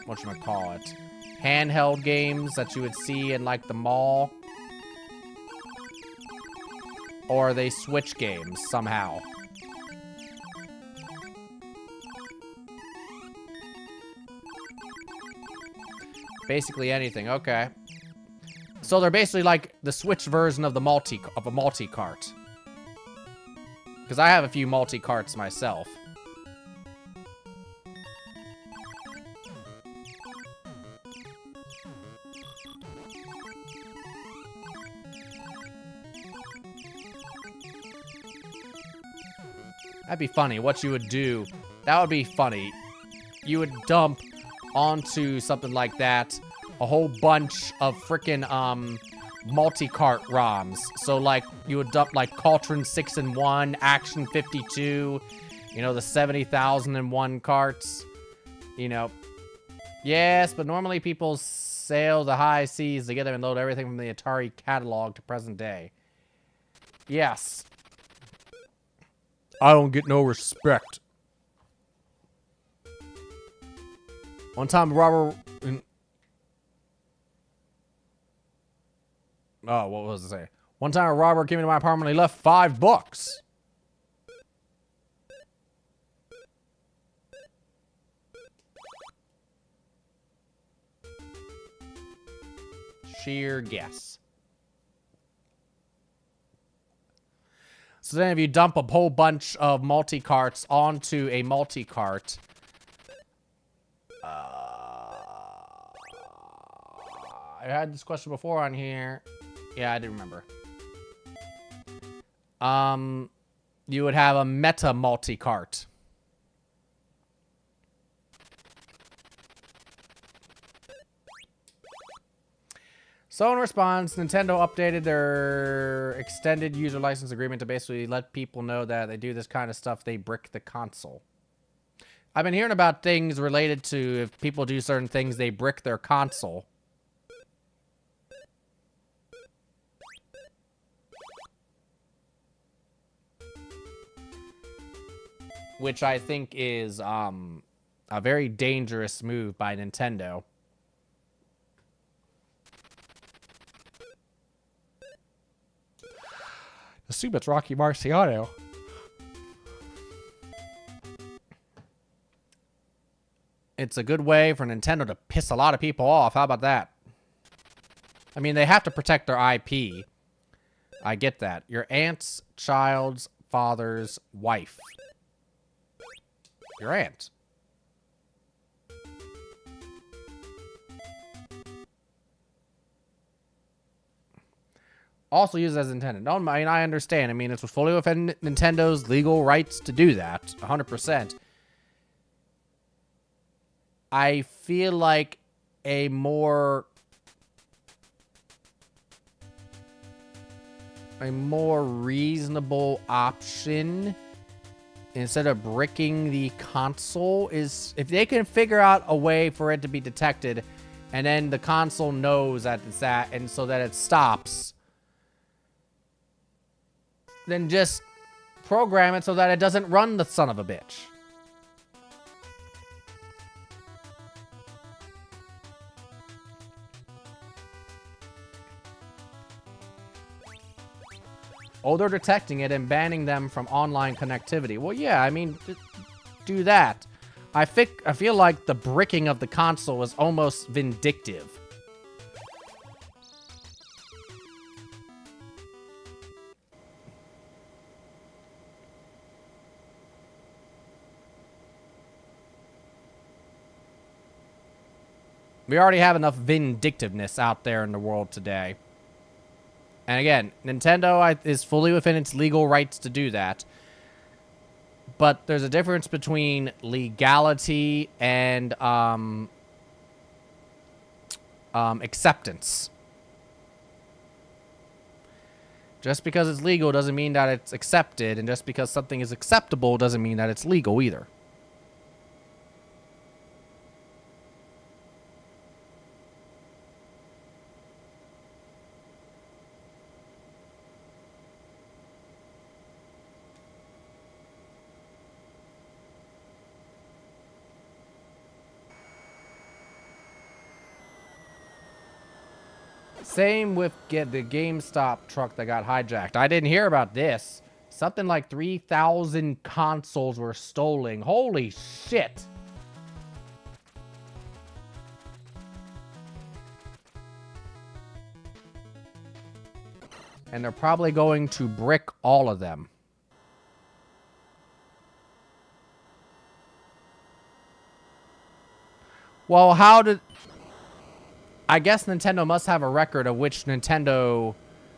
whatchamacallit, handheld games that you would see in, like, the mall? Or are they Switch games, somehow? Basically anything, okay. So they're basically like the Switch version of a multi-cart. Because I have a few multi-carts myself. That'd be funny. What you would do, that would be funny. You would dump onto something like that a whole bunch of frickin' multi-cart ROMs. So, like, you would dump, like, Caltron 6 and 1, Action 52, you know, the 70,001 carts, you know. Yes, but normally people sail the high seas together and load everything from the Atari catalog to present day. Yes. I don't get no respect. One time, Robert... Oh, what was I say? One time a robber came into my apartment and he left 5 books. Sheer guess. So then if you dump a whole bunch of multi-carts onto a multi-cart... I had this question before on here. Yeah, I didn't remember. You would have a meta multi-cart. So in response, Nintendo updated their extended user license agreement to basically let people know that they do this kind of stuff, they brick the console. I've been hearing about things related to if people do certain things, they brick their console. Which I think is a very dangerous move by Nintendo. Assume it's Rocky Marciano. It's a good way for Nintendo to piss a lot of people off. How about that? I mean, they have to protect their IP. I get that. Your aunt's child's father's wife. Your aunt. Also used as intended. No, I mean, I understand. I mean, it's fully within Nintendo's legal rights to do that. 100%. I feel like a more reasonable option instead of bricking the console is if they can figure out a way for it to be detected and then the console knows that it's that and so that it stops, then just program it so that it doesn't run the son of a bitch. Oh, they're detecting it and banning them from online connectivity. Well, yeah, I mean, do that. I feel like the bricking of the console is almost vindictive. We already have enough vindictiveness out there in the world today. And again, Nintendo is fully within its legal rights to do that. But there's a difference between legality and acceptance. Just because it's legal doesn't mean that it's accepted, and just because something is acceptable doesn't mean that it's legal either. Same with the GameStop truck that got hijacked. I didn't hear about this. Something like 3,000 consoles were stolen. Holy shit. And they're probably going to brick all of them. Well, how did... I guess Nintendo must have a record of which Nintendo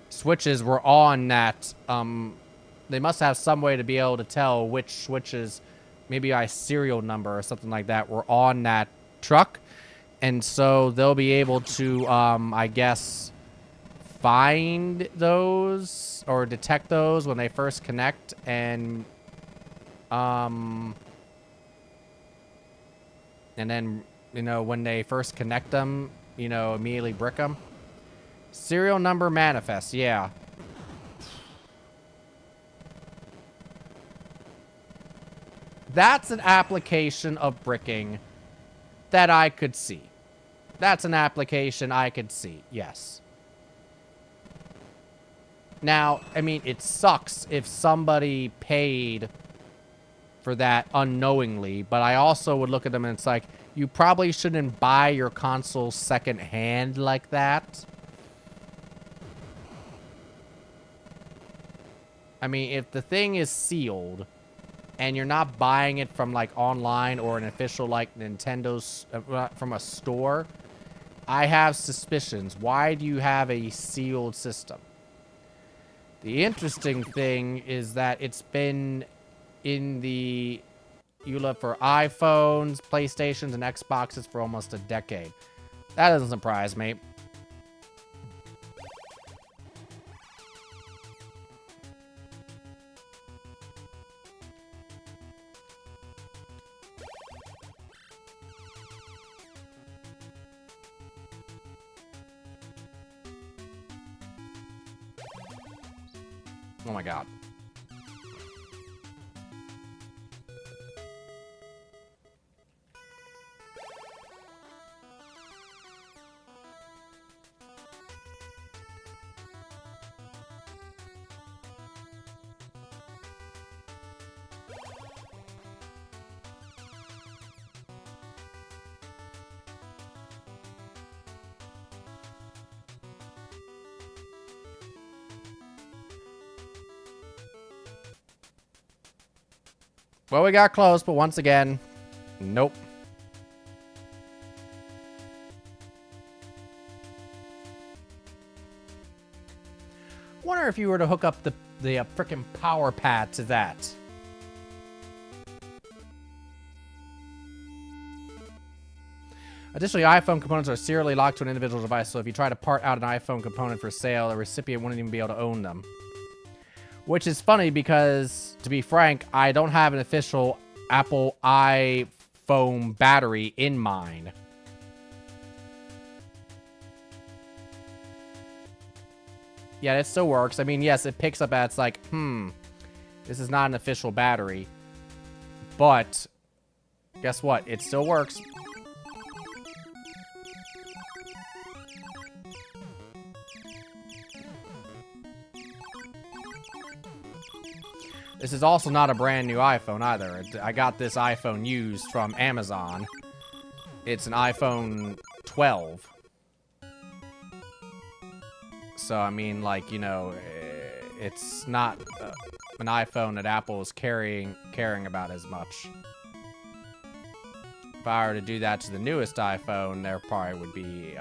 Switches were on that. They must have some way to be able to tell which Switches, maybe by serial number or something like that, were on that truck. And so they'll be able to, I guess, find those or detect those when they first connect and then, you know, when they first connect them, you know, immediately brick them. Serial number manifest, yeah. That's an application of bricking that I could see. That's an application I could see, yes. Now, I mean, it sucks if somebody paid for that unknowingly, but I also would look at them and it's like, you probably shouldn't buy your console secondhand like that. I mean, if the thing is sealed and you're not buying it from like online or an official like Nintendo's from a store, I have suspicions. Why do you have a sealed system? The interesting thing is that it's been in the EULA for iPhones, PlayStations, and Xboxes for almost a decade. That doesn't surprise me. Oh my god. Well, we got close, but once again, nope. Wonder if you were to hook up the frickin' power pad to that. Additionally, iPhone components are serially locked to an individual device, so if you try to part out an iPhone component for sale, the recipient wouldn't even be able to own them. Which is funny because, to be frank, I don't have an official Apple iPhone battery in mine. Yeah, it still works. I mean, yes, it picks up at, it's like, this is not an official battery. But, guess what? It still works. This is also not a brand new iPhone either. I got this iPhone used from Amazon. It's an iPhone 12. So, I mean, like, you know, it's not an iPhone that Apple is caring about as much. If I were to do that to the newest iPhone, there probably would be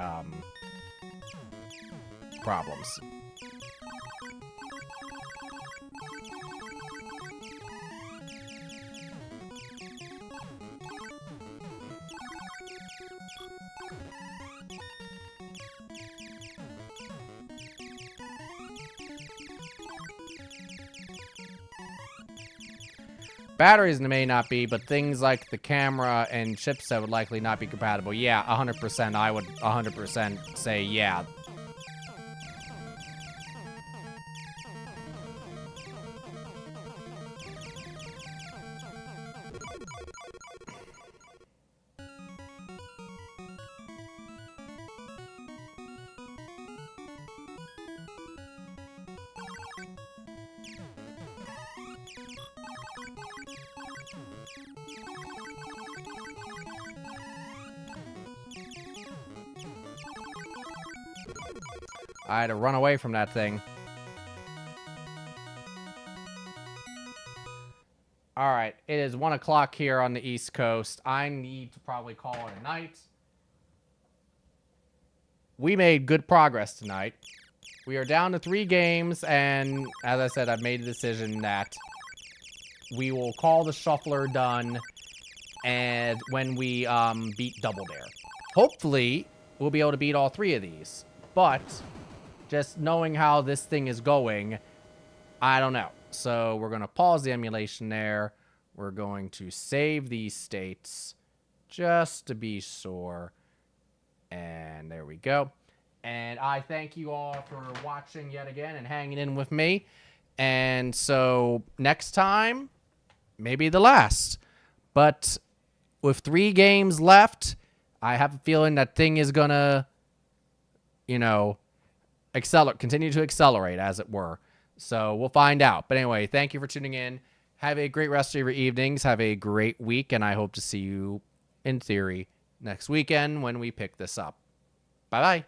problems. Batteries may not be, but things like the camera and chipset would likely not be compatible. Yeah, 100%. I would 100% say yeah. I had to run away from that thing. Alright, it is 1 o'clock here on the East Coast. I need to probably call it a night. We made good progress tonight. We are down to 3 games, and as I said, I've made a decision that we will call the shuffler done and when we beat Double Dare. Hopefully, we'll be able to beat all 3 of these. But just knowing how this thing is going, I don't know. So we're going to pause the emulation there. We're going to save these states just to be sure. And there we go. And I thank you all for watching yet again and hanging in with me. And so next time, maybe the last. But with 3 games left, I have a feeling that thing is going to, you know, continue to accelerate, as it were. So we'll find out. But anyway, thank you for tuning in. Have a great rest of your evenings. Have a great week, and I hope to see you, in theory, next weekend when we pick this up. Bye-bye.